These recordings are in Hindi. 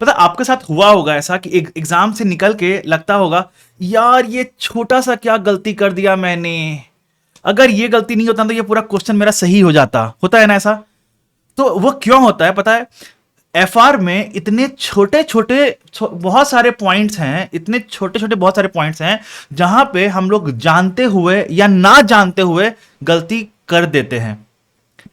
पता आपके साथ हुआ होगा ऐसा कि एक एग्जाम से निकल के लगता होगा यार ये छोटा सा क्या गलती कर दिया मैंने, अगर ये गलती नहीं होता तो ये पूरा क्वेश्चन मेरा सही हो जाता। होता है ना ऐसा? तो वो क्यों होता है पता है? एफआर में इतने छोटे छोटे बहुत सारे पॉइंट्स हैं, इतने छोटे छोटे बहुत सारे पॉइंट्स हैं जहां पे हम लोग जानते हुए या ना जानते हुए गलती कर देते हैं।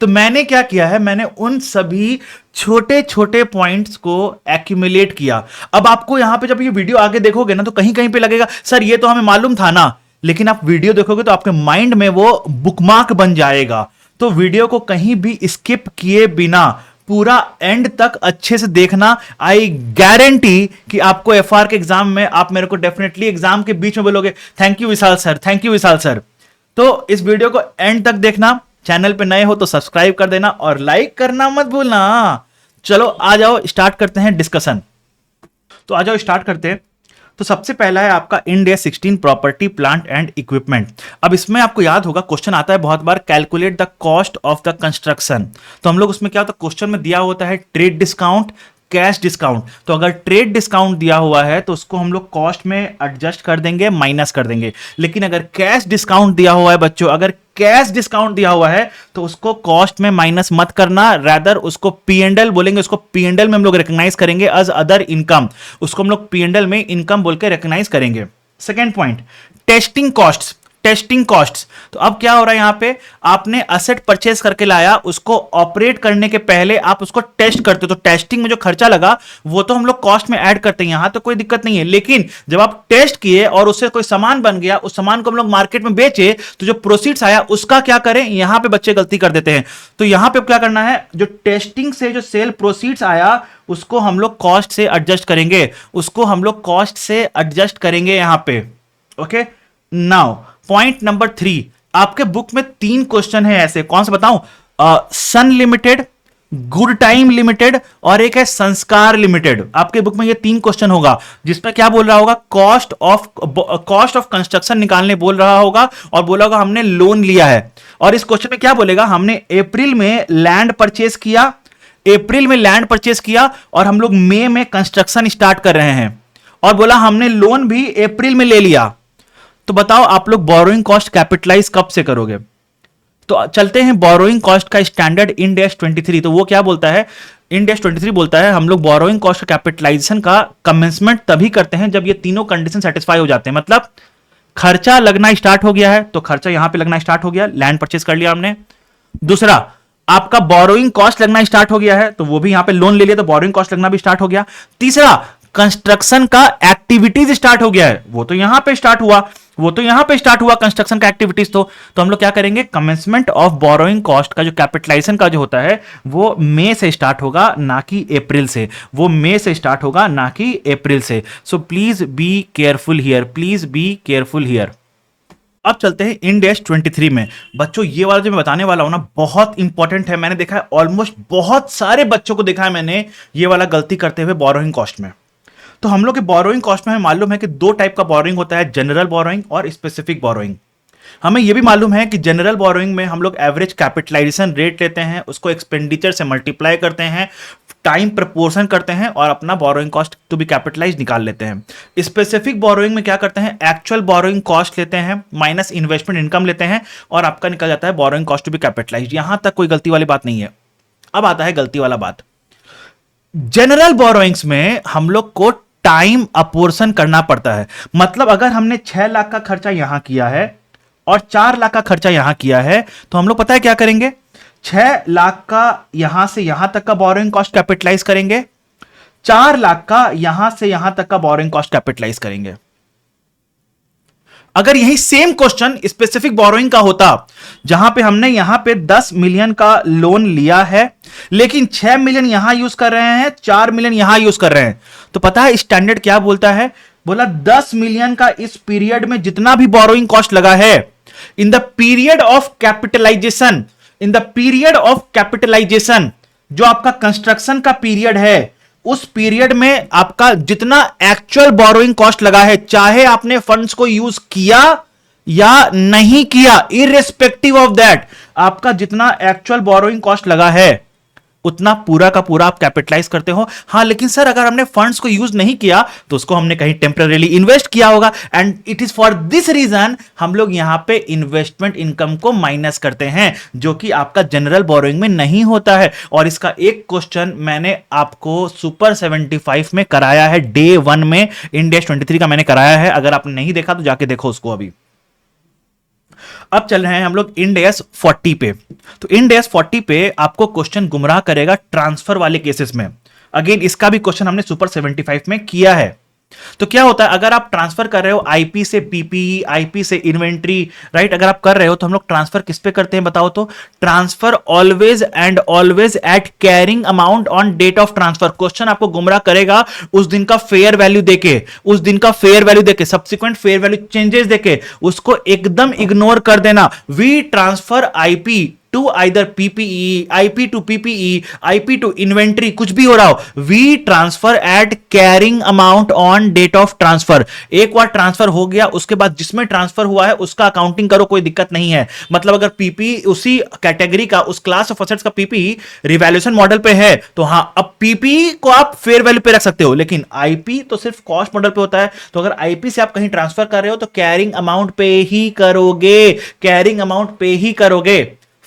तो मैंने क्या किया है, मैंने उन सभी छोटे छोटे पॉइंट्स को एक्यूमुलेट किया। अब आपको यहां पे जब ये वीडियो आगे देखोगे ना तो कहीं कहीं पे लगेगा सर ये तो हमें मालूम था ना, लेकिन आप वीडियो देखोगे तो आपके माइंड में वो बुकमार्क बन जाएगा। तो वीडियो को कहीं भी स्किप किए बिना पूरा एंड तक अच्छे से देखना। आई गारंटी कि आपको एफआर के एग्जाम में आप मेरे को डेफिनेटली एग्जाम के बीच में बोलोगे thank you Vishal sir, thank you Vishal sir. तो इस वीडियो को एंड तक देखना। चैनल पे नए हो तो सब्सक्राइब कर देना और लाइक करना मत भूलना। चलो आ जाओ स्टार्ट करते हैं डिस्कशन। तो आ जाओ स्टार्ट करते हैं। तो सबसे पहला है आपका Ind AS 16 property plant and equipment. अब इसमें आपको याद होगा क्वेश्चन आता है बहुत बार, calculate the cost of the construction. तो हम लोग उसमें क्या होता है, क्वेश्चन में दिया होता है ट्रेड डिस्काउंट, कैश डिस्काउंट। तो अगर ट्रेड डिस्काउंट दिया हुआ है तो उसको हम लोग कॉस्ट में एडजस्ट कर देंगे, माइनस कर देंगे। लेकिन अगर कैश डिस्काउंट दिया हुआ है बच्चों, अगर कैश डिस्काउंट दिया हुआ है तो उसको कॉस्ट में माइनस मत करना, रादर उसको P&L बोलेंगे। उसको P&L में हम लोग रिकॉग्नाइज करेंगे एज अदर इनकम। उसको हम लोग P&L में इनकम बोल के रिकॉग्नाइज करेंगे। Second point, testing cost. Testing costs. तो अब क्या हो रहा है यहां पे, आपने असेट परचेस करके लाया, उसको ऑपरेट करने के पहले आप उसको टेस्ट करते हो। तो टेस्टिंग में जो खर्चा लगा वो तो हम लोग कॉस्ट में ऐड करते हैं, यहां तो कोई दिक्कत नहीं है। लेकिन जब आप टेस्ट किए और उससे कोई सामान बन गया, उस सामान को हम लोग मार्केट में बेचे, तो जो प्रोसीड्स आया उसका क्या करें, यहां पे बच्चे गलती कर देते हैं। तो यहां पे क्या करना है, जो टेस्टिंग से जो सेल प्रोसीड्स आया उसको हम लोग कॉस्ट से एडजस्ट करेंगे, उसको हम लोग कॉस्ट से एडजस्ट करेंगे यहां पे। ओके, नाउ पॉइंट नंबर 3, आपके बुक में 3 क्वेश्चन है ऐसे, कौन सा बताऊं, सन लिमिटेड, गुड टाइम लिमिटेड और एक है संस्कार लिमिटेड। आपके बुक में ये 3 क्वेश्चन होगा जिसमें क्या बोल रहा होगा, कॉस्ट ऑफ कंस्ट्रक्शन निकालने बोल रहा होगा और बोला होगा हमने लोन लिया है। और इस क्वेश्चन में क्या बोलेगा, हमने अप्रैल में लैंड परचेज किया, अप्रैल में लैंड परचेज किया और हम लोग मई में कंस्ट्रक्शन स्टार्ट कर रहे हैं, और बोला हमने लोन भी अप्रैल में ले लिया। तो बताओ आप लोग बोरोइंग कॉस्ट कैपिटलाइज कब से करोगे? तो चलते हैं बोरोइंग कॉस्ट का स्टैंडर्ड इंड AS 23। तो वो क्या बोलता है, इंड AS 23 बोलता है हम लोग बोरोइंग कॉस्ट कैपिटलाइजेशन का कमेंसमेंट तभी करते हैं जब ये तीनों कंडीशन सेटिस्फाई हो जाते हैं। मतलब खर्चा लगना स्टार्ट हो गया है तो खर्चा यहां पे लगना स्टार्ट हो गया, लैंड परचेज कर लिया हमने। दूसरा, आपका बोरोइंग कॉस्ट लगना स्टार्ट हो गया है तो वो भी यहां पे लोन ले लिया तो बोरोइंग कॉस्ट लगना भी स्टार्ट हो गया। तीसरा, कंस्ट्रक्शन का एक्टिविटीज स्टार्ट हो गया है, वो तो यहां पे स्टार्ट हुआ, कंस्ट्रक्शन का एक्टिविटीज। तो हम लोग क्या करेंगे, कमेंसमेंट ऑफ बोरोइंग कॉस्ट का जो कैपिटलाइजेशन का जो होता है वो मई से स्टार्ट होगा ना कि अप्रैल से, वो मई से स्टार्ट होगा ना कि अप्रैल से। सो please be careful here, please be careful here. अब चलते हैं इंड AS 23 में। बच्चों ये वाला जो मैं बताने वाला हूं ना बहुत इंपॉर्टेंट है। मैंने देखा है ऑलमोस्ट बहुत सारे बच्चों को देखा है मैंने ये वाला गलती करते हुए बोरोइंग कॉस्ट में। तो हम लोग के बोरोइंग कॉस्ट में हमें मालूम है कि 2 टाइप का बोरोइंग होता है, जनरल बोरोइंग और स्पेसिफिक बोरोइंग। हमें यह भी मालूम है कि जनरल बोरोइंग में हम लोग एवरेज कैपिटलाइजेशन रेट लेते हैं, उसको एक्सपेंडिचर से मल्टीप्लाई करते हैं, टाइम प्रपोर्शन करते हैं और अपना borrowing cost to be capitalise निकाल लेते हैं। स्पेसिफिक बोरोइंग में क्या करते हैं, एक्चुअल बोरोइंग कॉस्ट लेते हैं माइनस इन्वेस्टमेंट इनकम लेते हैं और आपका निकल जाता है borrowing cost to be capitalise. यहां तक कोई गलती वाली बात नहीं है। अब आता है गलती वाला बात, जनरल बोरोइंग्स में हम लोग को टाइम अपोर्शन करना पड़ता है। मतलब अगर हमने 6 लाख का खर्चा यहां किया है और 4 लाख का खर्चा यहां किया है तो हम लोग पता है क्या करेंगे, 6 लाख का यहां से यहां तक का बोरोइंग कॉस्ट कैपिटलाइज करेंगे, 4 लाख का यहां से यहां तक का बोरोइंग कॉस्ट कैपिटलाइज करेंगे। अगर यही सेम क्वेश्चन स्पेसिफिक बोरोइंग का होता जहां पे हमने यहां पे 10 मिलियन का लोन लिया है लेकिन 6 मिलियन यहां यूज कर रहे हैं, 4 मिलियन यहां यूज कर रहे हैं, तो पता है स्टैंडर्ड क्या बोलता है, बोला 10 मिलियन का इस पीरियड में जितना भी बोरोइंग कॉस्ट लगा है in the period of capitalisation, जो आपका कंस्ट्रक्शन का पीरियड है उस पीरियड में आपका जितना एक्चुअल बोरोइंग कॉस्ट लगा है, चाहे आपने फंड्स को यूज किया या नहीं किया, इररिस्पेक्टिव ऑफ दैट, आपका जितना एक्चुअल बोरोइंग कॉस्ट लगा है उतना पूरा का पूरा आप कैपिटलाइज करते हो। हाँ, लेकिन सर अगर हमने फंड्स को यूज नहीं किया तो उसको हमने कहीं टेम्पररीली इन्वेस्ट किया होगा, and it is for this reason हम लोग यहां पे इन्वेस्टमेंट इनकम को माइनस करते हैं, जो कि आपका जनरल बोरोइंग में नहीं होता है। और इसका एक क्वेश्चन मैंने आपको सुपर 75 में कराया है, डे 1 में, इंडेक्स 23 का मैंने कराया है। अगर आपने नहीं देखा तो जाके देखो उसको अभी। अब चल रहे हैं हम लोग इंड एस 40 पे। तो इंड एस 40 पे आपको क्वेश्चन गुमराह करेगा ट्रांसफर वाले केसेस में। अगेन इसका भी क्वेश्चन हमने सुपर 75 में किया है। तो क्या होता है, अगर आप ट्रांसफर कर रहे हो आईपी से पीपीई, आईपी से इन्वेंट्री, राइट, अगर आप कर रहे हो तो हम लोग ट्रांसफर किस पे करते हैं बताओ तो? Transfer always and always at carrying amount on date of transfer. Question आपको गुमराह करेगा उस दिन का फेयर वैल्यू देके, उस दिन का फेयर वैल्यू देके, सब्सिक्वेंट फेयर वैल्यू चेंजेस देके, उसको एकदम इग्नोर कर देना। We transfer IP to either PPE, IP to PPE, IP to inventory, कुछ भी हो रहा हो, we transfer at carrying amount on date of transfer. एक बार ट्रांसफर हो गया उसके बाद जिसमें ट्रांसफर हुआ है उसका अकाउंटिंग करो, कोई दिक्कत नहीं है। मतलब अगर पीपी उसी कैटेगरी का, उस क्लास ऑफ असेट्स का पीपी रिवैल्यूएशन मॉडल पे है तो हां, अब पीपी को आप फेयर वैल्यू पे रख सकते हो, लेकिन आईपी तो सिर्फ कॉस्ट मॉडल पे होता है। तो अगर आईपी से आप कहीं ट्रांसफर कर रहे हो तो कैरिंग अमाउंट पे ही करोगे, कैरिंग अमाउंट पे ही करोगे।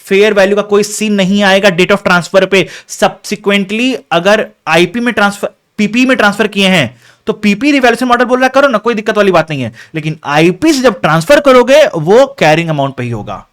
फेयर वैल्यू का कोई सीन नहीं आएगा डेट ऑफ ट्रांसफर पे। सब्सिक्वेंटली अगर आईपी में ट्रांसफर, पीपी में ट्रांसफर किए हैं तो पीपी रिवैल्यूएशन मॉडल बोल रहा है करो ना, कोई दिक्कत वाली बात नहीं है। लेकिन आईपी से जब ट्रांसफर करोगे वो कैरिंग अमाउंट पे ही होगा।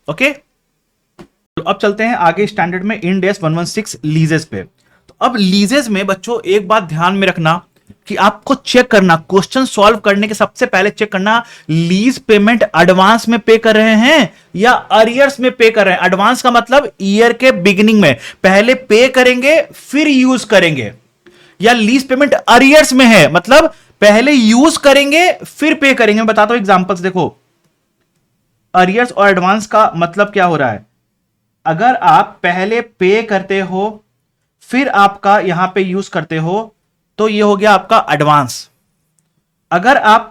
ओके, तो अब चलते हैं आगे स्टैंडर्ड में, इंड एस 116 लीजेस पे। तो अब लीजेस में बच्चों एक बात ध्यान में रखना कि आपको चेक करना, क्वेश्चन सॉल्व करने के सबसे पहले चेक करना, लीज पेमेंट एडवांस में पे कर रहे हैं या अरियर्स में पे कर रहे हैं। एडवांस का मतलब ईयर के बिगिनिंग में पहले पे करेंगे फिर यूज करेंगे, या लीज पेमेंट अरियर्स में है मतलब पहले यूज करेंगे फिर पे करेंगे। मैं बताता हूं एग्जांपल्स, देखो अरियर्स और एडवांस का मतलब क्या हो रहा है। अगर आप पहले पे करते हो फिर आपका यहां पे यूज करते हो तो ये हो गया आपका एडवांस। अगर आप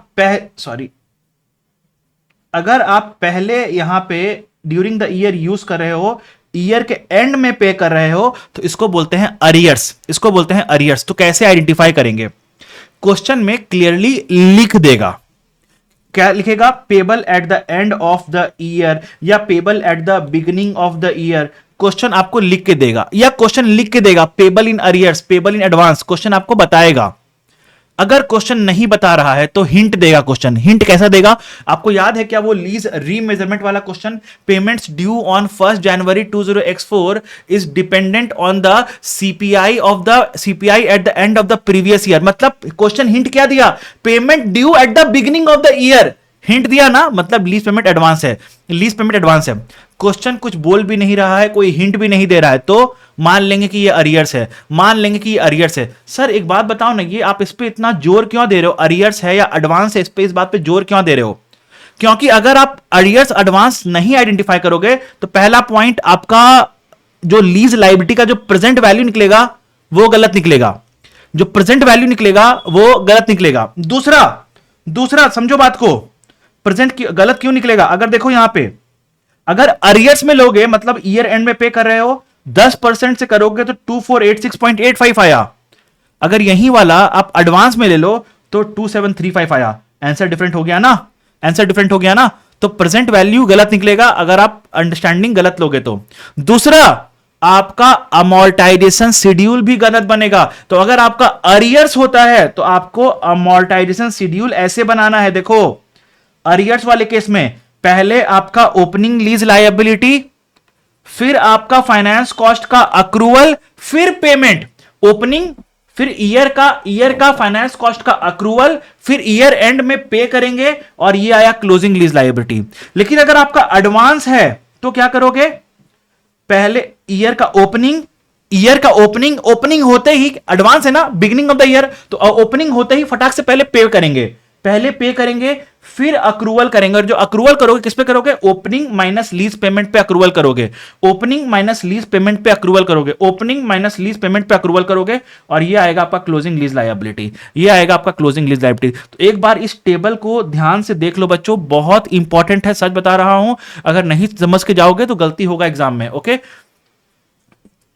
अगर आप पहले यहां पे ड्यूरिंग द ईयर यूज कर रहे हो, ईयर के एंड में पे कर रहे हो, तो इसको बोलते हैं अरियर्स, इसको बोलते हैं अरियर्स। तो कैसे आइडेंटिफाई करेंगे? क्वेश्चन में क्लियरली लिख देगा, क्या लिखेगा? Payable at the end of the year या payable at the beginning of the year. Question आपको लिख के देगा, या क्वेश्चन लिख के देगा payable in arrears, payable in advance, question आपको बताएगा। अगर क्वेश्चन नहीं बता रहा है तो हिंट देगा क्वेश्चन। हिंट कैसा देगा? आपको याद है क्या वो लीज रीमेजरमेंट वाला question? Payments due on 1 January 20x4 is dependent on the CPI of the CPI eight the end of the previous year. मतलब क्वेश्चन हिंट क्या दिया? Payment due eight the beginning of the year. Hint दिया ना, मतलब लीज पेमेंट एडवांस है, लीज पेमेंट एडवांस है। क्वेश्चन कुछ बोल भी नहीं रहा है, कोई हिंट भी नहीं दे रहा है, तो मान लेंगे कि ये अरियर्स है, मान लेंगे कि ये अरियर्स है। सर एक बात बताओ ना, ये आप इस पे इतना जोर क्यों दे रहे हो? अरियर्स है या एडवांस है, इस पे इस बात पे जोर क्यों दे रहे हो? क्योंकि अगर आप अरियर्स एडवांस नहीं आइडेंटिफाई करोगे तो पहला पॉइंट आपका जो लीज लायबिलिटी का जो प्रेजेंट वैल्यू निकलेगा वो गलत निकलेगा, जो प्रेजेंट वैल्यू निकलेगा वो गलत निकलेगा। दूसरा समझो बात को, प्रेजेंट गलत क्यों निकलेगा? अगर देखो यहां पे, अगर अरियर्स में लोगे मतलब ईयर एंड में पे कर रहे हो, 10% से करोगे तो 2486.85 आया। अगर यही वाला आप एडवांस में ले लो तो 2735 आया। आंसर डिफरेंट हो गया ना, आंसर डिफरेंट हो गया ना। तो प्रेजेंट वैल्यू गलत निकलेगा अगर आप अंडरस्टैंडिंग गलत लोगे तो। दूसरा, आपका अमोर्टाइजेशन शेड्यूल भी गलत बनेगा। तो अगर आपका अरियर्स होता है तो आपको अमोर्टाइजेशन शेड्यूल ऐसे बनाना है, देखो अरियर्स वाले केस में पहले आपका ओपनिंग लीज लायबिलिटी, फिर आपका फाइनेंस कॉस्ट का अक्रूवल, फिर पेमेंट। ओपनिंग, फिर ईयर का फाइनेंस कॉस्ट का अक्रूवल, फिर ईयर एंड में पे करेंगे, और ये आया क्लोजिंग लीज लायबिलिटी। लेकिन अगर आपका एडवांस है तो क्या करोगे? पहले ईयर का ओपनिंग होते ही, एडवांस है ना, बिगिनिंग ऑफ द ईयर, तो ओपनिंग होते ही फटाक से पहले पे करेंगे, फिर अक्रूवल करेंगे। और जो अक्रूवल करोगे किस पे करोगे? ओपनिंग माइनस लीज पेमेंट पे अक्रूवल करोगे, ओपनिंग माइनस लीज पेमेंट पे अक्रूवल करोगे, ओपनिंग माइनस लीज पेमेंट पे अक्रूवल करोगे, और ये आएगा आपका क्लोजिंग लीज लायबिलिटी, ये आएगा आपका क्लोजिंग लीज लायबिलिटी। तो एक बार इस टेबल को ध्यान से देख लो बच्चों, बहुत इंपॉर्टेंट है, सच बता रहा हूं। अगर नहीं समझ के जाओगे तो गलती होगा एग्जाम में। ओके,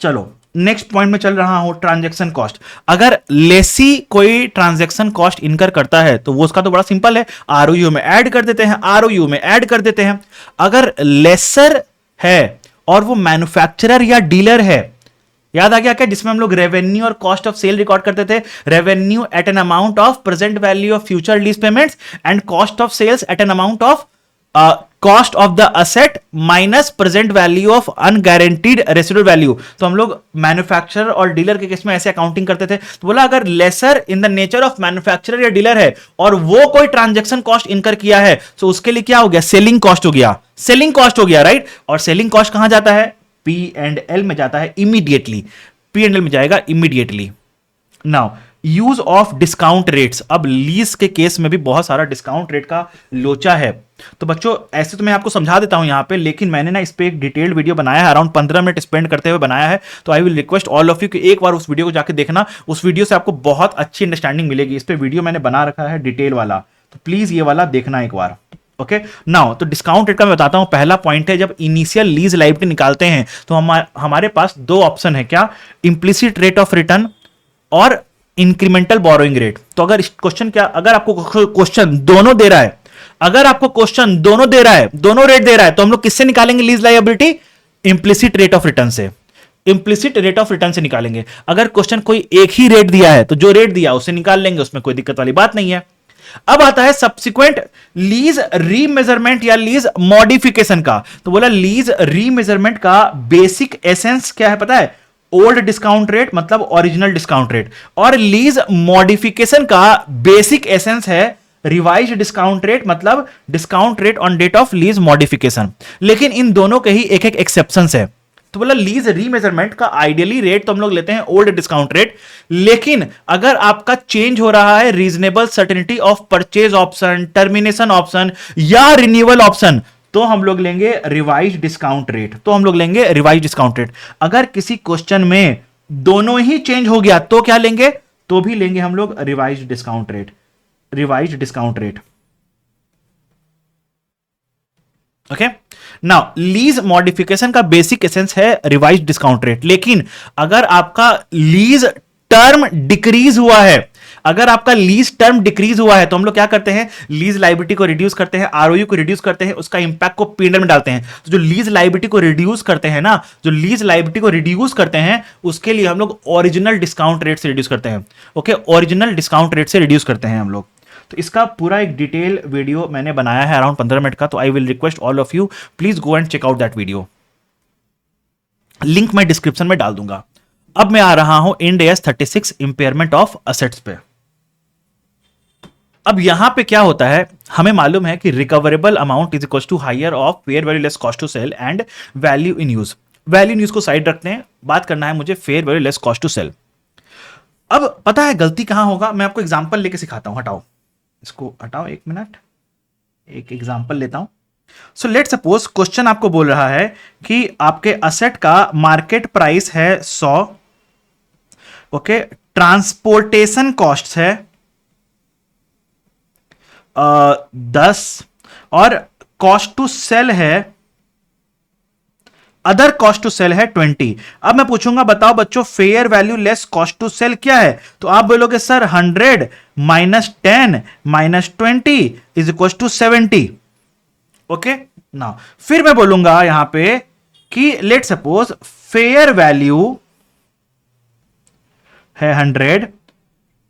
चलो नेक्स्ट पॉइंट में चल रहा हूं, ट्रांजैक्शन कॉस्ट। अगर लेसी कोई ट्रांजैक्शन कॉस्ट इनकर करता है तो वो उसका तो बड़ा सिंपल है, आरओयू में ऐड कर देते हैं, आरओयू में ऐड कर देते हैं। अगर लेसर है और वो मैन्युफैक्चरर या डीलर है, याद आ गया क्या, जिसमें हम लोग रेवेन्यू और कॉस्ट ऑफ सेल रिकॉर्ड करते थे, revenue at an amount of present value of future lease payments and cost of sales at an amount of cost of the asset minus present value of unguaranteed residual value. तो हम लोग मैन्युफैक्चरर और डीलर के केस में ऐसे अकाउंटिंग करते थे। तो बोला अगर lessor in the nature of manufacturer या डीलर है और वो कोई ट्रांजैक्शन कॉस्ट इनकर किया है तो उसके लिए क्या हो गया, सेलिंग कॉस्ट हो गया, सेलिंग कॉस्ट हो गया, राइट। और सेलिंग कॉस्ट कहां जाता है, पी एंड एल में जाता है इमीडिएटली, पी एंड एल में जाएगा immediately. Now use of discount rates. अब लीज के केस में भी बहुत सारा डिस्काउंट रेट का लोचा है। तो बच्चों ऐसे तो मैं आपको समझा देता हूं यहां पे, लेकिन मैंने ना इस पे एक डिटेल्ड वीडियो बनाया है, अराउंड 15 मिनट स्पेंड करते हुए बनाया है। तो I will request all of you कि एक बार उस वीडियो को जाके देखना, उस वीडियो से आपको बहुत अच्छी अंडरस्टैंडिंग मिलेगी। इस पे वीडियो मैंने बना रखा है डिटेल वाला, तो प्लीज ये वाला देखना एक बार। ओके नाउ, तो डिस्काउंट रेट का मैं बताता हूं। पहला पॉइंट है, जब इनिशियल लीज लायबिलिटी निकालते हैं तो हमारे पास दो ऑप्शन है, क्या, इंप्लिसिट रेट ऑफ रिटर्न और इंक्रीमेंटल बोरोइंग रेट। तो अगर क्वेश्चन क्या, अगर आपको क्वेश्चन दोनों दे रहा है, अगर आपको क्वेश्चन दोनों दे रहा है, दोनों रेट दे रहा है, तो हम लोग किससे निकालेंगे lease liability, implicit rate of return से, इंप्लिसिट रेट ऑफ रिटर्न से निकालेंगे। अगर क्वेश्चन कोई एक ही रेट दिया है तो जो रेट दिया उससे निकाल लेंगे, उसमें कोई दिक्कत वाली बात नहीं है। अब आता है सब्सिक्वेंट लीज रीमेजरमेंट या लीज मॉडिफिकेशन का। तो बोला लीज रीमेजरमेंट का बेसिक एसेंस क्या है पता है, ओल्ड डिस्काउंट रेट मतलब ओरिजिनल डिस्काउंट रेट, और लीज मॉडिफिकेशन का बेसिक एसेंस है रिवाइज डिस्काउंट रेट मतलब discount rate on date of lease modification. लेकिन इन दोनों के ही एक एक एक्सेप्शंस है। तो बोला लीज रीमेजरमेंट का आइडियली रेट तो हम लोग लेते हैं ओल्ड डिस्काउंट रेट, लेकिन अगर आपका चेंज हो रहा है reasonable certainty of purchase option, termination option या रिन्यूअल ऑप्शन, तो हम लोग लेंगे रिवाइज डिस्काउंट रेट, तो हम लोग लेंगे रिवाइज डिस्काउंट रेट। अगर किसी क्वेश्चन में दोनों ही चेंज हो गया तो क्या लेंगे, तो भी लेंगे हम लोग revise discount rate, revise discount rate. Okay now, lease modification का बेसिक एसेंस है रिवाइज डिस्काउंट रेट, लेकिन अगर आपका लीज टर्म डिक्रीज हुआ है, अगर आपका लीज टर्म डिक्रीज हुआ है तो हम लोग क्या करते हैं, लीज लायबिलिटी को रिड्यूस करते हैं, आरओयू को रिड्यूस करते हैं, उसका इंपैक्ट को पीएनएल में डालते हैं। तो जो लीज लायबिलिटी को रिड्यूस करते हैं ना, जो लीज लायबिलिटी को रिड्यूस करते हैं उसके लिए हम लोग ओरिजिनल डिस्काउंट रेट से रिड्यूस करते हैं। ओके, ओरिजिनल डिस्काउंट रेट से रिड्यूस करते हैं हम लोग। तो इसका पूरा एक डिटेल वीडियो मैंने बनाया है अराउंड 15 मिनट का। तो I will request all of you please go and check out that video, link मैं डिस्क्रिप्शन में डाल दूंगा। अब मैं आ रहा हूं Ind AS 36 impairment of assets पे। अब यहां पे क्या होता है, हमें मालूम है कि recoverable amount is equal to higher of fair value less cost to sell and value in use. Value in use को साइड रखते हैं, बात करना है मुझे fair value less cost to sell. अब पता है गलती कहां होगा, मैं आपको एग्जांपल लेके सिखाता हूं। हटाओ इसको, हटाओ एक मिनट, एक एग्जांपल लेता हूं। सो लेट सपोज क्वेश्चन आपको बोल रहा है कि आपके असेट का मार्केट प्राइस है 100, ओके, ट्रांसपोर्टेशन कॉस्ट है 10 और कॉस्ट टू सेल है, अदर कॉस्ट टू सेल है 20। अब मैं पूछूंगा बताओ बच्चों fair value less cost to sell क्या है, तो आप बोलोगे sir 100 minus 10 minus 20 is equal to 70। Okay ना, फिर मैं बोलूंगा यहां पे कि लेट सपोज फेयर वैल्यू है 100,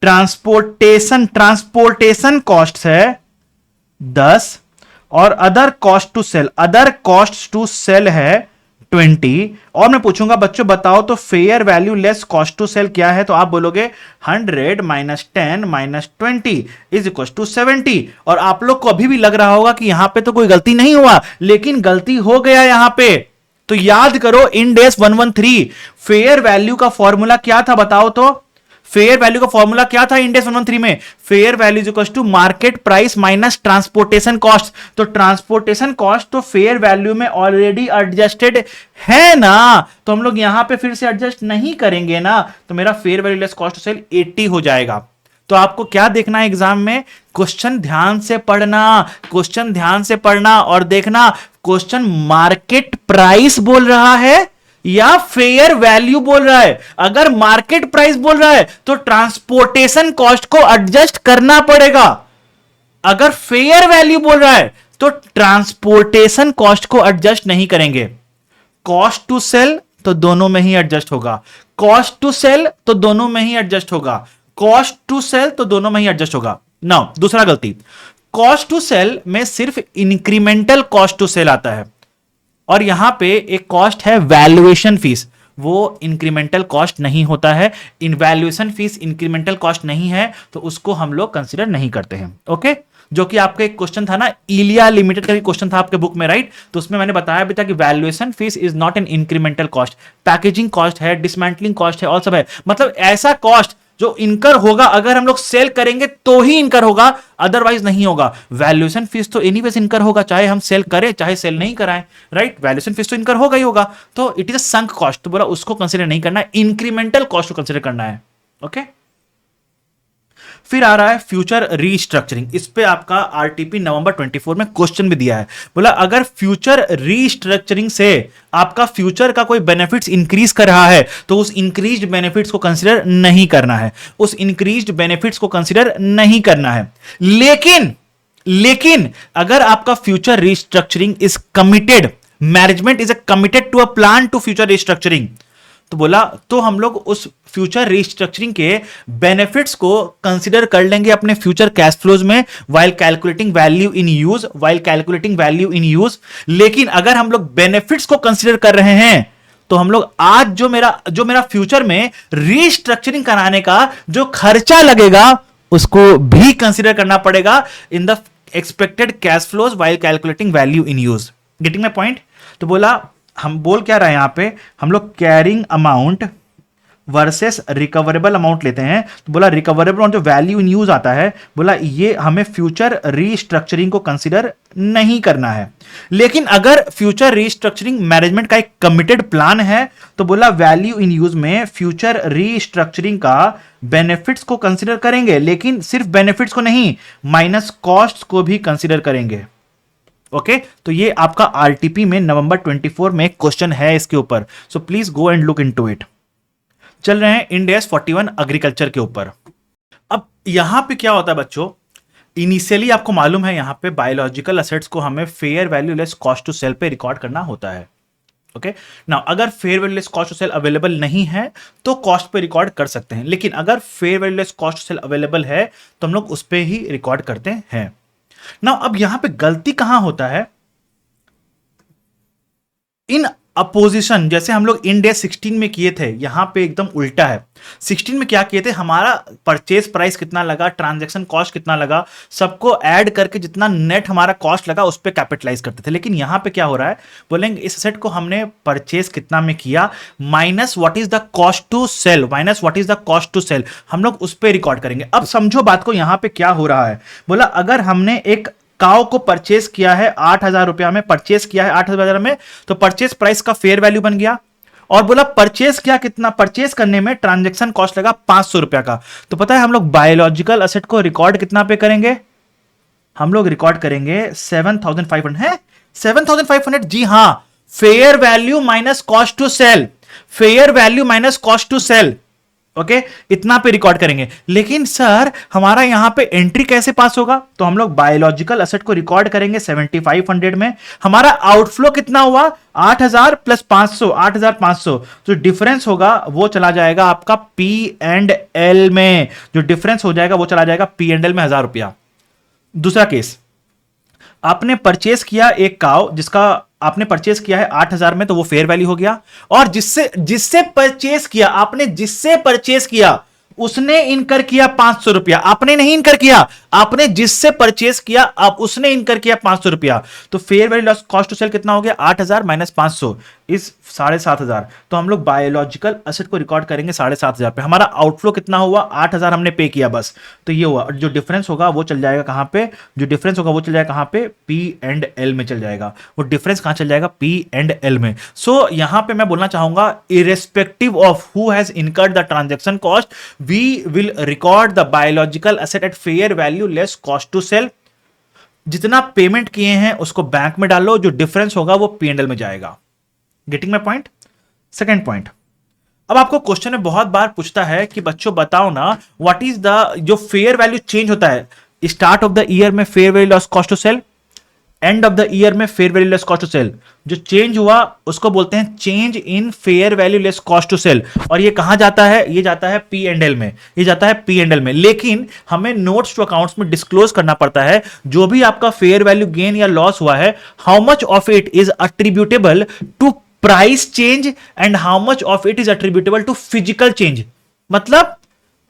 ट्रांसपोर्टेशन कॉस्ट है 10 और अदर कॉस्ट टू सेल है 20। और मैं पूछूंगा बच्चों बताओ तो fair value less cost to sell क्या है, तो आप बोलोगे 100 minus 10 minus 20 is equal to 70। और आप लोग को अभी भी लग रहा होगा कि यहां पे तो कोई गलती नहीं हुआ, लेकिन गलती हो गया यहां पे। तो याद करो इंड AS 113 फेयर वैल्यू का फॉर्मूला क्या था बताओ तो, फेयर वैल्यू का फॉर्मूला क्या था इंड AS 113 में, fair value is equal to market price minus transportation cost. तो ट्रांसपोर्टेशन कॉस्ट तो फेयर वैल्यू में ऑलरेडी एडजस्टेड है ना, तो हम लोग यहां पे फिर से एडजस्ट नहीं करेंगे ना, तो मेरा fair value less cost to sell 80 हो जाएगा। तो आपको क्या देखना है एग्जाम में, क्वेश्चन ध्यान से पढ़ना, क्वेश्चन ध्यान से पढ़ना और देखना क्वेश्चन मार्केट प्राइस बोल रहा है या फेयर वैल्यू बोल रहा है। अगर मार्केट प्राइस बोल रहा है तो ट्रांसपोर्टेशन कॉस्ट को एडजस्ट करना पड़ेगा। अगर फेयर वैल्यू बोल रहा है तो ट्रांसपोर्टेशन कॉस्ट को एडजस्ट नहीं करेंगे। कॉस्ट टू सेल तो दोनों में ही एडजस्ट होगा, कॉस्ट टू सेल तो दोनों में ही एडजस्ट होगा, कॉस्ट टू सेल तो दोनों में ही एडजस्ट होगा। नाउ दूसरा गलती, कॉस्ट टू सेल में सिर्फ इंक्रीमेंटल कॉस्ट टू सेल आता है और यहां पे एक कॉस्ट है वैल्यूएशन फीस, वो इंक्रीमेंटल कॉस्ट नहीं होता है। इन वैल्यूएशन फीस इंक्रीमेंटल कॉस्ट नहीं है तो उसको हम लोग कंसीडर नहीं करते हैं। ओके, जो कि आपका एक क्वेश्चन था ना, इलिया लिमिटेड का क्वेश्चन था आपके बुक में, राइट? तो उसमें मैंने बताया भी था कि valuation fees is not an incremental cost. Packaging cost है, डिसमेंटलिंग कॉस्ट है, और सब है। मतलब ऐसा कॉस्ट जो इनकर होगा अगर हम लोग सेल करेंगे तो ही इनकर होगा, अदरवाइज नहीं होगा। वैल्यूएशन फीस तो एनीवेज इनकर होगा, चाहे हम सेल करें चाहे सेल नहीं कराएं, राइट? वैल्यूएशन फीस तो इनकर होगा ही होगा, तो it is a sunk cost. तो बोला उसको कंसीडर नहीं करना है, इंक्रीमेंटल कॉस्ट को कंसीडर करना है। ओके, फिर आ रहा है फ्यूचर रीस्ट्रक्चरिंग। इस पे आपका आरटीपी नवंबर 24 में क्वेश्चन भी दिया है। बोला अगर फ्यूचर रीस्ट्रक्चरिंग से आपका फ्यूचर का कोई बेनिफिट्स इंक्रीज कर रहा है तो उस इंक्रीज्ड बेनिफिट्स को कंसीडर नहीं करना है, उस इंक्रीज्ड बेनिफिट्स को कंसीडर नहीं करना है। लेकिन अगर आपका future restructuring is committed, management is committed to a plan to future restructuring, तो बोला तो हम लोग उस फ्यूचर रीस्ट्रक्चरिंग के बेनिफिट्स को कंसीडर कर लेंगे अपने फ्यूचर कैश फ्लोज में while calculating value in use. लेकिन अगर हम लोग बेनिफिट्स को कंसीडर कर रहे हैं तो हम लोग आज जो मेरा फ्यूचर में रीस्ट्रक्चरिंग कराने का जो खर्चा लगेगा उसको भी कंसीडर करना पड़ेगा in the expected cash flows while calculating value in use. Getting my point? तो बोला हम बोल क्या रहे हैं यहां पे, हम लोग carrying amount versus recoverable amount लेते हैं। तो बोला रिकवरेबल अमाउंट जो वैल्यू इन यूज आता है, बोला ये हमें फ्यूचर रीस्ट्रक्चरिंग को कंसीडर नहीं करना है। लेकिन अगर फ्यूचर रीस्ट्रक्चरिंग मैनेजमेंट का एक कमिटेड प्लान है तो बोला वैल्यू इन यूज में फ्यूचर रीस्ट्रक्चरिंग का बेनिफिट्स को कंसीडर करेंगे, लेकिन सिर्फ बेनिफिट्स को नहीं, माइनस कॉस्ट को भी कंसीडर करेंगे। ओके, तो ये आपका आरटीपी में नवंबर 24 में क्वेश्चन है इसके ऊपर, so please go and look into it. चल रहे हैं इंड AS 41 एग्रीकल्चर के ऊपर। अब यहां पे क्या होता है बच्चों, इनिशियली आपको मालूम है यहां पे बायोलॉजिकल एसेट्स को हमें fair value less cost to sell पे रिकॉर्ड करना होता है। ओके, नाउ अगर fair value less cost to sell available नहीं है तो कॉस्ट पे रिकॉर्ड कर सकते हैं, लेकिन अगर fair value less cost to sell available है तो हम लोग उस पे ही रिकॉर्ड करते हैं। नाउ अब यहां पे गलती कहां होता है, इन अपोजिशन जैसे हम लोग इंड AS 16 में किए थे, यहां पे एकदम उल्टा है। 16 में क्या किए थे, हमारा परचेज प्राइस कितना लगा, ट्रांजैक्शन कॉस्ट कितना लगा, सबको ऐड करके जितना नेट हमारा कॉस्ट लगा उस पे कैपिटलाइज करते थे। लेकिन यहां पे क्या हो रहा है, बोलेंगे इस एसेट को हमने परचेज कितना में किया minus what is the cost to sell, हम लोग उस पे रिकॉर्ड करेंगे। अब समझो बात को, यहां पे क्या हो रहा है, बोला अगर हमने एक काउ को परचेस किया है 8,000 रुपया में, परचेस किया है 8,000 में, तो परचेस प्राइस का फेयर वैल्यू बन गया। और बोला परचेस किया कितना, परचेस करने में ट्रांजैक्शन कॉस्ट लगा 500 रुपया का। तो पता है हम लोग बायोलॉजिकल एसेट को रिकॉर्ड कितना पे करेंगे, हम लोग रिकॉर्ड करेंगे 7,500 है, 7,500, जी हां, fair value minus cost to sell, fair value minus cost to sell. Okay, इतना पे रिकॉर्ड करेंगे। लेकिन सर हमारा यहां पे एंट्री कैसे पास होगा, तो हम लोग बायोलॉजिकल एसेट को रिकॉर्ड करेंगे 7,500 में। हमारा आउटफ्लो कितना हुआ, 8,000 प्लस 500, 8,500। जो डिफरेंस होगा वो चला जाएगा आपका P&L में, जो डिफरेंस हो जाएगा वो चला जाएगा P&L में 1,000 रुपया। दूसरा केस, आपने परचेस किया एक काउ, जिसका आपने परचेस किया है 8,000 में, तो वो फेयर वैल्यू हो गया। और जिससे परचेस किया, आपने जिससे परचेस किया उसने इनकर किया 500 रुपया, आपने नहीं इनकर किया, आपने जिससे परचेस किया अब उसने इनकर किया 500 रुपया। तो fair value cost to sell कितना हो गया, 8,000 माइनस 500 इस 7,500। तो हम लोग बायोलॉजिकल एसेट को रिकॉर्ड करेंगे 7,500 पे। हमारा आउटफ्लो कितना हुआ, 8,000 हमने पे किया बस, तो ये हुआ। जो डिफरेंस होगा वो चल जाएगा कहां पे, जो डिफरेंस होगा वो चल जाएगा कहां पे, P&L में चल जाएगा। वो डिफरेंस कहां चल जाएगा, P&L में। सो यहां पे मैं बोलना चाहूंगा, irrespective of who has incurred the transaction cost, we will record the biological asset at fair value less cost to sell। जितना पेमेंट किए हैं उसको बैंक में डालो, जो डिफरेंस होगा वो P&L में जाएगा। Getting my point? Second point, अब आपको क्वेश्चन में बहुत बार पूछता है कि बच्चों बताओ ना व्हाट इज द जो फेयर वैल्यू चेंज होता है स्टार्ट ऑफ द ईयर में fair value less cost to sell, end of the year में fair value less cost to sell, जो चेंज हुआ उसको बोलते हैं change in fair value less cost to sell. और ये कहां जाता है, ये जाता है पी एंड एल में, ये जाता है पी एंड एल में। लेकिन हमें नोट्स टू अकाउंट्स में डिस्क्लोज करना पड़ता है जो भी आपका फेयर वैल्यू गेन या लॉस हुआ है, how much of it is attributable to price change and how much of it is attributable to physical change. मतलब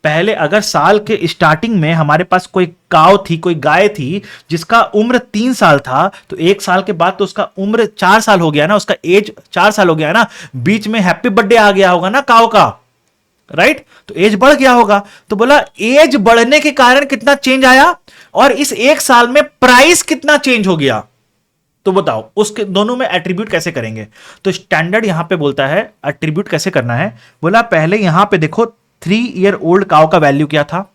पहले अगर साल के स्टार्टिंग में हमारे पास कोई काव थी, कोई गाय थी जिसका उम्र 3 साल था, तो 1 साल के बाद तो उसका उम्र 4 साल हो गया ना, उसका एज 4 साल हो गया ना, बीच में हैप्पी बर्थडे आ गया होगा ना काव का, राइट? तो एज बढ़ गया होगा। तो बोला एज बढ़ने के कारण कितना चेंज आया और इस 1 साल में प्राइस कितना चेंज हो गया। तो बताओ उसके दोनों में एट्रीब्यूट कैसे करेंगे। तो स्टैंडर्ड यहां पे बोलता है एट्रीब्यूट कैसे करना है। बोला पहले यहां पे देखो 3 ईयर ओल्ड काउ का वैल्यू क्या था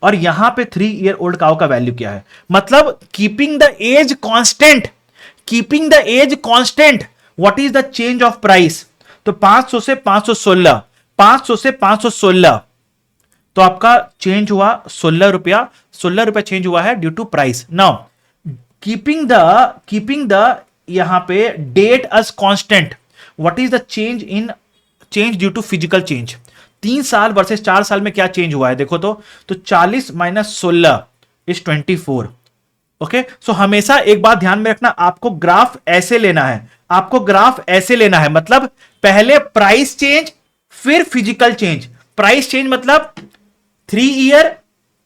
और यहां पे 3 ईयर ओल्ड काउ का वैल्यू क्या है। मतलब keeping the age constant, keeping the age constant, what is the change of price. तो 500 से 516, 500 से 516, तो आपका चेंज हुआ 16 रुपया, 16 रुपया चेंज हुआ है due to price. Now keeping the यहां पे date age constant, what is the change due to physical change. 3 साल वर्सेस 4 साल में क्या चेंज हुआ है देखो तो 40 माइनस 16 इज 24। ओके, सो हमेशा एक बात ध्यान में रखना, आपको ग्राफ ऐसे लेना है, आपको ग्राफ ऐसे लेना है। मतलब पहले प्राइस चेंज फिर फिजिकल चेंज। प्राइस चेंज मतलब 3 year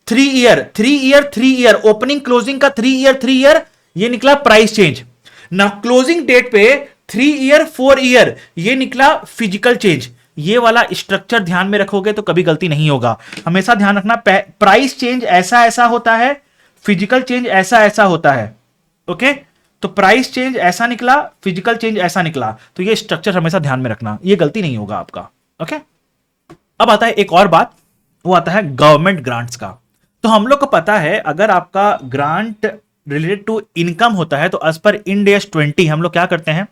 3 year 3 year 3 year, opening closing का 3 ईयर 3 ईयर, ये निकला प्राइस चेंज। ना क्लोजिंग डेट पे 3 ईयर 4 ईयर, ये निकला फिजिकल चेंज। ये वाला स्ट्रक्चर ध्यान में रखोगे तो कभी गलती नहीं होगा। हमेशा ध्यान रखना प्राइस चेंज ऐसा ऐसा होता है, फिजिकल चेंज ऐसा ऐसा होता है। ओके, तो प्राइस चेंज ऐसा निकला, फिजिकल चेंज ऐसा निकला, तो ये स्ट्रक्चर हमेशा ध्यान में रखना, ये गलती नहीं होगा आपका। ओके, अब आता है एक और बात, वो आता है गवर्नमेंट ग्रांट्स का। तो हम लोग को पता है अगर आपका ग्रांट रिलेटेड टू इनकम होता है तो एज पर इंड AS 20 हम लोग क्या करते हैं,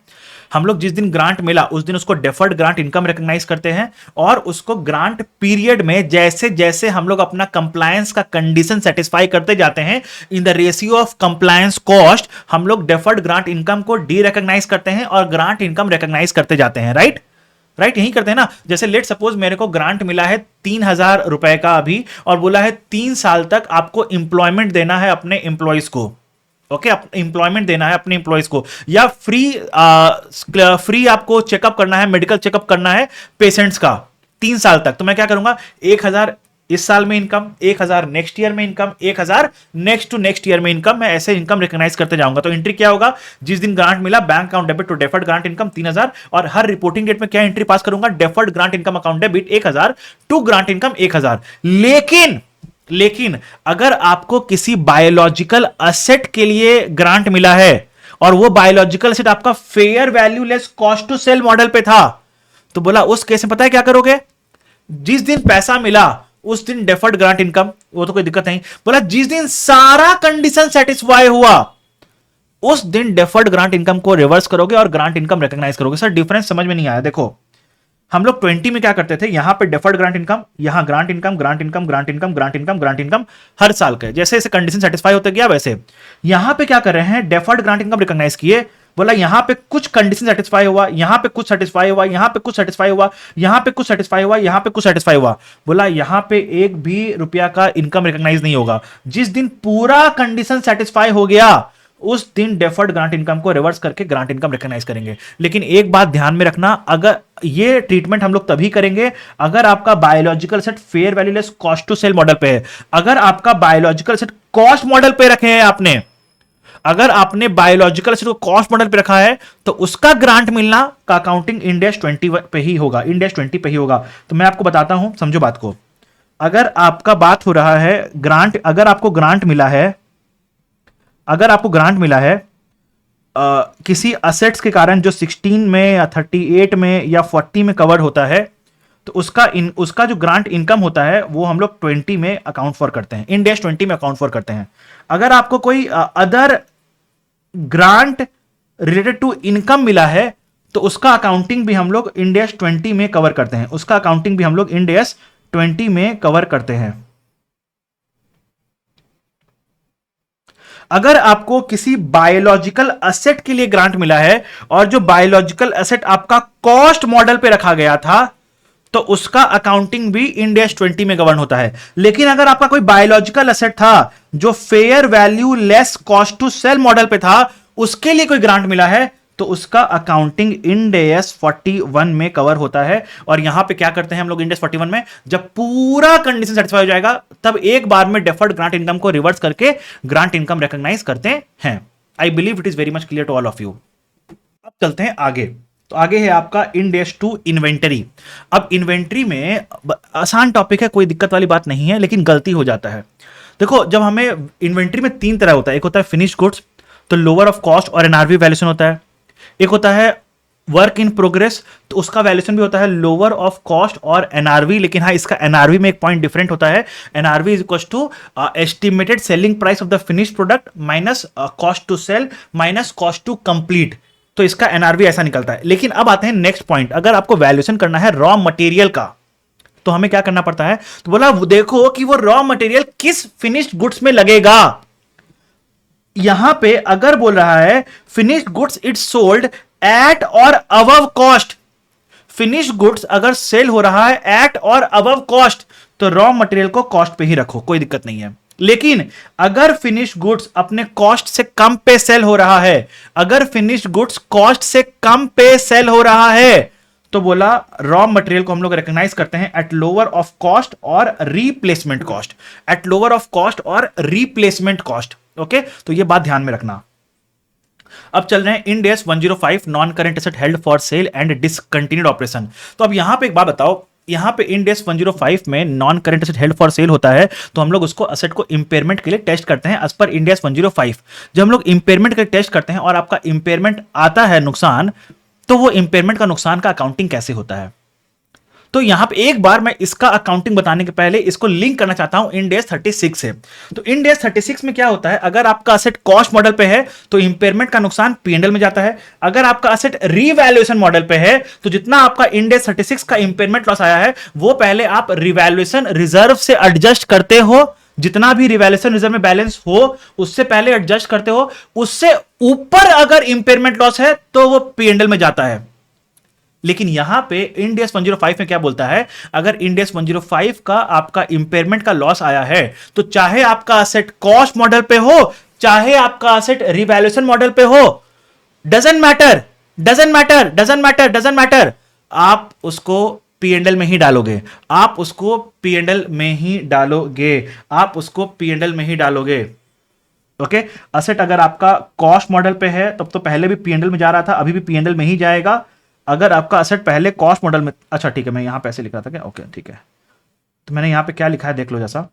हम लोग जिस दिन ग्रांट मिला उस दिन उसको डेफर्ड ग्रांट इनकम रिकॉग्नाइज करते हैं और उसको ग्रांट पीरियड में जैसे जैसे हम लोग अपना कंप्लायंस का कंडीशन सेटिस्फाई करते जाते हैं in the ratio of compliance cost, हम लोग डेफर्ड ग्रांट इनकम को डी रिकॉग्नाइज करते हैं और ग्रांट इनकम रिकॉग्नाइज करते जाते हैं। राइट, यही करते हैं ना। जैसे लेट सपोज मेरे को ग्रांट मिला है 3000 रुपए का अभी और बोला है 3 साल तक आपको इंप्लॉयमेंट देना है अपने इंप्लॉइज को। ओके, इंप्लॉयमेंट देना है अपने इंप्लॉइज को, या फ्री आपको चेकअप करना है, मेडिकल चेकअप करना है पेशेंट्स का 3 साल तक। तो मैं क्या करूंगा, 1000 इस साल में इनकम, 1000 नेक्स्ट ईयर में income, 1000 next to next year में इनकम, मैं ऐसे इनकम रिकॉग्नाइज करते जाऊंगा। तो एंट्री क्या होगा, जिस दिन ग्रांट मिला bank account debit to deferred grant income 3000, और हर रिपोर्टिंग डेट में क्या एंट्री पास करूंगा, deferred grant income account debit 1000 to grant income 1000। लेकिन अगर आपको किसी बायोलॉजिकल असेट के लिए ग्रांट मिला है और वो बायोलॉजिकल असेट आपका fair value less cost to sell model पे था, तो बोला उस केस में पता है क्या करोगे, जिस दिन पैसा मिला उस दिन डेफर्ड ग्रांट इनकम, वो तो कोई दिक्कत नहीं। बोला जिस दिन सारा कंडीशन सेटिस्फाई हुआ उस दिन डेफर्ड ग्रांट इनकम को रिवर्स करोगे और ग्रांट इनकम रिकॉग्नाइज करोगे। सर डिफरेंस समझ में नहीं आया। देखो हम लोग 20 में क्या करते थे, यहां पे डेफर्ड ग्रांट इनकम, यहां grant income grant income grant income grant income grant income हर साल के जैसे जैसे कंडीशन सेटिस्फाई होते गया वैसे यहां पे क्या कर रहे हैं, डेफर्ड ग्रांट इनकम रिकॉग्नाइज किए। बोला यहां पे कुछ कंडीशन सेटिस्फाई हुआ, यहां पे कुछ सेटिस्फाई हुआ, यहां पे कुछ सेटिस्फाई हुआ, यहां पे कुछ सेटिस्फाई हुआ, यहां पे कुछ सेटिस्फाई हुआ। बोला यहां पे एक भी रुपया का इनकम रिकॉग्नाइज नहीं होगा। जिस दिन पूरा कंडीशन सेटिस्फाई हो गया उस दिन डेफर्ड ग्रांट इनकम को रिवर्स करके ग्रांट इनकम रिकॉग्नाइज करेंगे। लेकिन एक बात ध्यान में रखना, अगर ये ट्रीटमेंट हम लोग तभी करेंगे अगर आपका biological asset fair value less cost to sell model पे है। अगर आपका बायोलॉजिकल सेट कॉस्ट मॉडल पे रखे हैं आपने, अगर आपने बायोलॉजिकल सेट को कॉस्ट मॉडल पे रखा है तो उसका ग्रांट मिलना का अकाउंटिंग इंड AS 20 पे ही होगा, इंड AS 20 पे ही होगा। तो मैं आपको बताता हूं, समझो बात को। अगर आपका बात हो रहा है ग्रांट, अगर आपको ग्रांट मिला है, अगर आपको ग्रांट मिला है किसी असेट्स के कारण जो 16 में या 38 में या 40 में कवर्ड होता है, तो उसका जो ग्रांट इनकम होता है वो हम लोग 20 में अकाउंट फॉर करते हैं, इंड AS 20 में अकाउंट फॉर करते हैं। अगर आपको कोई other grant related to income मिला है तो उसका अकाउंटिंग भी हम लोग इंड एस 20 में कवर करते हैं, उसका अकाउंटिंग भी हम लोग इंड एस 20 में कवर करते हैं। अगर आपको किसी बायोलॉजिकल एसेट के लिए ग्रांट मिला है और जो बायोलॉजिकल एसेट आपका कॉस्ट मॉडल पे रखा गया था, तो उसका अकाउंटिंग भी इंड एस 20 में गवर्न होता है। लेकिन अगर आपका कोई बायोलॉजिकल एसेट था जो fair value less cost to sell model पे था, उसके लिए कोई ग्रांट मिला है, तो उसका अकाउंटिंग इंड एस 41 में कवर होता है। और यहां पे क्या करते हैं हम लोग इंड एस 41 में, जब पूरा कंडीशन सेटिस्फाई हो जाएगा तब एक बार में डेफर्ड ग्रांट इनकम को रिवर्स करके ग्रांट इनकम रिकॉग्नाइज करते हैं। I believe it is very much clear to all of you. अब चलते हैं आगे। तो आगे है आपका इंड एस 2 इन्वेंटरी। अब इन्वेंटरी में आसान टॉपिक है, कोई दिक्कत वाली बात नहीं है, लेकिन गलती हो जाता है। देखो, जब हमें इन्वेंटरी में तीन तरह होता है, एक होता है फिनिश गुड्स, तो लोअर ऑफ कॉस्ट और एनआरवी वैल्यूएशन होता है। एक होता है वर्क इन प्रोग्रेस, तो उसका वैल्यूएशन भी होता है लोअर ऑफ कॉस्ट और एनआरवी। लेकिन हाँ, इसका एनआरवी में एक पॉइंट डिफरेंट होता है। NRV is equal to estimated selling price of the finish product minus cost to sell minus cost to complete. तो इसका एनआरवी ऐसा निकलता है। लेकिन अब आते हैं नेक्स्ट पॉइंट, अगर आपको वैल्यूएशन करना है रॉ मटेरियल का, तो हमें क्या करना पड़ता है? तो बोला देखो कि वो रॉ मटेरियल किस फिनिश्ड गुड्स में लगेगा। यहां पे अगर बोल रहा है finished goods it's sold at और अबव कॉस्ट, फिनिश्ड गुड्स अगर सेल हो रहा है एट और अबव कॉस्ट, तो रॉ मटेरियल को कॉस्ट पे ही रखो, कोई दिक्कत नहीं है। लेकिन अगर फिनिश्ड गुड्स अपने कॉस्ट से कम पे सेल हो रहा है, अगर फिनिश्ड गुड्स कॉस्ट से कम पे सेल हो रहा है, तो बोला रॉ मटेरियल को हम लोग रिकॉग्नाइज करते हैं एट लोअर ऑफ कॉस्ट और replacement cost, eight lower of cost और रिप्लेसमेंट कॉस्ट। ओके, तो ये बात ध्यान में रखना। अब चल रहे हैं end AS 105 non current asset held for sale and discontinued operation. तो अब यहां पे एक बात बताओ, यहां पे इंड एस 105 में non current asset held for sale होता है, तो हम लोग उसको एसेट को इंपेयरमेंट के लिए टेस्ट करते हैं एज पर इंड एस 105। जब हम लोग इंपेयरमेंट के लिए टेस्ट करते हैं और आपका इंपेयरमेंट आता है नुकसान, तो वो इंपेयरमेंट का नुकसान का अकाउंटिंग कैसे होता है? तो यहां पे एक बार मैं इसका अकाउंटिंग बताने के पहले इसको लिंक करना चाहता हूं इंड एस 36 से। तो इंड एस 36 में क्या होता है, अगर आपका असेट कॉस्ट मॉडल पे है तो इंपेयरमेंट का नुकसान पीएनएल में जाता है। अगर आपका असेट रीवैल्यूएशन मॉडल पे है तो जितना आपका इंड एस 36 का इंपेयरमेंट लॉस आया है वो पहले आप रिवैल्यूएशन रिजर्व से एडजस्ट करते हो, जितना भी रिवैल्यूएशन रिजर्व में बैलेंस हो उससे पहले एडजस्ट करते हो। उससे ऊपर अगर इंपेयरमेंट लॉस है तो वो पीएनएल में जाता है। लेकिन यहां पे इंड एस 105 में क्या बोलता है, अगर इंड एस 105 का आपका इंपेयरमेंट का लॉस आया है तो चाहे आपका एसेट कॉस्ट मॉडल पे हो चाहे आपका एसेट रिवैल्यूएशन मॉडल पे हो, doesn't matter, doesn't matter, doesn't matter, doesn't matter, आप उसको पीएनएल में ही डालोगे, आप उसको पीएनएल में ही डालोगे, आप उसको पीएनएल में ही डालोगे। ओके, एसेट अगर आपका कॉस्ट मॉडल पे है तब तो पहले भी पीएनएल में जा रहा था, अभी भी पीएनएल में ही जाएगा। अगर आपका असेट पहले कॉस्ट मॉडल में, अच्छा ठीक है, मैं यहां पैसे लिख रहा था क्या? ओके ठीक है, तो मैंने यहां पे क्या लिखा है देख लो। जैसा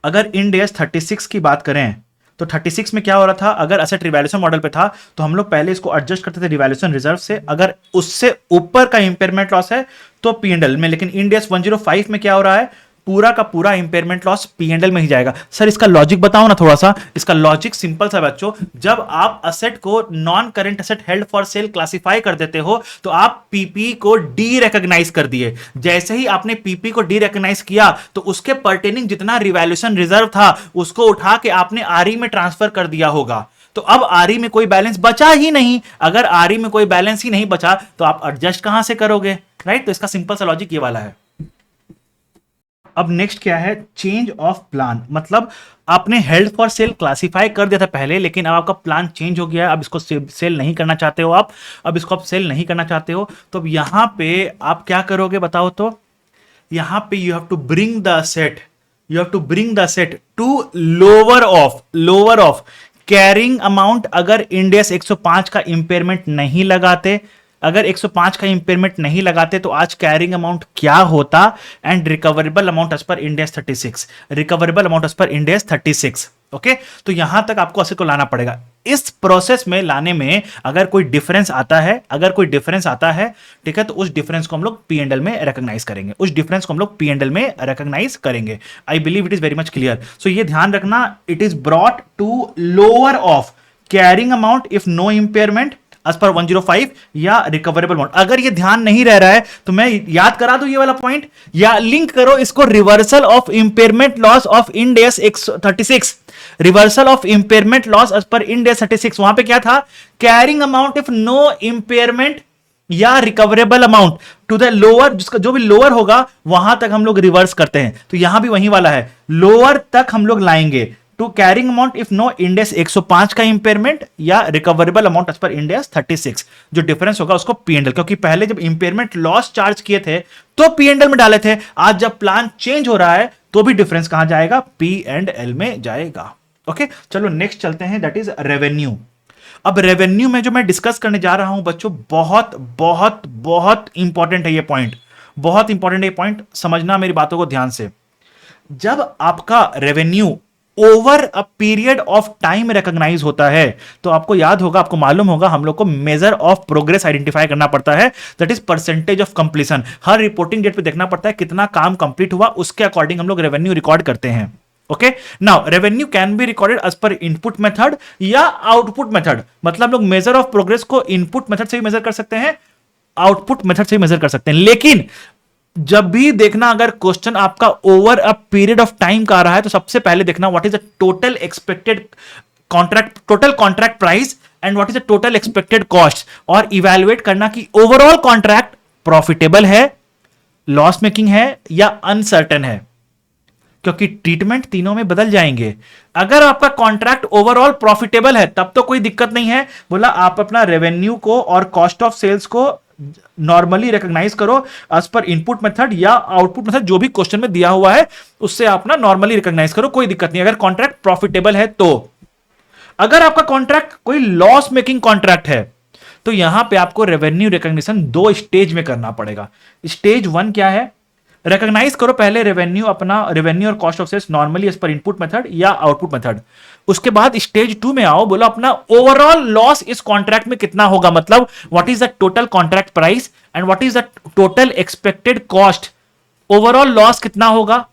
अगर इंड एस 36 की बात करें तो 36 में क्या हो रहा था, अगर असेट रिवैल्यूएशन मॉडल पे था तो हम लोग पहले इसको एडजस्ट करते थे रिवैल्यूएशन रिजर्व से, अगर उससे ऊपर का इंपेयरमेंट लॉस है तो पीएनएल में। लेकिन इंड एस 105 में क्या हो रहा है, पूरा का पूरा इंपेयरमेंट लॉस पीएनएल में ही जाएगा। सर इसका लॉजिक बताओ ना थोड़ा सा। इसका लॉजिक सिंपल सा बच्चों, जब आप असेट को non current asset held for sale classify कर देते हो तो आप पीपी को डी रिकॉग्नाइज कर दिए। जैसे ही आपने पीपी को डी रिकॉग्नाइज किया तो उसके पर्टेनिंग जितना रिवैल्यूएशन रिजर्व था उसको उठा के आपने आरई में ट्रांसफर कर दिया होगा। तो अब आरई में कोई बैलेंस बचा ही नहीं। अगर आरई में कोई बैलेंस ही नहीं बचा तो आप एडजस्ट कहां से करोगे, राइट? तो इसका सिंपल सा लॉजिक ये वाला है। अब नेक्स्ट क्या है, चेंज ऑफ प्लान। मतलब आपने हेल्ड फॉर सेल क्लासिफाई कर दिया था पहले, लेकिन अब आपका प्लान चेंज हो गया है, अब इसको सेल नहीं करना चाहते हो आप, अब इसको आप सेल नहीं करना चाहते हो, तो अब यहां पे आप क्या करोगे बताओ? तो यहां पे you have to bring the asset, you have to bring the asset to lower of carrying amount. अगर इंड एस 105 का इंपेयरमेंट नहीं लगाते, अगर 105 का इंपेयरमेंट नहीं लगाते तो आज कैरिंग अमाउंट क्या होता, and recoverable amount as per Ind AS 36, recoverable amount as per Ind AS 36। Okay, तो यहां तक आपको असेट को लाना पड़ेगा। इस प्रोसेस में लाने में अगर कोई डिफरेंस आता है, अगर कोई डिफरेंस आता है, ठीक है, तो उस डिफरेंस को हम लोग पीएनएल में रिकॉग्नाइज करेंगे, उस डिफरेंस को हम लोग पीएनएल में रिकॉग्नाइज करेंगे। I believe it is very much clear. So ये ध्यान रखना, it is brought to lower of carrying amount if no impairment, as per 105 या रिकवरेबल अमाउंट। अगर ये ध्यान नहीं रह रहा है तो मैं याद करा दूं ये वाला पॉइंट, या लिंक करो इसको reversal of impairment loss of Ind AS 36, reversal of impairment loss as per Ind AS 36। वहां पे क्या था, carrying amount if no impairment या recoverable amount to the lower, जिसका जो भी लोअर होगा वहां तक हम लोग रिवर्स करते हैं। तो यहां भी वही वाला है, लोअर तक हम लोग लाएंगे to carrying amount if no Ind AS 105 का इंपेयरमेंट या रिकवरेबल अमाउंट एज पर इंडेस 36। जो डिफरेंस होगा उसको पीएनडल, क्योंकि पहले जब इंपेयरमेंट लॉस चार्ज किए थे तो पीएनडल में डाले थे, आज जब प्लान चेंज हो रहा है तो भी डिफरेंस कहां जाएगा, पीएनडल में जाएगा। ओके, चलो नेक्स्ट चलते हैं, दैट इज रेवेन्यू। अब रेवेन्यू में जो मैं डिस्कस करने जा रहा हूं बच्चों, बहुत बहुत बहुत इंपॉर्टेंट है ये पॉइंट, बहुत इंपॉर्टेंट है ये पॉइंट, समझना मेरी बातों को ध्यान से। जब आपका revenue over a period of time recognise होता है तो आपको याद होगा, आपको मालूम होगा, हम लोग को मेजर ऑफ प्रोग्रेस आइडेंटिफाई करना पड़ता है, that is percentage of completion. हर रिपोर्टिंग डेट पे देखना पड़ता है कितना काम कंप्लीट हुआ, उसके अकॉर्डिंग हम लोग रेवेन्यू रिकॉर्ड करते हैं। Okay, now revenue can be recorded as per input method या आउटपुट मेथड। मतलब लोग मेजर ऑफ प्रोग्रेस को इनपुट मेथड से भी मेजर कर सकते हैं, आउटपुट मेथड से भी मेजर कर सकते हैं। लेकिन जब भी देखना, अगर क्वेश्चन आपका over a period of time का आ रहा है तो सबसे पहले देखना what is the total expected contract, total contract price and what is the total expected cost, और इवैल्यूएट करना कि ओवरऑल कॉन्ट्रैक्ट प्रॉफिटेबल है, लॉस मेकिंग है या अनसर्टेन है, क्योंकि ट्रीटमेंट तीनों में बदल जाएंगे। अगर आपका कॉन्ट्रैक्ट ओवरऑल प्रॉफिटेबल है तब तो कोई दिक्कत नहीं है, बोला आप अपना रेवेन्यू को और कॉस्ट ऑफ सेल्स को नॉर्मली रिकॉग्नाइज करो एज पर इनपुट मेथड या आउटपुट मेथड, जो भी क्वेश्चन में दिया हुआ है उससे आप ना नॉर्मली रिकॉग्नाइज करो, कोई दिक्कत नहीं अगर कॉन्ट्रैक्ट प्रॉफिटेबल है तो। अगर आपका कॉन्ट्रैक्ट कोई लॉस मेकिंग कॉन्ट्रैक्ट है तो यहां पे आपको रेवेन्यू रिकॉग्निशन 2 स्टेज में करना पड़ेगा। स्टेज 1 क्या है, रिकॉग्नाइज करो पहले रेवेन्यू, अपना रेवेन्यू और cost of sales normally as per input method या आउटपुट मेथड। उसके बाद स्टेज 2 में आओ, बोलो अपना ओवरऑल लॉस इस कॉन्ट्रैक्ट में कितना होगा, मतलब what is the total contract price and what is the total expected cost, overall loss कितना होगा,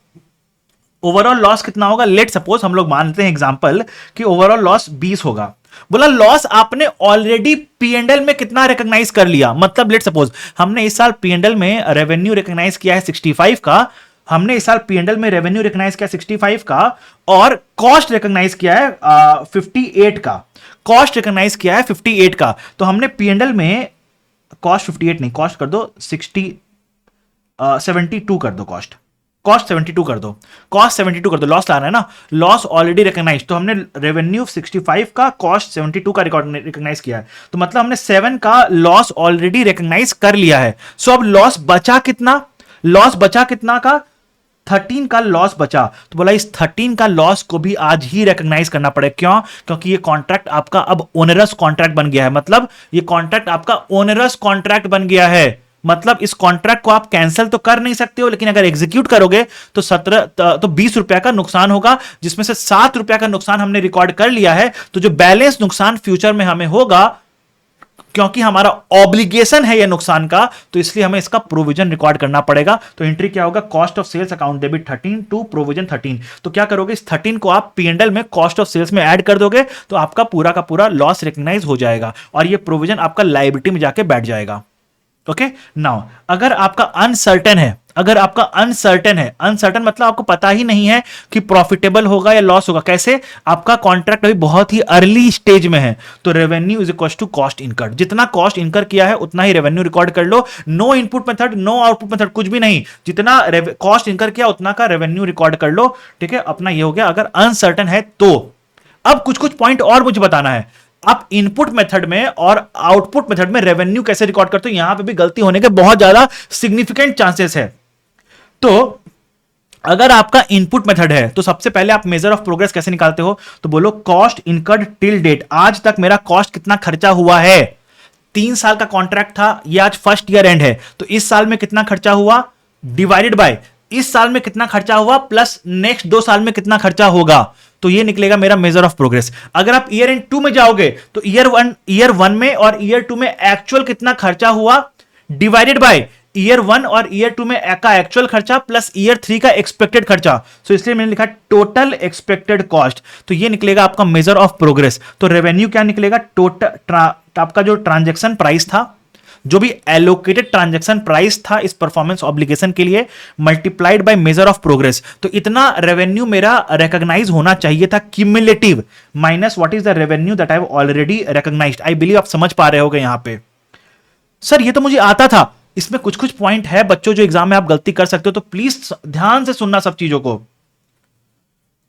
ओवरऑल लॉस कितना होगा। लेट सपोज हम लोग मानते हैं एग्जांपल कि ओवरऑल लॉस 20 होगा, बोला लॉस आपने ऑलरेडी पीएनडल में कितना रिकॉग्नाइज कर लिया, मतलब लेट सपोज हमने इस साल पीएनडल में रेवेन्यू रिकॉग्नाइज किया है 65 का, हमने इस साल पीएनडल में रेवेन्यू रिकॉग्नाइज किया 65 का और कॉस्ट रिकॉग्नाइज किया है 58 का, कॉस्ट रिकॉग्नाइज किया है 58 का। तो हमने पीएनडल में कॉस्ट 58 नहीं, कॉस्ट कर दो 72 कर दो, कॉस्ट 72 कर दो, कॉस्ट 72 कर दो, लॉस ला रहा है ना, लॉस ऑलरेडी रिकॉग्नाइज। तो हमने रेवेन्यू 65 का, कॉस्ट 72 का रिकॉग्नाइज किया है, तो मतलब हमने 7 का लॉस ऑलरेडी रिकॉग्नाइज कर लिया है। सो अब लॉस बचा कितना, लॉस बचा कितना का, 13 का लॉस बचा। तो बोला इस 13 का लॉस को भी आज ही रिकॉग्नाइज करना पड़ेगा, क्यों, क्योंकि ये कॉन्ट्रैक्ट आपका अब ओनरस कॉन्ट्रैक्ट बन गया है, मतलब ये कॉन्ट्रैक्ट आपका ओनरस कॉन्ट्रैक्ट बन गया है, मतलब इस कॉन्ट्रैक्ट को आप कैंसिल तो कर नहीं सकते हो, लेकिन अगर एग्जीक्यूट करोगे तो 20 रुपया का नुकसान होगा, जिसमें से 7 रुपया का नुकसान हमने रिकॉर्ड कर लिया है। तो जो बैलेंस नुकसान फ्यूचर में हमें होगा, क्योंकि हमारा ऑब्लिगेशन है ये नुकसान का, तो इसलिए हमें इसका प्रोविजन रिकॉर्ड करना पड़ेगा। तो एंट्री क्या होगा, cost of sales account debit 13 to provision 13। तो क्या करोगे, इस 13 को आप पीएनडल में कॉस्ट ऑफ सेल्स में ऐड कर दोगे तो आपका पूरा का पूरा लॉस रिकॉग्नाइज हो जाएगा और ये प्रोविजन आपका लायबिलिटी में जाके बैठ जाएगा। ओके, नाउ अगर आपका अनसर्टेन है, अगर आपका अनसर्टेन है, अनसर्टेन मतलब आपको पता ही नहीं है कि प्रॉफिटेबल होगा या लॉस होगा, कैसे, आपका कॉन्ट्रैक्ट अभी बहुत ही अर्ली स्टेज में है, तो revenue is equal to cost incurred, जितना कॉस्ट इनकर किया है उतना ही रेवेन्यू रिकॉर्ड कर लो। No input method, no output method, कुछ भी नहीं, जितना कॉस्ट इनकर किया उतना का रेवेन्यू रिकॉर्ड कर लो। ठीक है, अपना ये हो गया अगर अनसर्टेन है तो। अब कुछ कुछ पॉइंट और मुझे बताना है, आप इनपुट मेथड में और आउटपुट मेथड में रेवेन्यू कैसे रिकॉर्ड करते हो, यहां पे भी गलती होने के बहुत ज्यादा सिग्निफिकेंट चांसेस है। तो अगर आपका इनपुट मेथड है तो सबसे पहले आप मेजर ऑफ प्रोग्रेस कैसे निकालते हो, तो बोलो कॉस्ट इनकर्ड टिल डेट, आज तक मेरा कॉस्ट कितना खर्चा हुआ है। 3 साल का कॉन्ट्रैक्ट था, ये आज फर्स्ट ईयर एंड है, तो इस साल में कितना खर्चा हुआ डिवाइडेड बाय इस साल में कितना खर्चा हुआ प्लस नेक्स्ट 2 साल में कितना खर्चा होगा, तो ये निकलेगा मेरा मेजर ऑफ प्रोग्रेस। अगर आप ईयर एंड 2 में जाओगे तो ईयर 1 में और ईयर 2 में एक्चुअल कितना खर्चा हुआ डिवाइडेड बाय ईयर 1 और ईयर 2 में का एक्चुअल खर्चा प्लस ईयर 3 का एक्सपेक्टेड खर्चा, सो इसलिए मैंने लिखा टोटल एक्सपेक्टेड कॉस्ट, तो ये निकलेगा आपका मेजर ऑफ प्रोग्रेस। तो रेवेन्यू क्या निकलेगा, टोटल आपका जो ट्रांजैक्शन प्राइस था, जो भी एलोकेटेड ट्रांजैक्शन प्राइस था इस परफॉर्मेंस ऑब्लिगेशन के लिए, multiplied by measure of progress. तो इतना रेवेन्यू मेरा रिकॉग्नाइज होना चाहिए था cumulative, minus what is the revenue that I have already recognised. I believe आप समझ पा रहे होगे यहां पे। सर ये तो मुझे आता था, इसमें कुछ कुछ पॉइंट है बच्चों जो एग्जाम में आप गलती कर सकते हो, तो प्लीज ध्यान से सुनना सब चीजों को।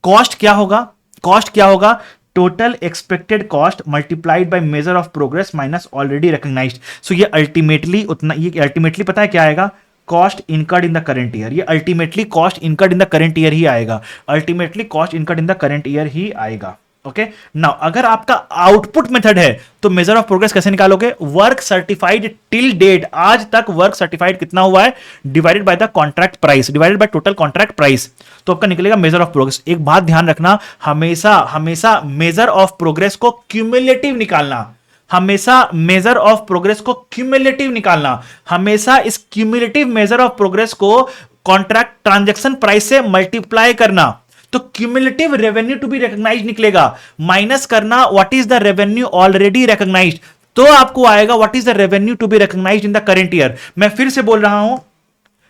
कॉस्ट क्या होगा, कॉस्ट क्या होगा, total expected cost multiplied by measure of progress minus already recognised. So ये अल्टीमेटली उतना, ये अल्टीमेटली पता है क्या आएगा, cost incurred in the current year. ये ultimately cost incurred in the current year ही आएगा, ultimately cost incurred in the current year ही आएगा। ओके नाउ अगर आपका आउटपुट मेथड है तो मेजर ऑफ प्रोग्रेस कैसे निकालोगे, वर्क सर्टिफाइड टिल डेट, आज तक वर्क सर्टिफाइड कितना हुआ है, divided by the contract price, divided by total contract price, तो आपका निकलेगा मेजर ऑफ प्रोग्रेस। एक बात ध्यान रखना, हमेशा हमेशा मेजर ऑफ प्रोग्रेस को क्यूमुलेटिव निकालना, हमेशा मेजर ऑफ प्रोग्रेस को क्यूमुलेटिव निकालना, हमेशा इस क्यूमुलेटिव मेजर ऑफ प्रोग्रेस को कॉन्ट्रैक्ट ट्रांजैक्शन प्राइस से मल्टीप्लाई करना, तो cumulative revenue to be recognised निकलेगा, माइनस करना what is the revenue already recognised, तो आपको आएगा what is the revenue to be recognised in the current year. मैं फिर से बोल रहा हूं,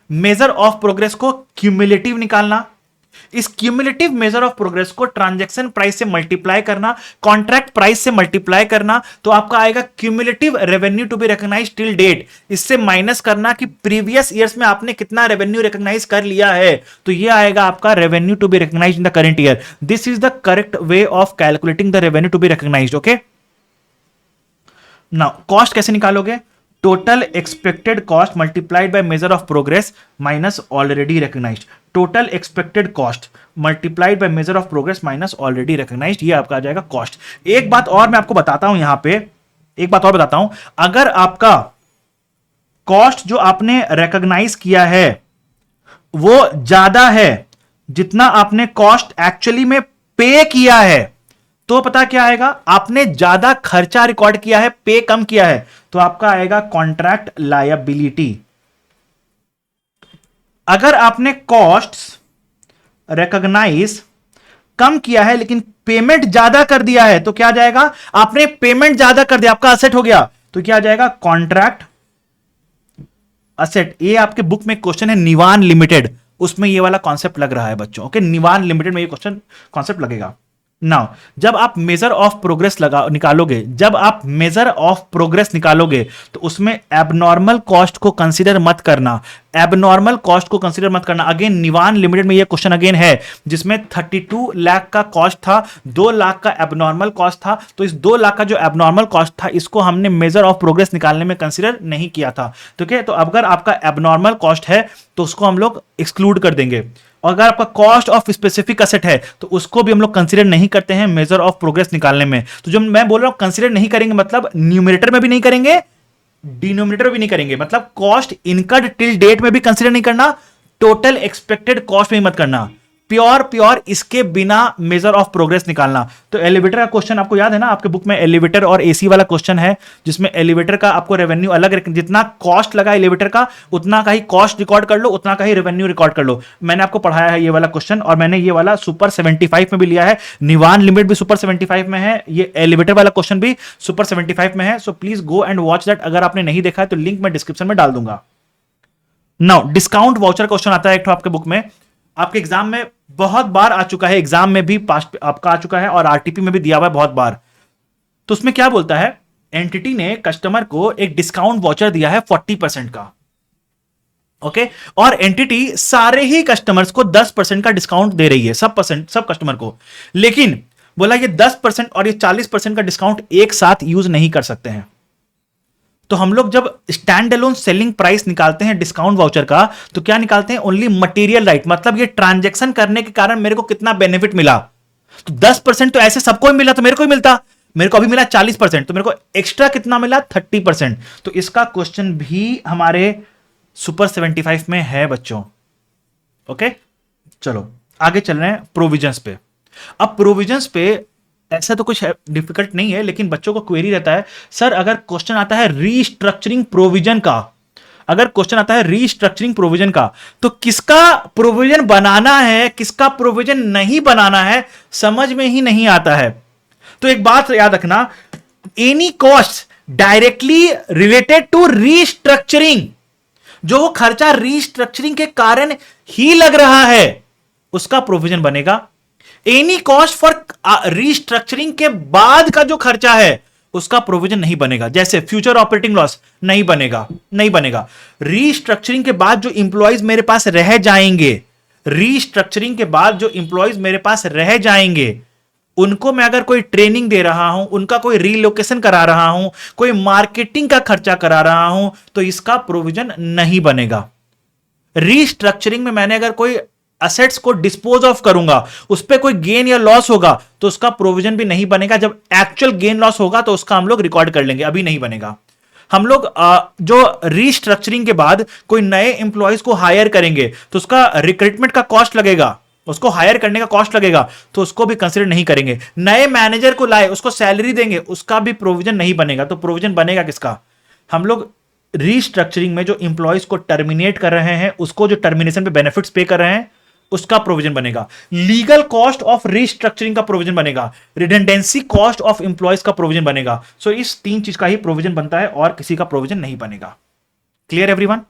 मेजर ऑफ प्रोग्रेस को क्यूमुलेटिव निकालना, इस क्यूमुलेटिव मेजर ऑफ प्रोग्रेस को ट्रांजैक्शन प्राइस से मल्टीप्लाई करना, कॉन्ट्रैक्ट प्राइस से मल्टीप्लाई करना, तो आपका आएगा cumulative revenue to be recognised till date. इससे माइनस करना कि प्रीवियस ईयर्स में आपने कितना रेवेन्यू रिकॉग्नाइज कर लिया है, तो ये आएगा आपका revenue to be recognised in the current year. This is the correct way of calculating the revenue to be recognised. Okay now cost कैसे निकालोगे, total expected cost multiplied by measure of progress minus already recognised, total expected cost multiplied by measure of progress minus already recognised, ये आपका आ जाएगा कॉस्ट। एक बात और मैं आपको बताता हूं यहां पे, एक बात और बताता हूं, अगर आपका कॉस्ट जो आपने रिकॉग्नाइज किया है वो ज्यादा है जितना आपने कॉस्ट एक्चुअली में पे किया है, तो पता क्या आएगा, आपने ज्यादा खर्चा रिकॉर्ड किया है, पे कम किया है, तो आपका आएगा कॉन्ट्रैक्ट लायबिलिटी। अगर आपने कॉस्ट्स रिकॉग्नाइज कम किया है लेकिन पेमेंट ज्यादा कर दिया है, तो क्या आ जाएगा, आपने पेमेंट ज्यादा कर दिया, आपका असेट हो गया, तो क्या आ जाएगा, कॉन्ट्रैक्ट असेट। ये आपके बुक में क्वेश्चन है निवान लिमिटेड, उसमें ये वाला कॉन्सेप्ट लग रहा है बच्चों। ओके निवान लिमिटेड में ये क्वेश्चन कॉन्सेप्ट लगेगा। नाउ जब आप मेजर ऑफ प्रोग्रेस निकालोगे, जब आप मेजर ऑफ प्रोग्रेस निकालोगे तो उसमें एबनॉर्मल कॉस्ट को कंसीडर मत करना, एबनॉर्मल कॉस्ट को कंसीडर मत करना। अगेन निवान लिमिटेड में ये क्वेश्चन अगेन है जिसमें 32 लाख का कॉस्ट था, 2 लाख का एबनॉर्मल कॉस्ट था, तो इस 2 लाख का जो एबनॉर्मल कॉस्ट था इसको हमने मेजर ऑफ प्रोग्रेस निकालने में कंसीडर नहीं किया था। ठीक है, तो अगर आपका एबनॉर्मल कॉस्ट है तो उसको हम लोग एक्सक्लूड कर देंगे, और अगर आपका कॉस्ट ऑफ स्पेसिफिक असेट है तो उसको भी हम लोग कंसीडर नहीं करते हैं मेजर ऑफ प्रोग्रेस निकालने में। तो जब मैं बोल रहा हूं कंसीडर नहीं करेंगे, मतलब न्यूमरेटर में भी नहीं करेंगे, डिनोमिनेटर भी नहीं करेंगे, मतलब कॉस्ट इनकर्ड टिल डेट में भी कंसीडर नहीं करना, टोटल एक्सपेक्टेड कॉस्ट में भी मत करना, प्योर इसके बिना मेजर ऑफ प्रोग्रेस निकालना। तो एलिवेटर का क्वेश्चन आपको याद है ना, आपके बुक में एलिवेटर और एसी वाला क्वेश्चन है जिसमें एलिवेटर का आपको रेवेन्यू अलग, जितना कॉस्ट लगा एलिवेटर का उतना का ही कॉस्ट रिकॉर्ड कर लो, उतना का ही रेवेन्यू रिकॉर्ड कर लो। मैंने आपको पढ़ाया है ये वाला क्वेश्चन, और मैंने ये वाला सुपर 75 में भी लिया है, निवान लिमिट भी सुपर 75 में है, ये एलिवेटर वाला क्वेश्चन भी सुपर 75 में है। So please go and watch that, अगर आपने नहीं देखा है तो लिंक मैं डिस्क्रिप्शन में डाल दूंगा। नाउ डिस्काउंट वाउचर क्वेश्चन आता है एक आपके बुक में, आपके एग्जाम में बहुत बार आ चुका है, एग्जाम में भी पास्ट आपका आ चुका है और आरटीपी में भी दिया हुआ है बहुत बार। तो उसमें क्या बोलता है, एंटिटी ने कस्टमर को एक डिस्काउंट वाउचर दिया है 40% का। ओके, और एंटिटी सारे ही कस्टमर्स को 10% का डिस्काउंट दे रही है, सब कस्टमर को, लेकिन बोला ये 10% और ये 40% का डिस्काउंट एक साथ यूज नहीं कर सकते हैं। तो हम लोग जब स्टैंड अलोन सेलिंग प्राइस निकालते हैं डिस्काउंट वाउचर का, तो क्या निकालते हैं, ओनली मटेरियल राइट, मतलब ये ट्रांजैक्शन करने के कारण मेरे को कितना बेनिफिट मिला। तो 10% तो ऐसे सबको ही मिला, तो मेरे को ही मिलता, मेरे को अभी मिला 40%, तो मेरे को एक्स्ट्रा कितना मिला 30%। तो इसका क्वेश्चन भी हमारे सुपर 75 में है बच्चों। ओके चलो आगे चल रहे हैं प्रोविजंस पे। अब प्रोविजंस पे ऐसा तो कुछ डिफिकल्ट नहीं है, लेकिन बच्चों को क्वेरी रहता है, सर अगर क्वेश्चन आता है रीस्ट्रक्चरिंग प्रोविजन का, अगर क्वेश्चन आता है रीस्ट्रक्चरिंग प्रोविजन का, तो किसका प्रोविजन बनाना है, किसका प्रोविजन नहीं बनाना है, समझ में ही नहीं आता है। तो एक बात याद रखना, any cost directly related to restructuring, जो खर्चा रीस्ट्रक्चरिंग के कारण ही लग रहा है, उसका प्रोविजन बनेगा। एनी कॉस्ट फॉर रीस्ट्रक्चरिंग के बाद का जो खर्चा है उसका प्रोविजन नहीं बनेगा। जैसे फ्यूचर ऑपरेटिंग लॉस नहीं बनेगा, नहीं बनेगा। रीस्ट्रक्चरिंग के बाद जो इंप्लॉइज मेरे पास रह जाएंगे, रीस्ट्रक्चरिंग के बाद जो इंप्लॉइज मेरे पास रह जाएंगे, उनको मैं अगर कोई ट्रेनिंग दे रहा हूं, उनका कोई रीलोकेशन करा रहा हूं, कोई मार्केटिंग का खर्चा करा रहा हूं, तो इसका प्रोविजन नहीं बनेगा। रीस्ट्रक्चरिंग में मैंने अगर कोई असेट्स को डिस्पोज ऑफ करूंगा, उस पर कोई गेन या लॉस होगा, तो उसका प्रोविजन भी नहीं बनेगा। जब एक्चुअल गेन लॉस होगा तो उसका हम लोग रिकॉर्ड कर लेंगे, अभी नहीं बनेगा। हम लोग जो रीस्ट्रक्चरिंग के बाद कोई नए इंप्लॉइज को हायर करेंगे, तो उसका रिक्रूटमेंट का कॉस्ट लगेगा, उसको हायर करने का कॉस्ट लगेगा, तो उसको भी कंसीडर नहीं करेंगे। नए मैनेजर को लाए, उसको सैलरी देंगे, उसका भी प्रोविजन नहीं बनेगा। तो प्रोविजन बनेगा किसका? हम लोग रीस्ट्रक्चरिंग में जो इंप्लॉइज को टर्मिनेट कर रहे हैं, उसको जो टर्मिनेशन पे बेनिफिट्स पे कर रहे हैं, उसका प्रोविजन बनेगा। लीगल कॉस्ट ऑफ रीस्ट्रक्चरिंग का प्रोविजन बनेगा। रिडंडेंसी कॉस्ट ऑफ इंप्लॉइज का प्रोविजन बनेगा। सो इस तीन चीज का ही प्रोविजन बनता है और किसी का प्रोविजन नहीं बनेगा। Clear everyone?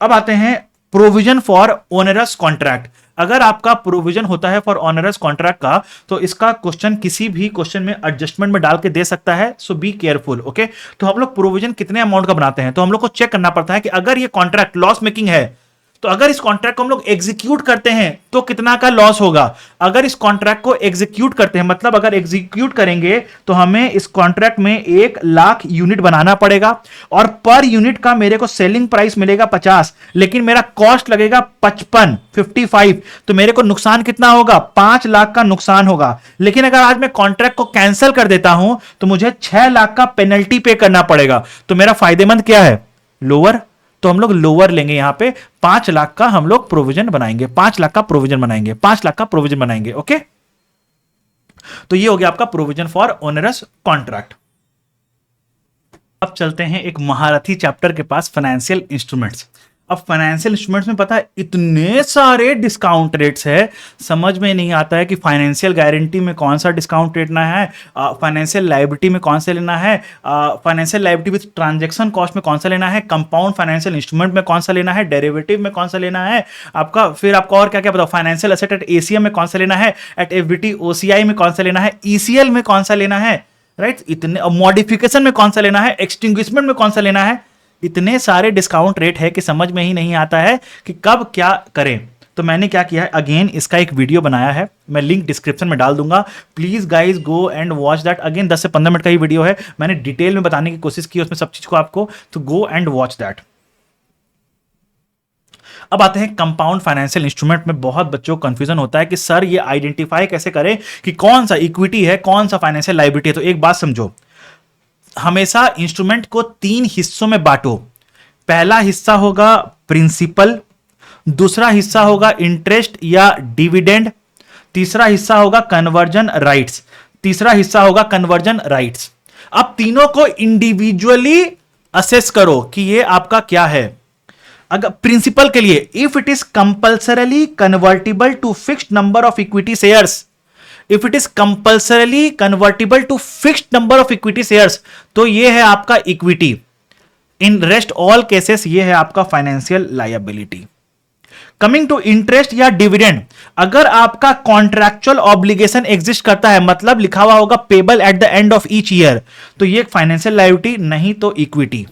अब आते हैं प्रोविजन फॉर ओनरस कॉन्ट्रैक्ट। अगर आपका प्रोविजन होता है फॉर ऑनरस कॉन्ट्रैक्ट का, तो इसका क्वेश्चन किसी भी क्वेश्चन में एडजस्टमेंट में डाल के दे सकता है। सो बी केयरफुल। ओके, तो हम लोग प्रोविजन कितने अमाउंट का बनाते हैं, तो हम लोग को चेक करना पड़ता है कि अगर ये कॉन्ट्रैक्ट लॉस मेकिंग है, तो अगर इस कॉन्ट्रैक्ट को हम लोग एग्जीक्यूट करते हैं तो कितना का लॉस होगा। अगर इस कॉन्ट्रैक्ट को एग्जीक्यूट करते हैं, मतलब अगर एग्जीक्यूट करेंगे तो हमें इस कॉन्ट्रैक्ट में 1,00,000 यूनिट बनाना पड़ेगा और पर यूनिट का मेरे को सेलिंग प्राइस मिलेगा 50, लेकिन मेरा कॉस्ट लगेगा 55, तो मेरे को नुकसान कितना होगा? 5,00,000 का नुकसान होगा। लेकिन अगर आज मैं कॉन्ट्रैक्ट को कैंसिल कर देता हूं तो मुझे 6,00,000 का पेनल्टी पे करना पड़ेगा। तो मेरा फायदेमंद क्या है? लोअर। तो हम लोग लोअर लेंगे, यहां पे 5,00,000 का हम लोग प्रोविजन बनाएंगे, 5,00,000 का प्रोविजन बनाएंगे, 5,00,000 का प्रोविजन बनाएंगे। ओके, तो ये हो गया आपका प्रोविजन फॉर ओनरस कॉन्ट्रैक्ट। अब चलते हैं एक महारथी चैप्टर के पास, फाइनेंशियल इंस्ट्रूमेंट्स। अब फाइनेंशियल इंस्ट्रूमेंट्स में पता है इतने सारे डिस्काउंट रेट्स है, समझ में नहीं आता है कि फाइनेंशियल गारंटी में कौन सा डिस्काउंट रेट लेना है, फाइनेंशियल लायबिलिटी में कौन सा लेना है, financial liability with transaction cost में कौन सा लेना है, कंपाउंड फाइनेंशियल इंस्ट्रूमेंट में कौन सा लेना है, डेरिवेटिव में कौन सा लेना है आपका, फिर आपका और क्या क्या बताओ, फाइनेंशियल एसेट एट एसीएम में कौन सा लेना है, एट एफबीटी ओसीआई में कौन सा लेना है, ईसीएल में कौन सा लेना है, राइट, इतने मॉडिफिकेशन में कौन सा लेना है, एक्सटिंग्विशमेंट में कौन सा लेना है। इतने सारे डिस्काउंट रेट है कि समझ में ही नहीं आता है कि कब क्या करें। तो मैंने क्या किया है, अगेन इसका एक वीडियो बनाया है, मैं लिंक डिस्क्रिप्शन में डाल दूंगा। Please guys go and watch that. Again 10 से 15 मिनट का ही वीडियो है, मैंने डिटेल में बताने की कोशिश की उसमें सब चीज को आपको, तो गो एंड वॉच दैट। अब आते हैं कंपाउंड फाइनेंशियल इंस्ट्रूमेंट में। बहुत बच्चों को कंफ्यूजन होता है कि सर ये आइडेंटिफाई कैसे करें कि कौन सा इक्विटी है, कौन सा फाइनेंशियल लायबिलिटी है। तो एक बात समझो, हमेशा इंस्ट्रूमेंट को 3 हिस्सों में बांटो। पहला हिस्सा होगा प्रिंसिपल, दूसरा हिस्सा होगा इंटरेस्ट या डिविडेंड, तीसरा हिस्सा होगा कन्वर्जन राइट्स, तीसरा हिस्सा होगा कन्वर्जन राइट्स। अब तीनों को इंडिविजुअली असेस करो कि ये आपका क्या है। अगर प्रिंसिपल के लिए, if it is compulsorily convertible to fixed number of equity shares, if it is compulsorily convertible to fixed number of equity shares, तो ये है आपका equity. In rest all cases ये है आपका financial liability. Coming to interest या डिविडेंड, अगर आपका कॉन्ट्रैक्चुअल ऑब्लिगेशन एग्जिस्ट करता है, मतलब लिखा हुआ होगा payable at the end of each year, तो ये फाइनेंशियल लायबिलिटी, नहीं तो इक्विटी।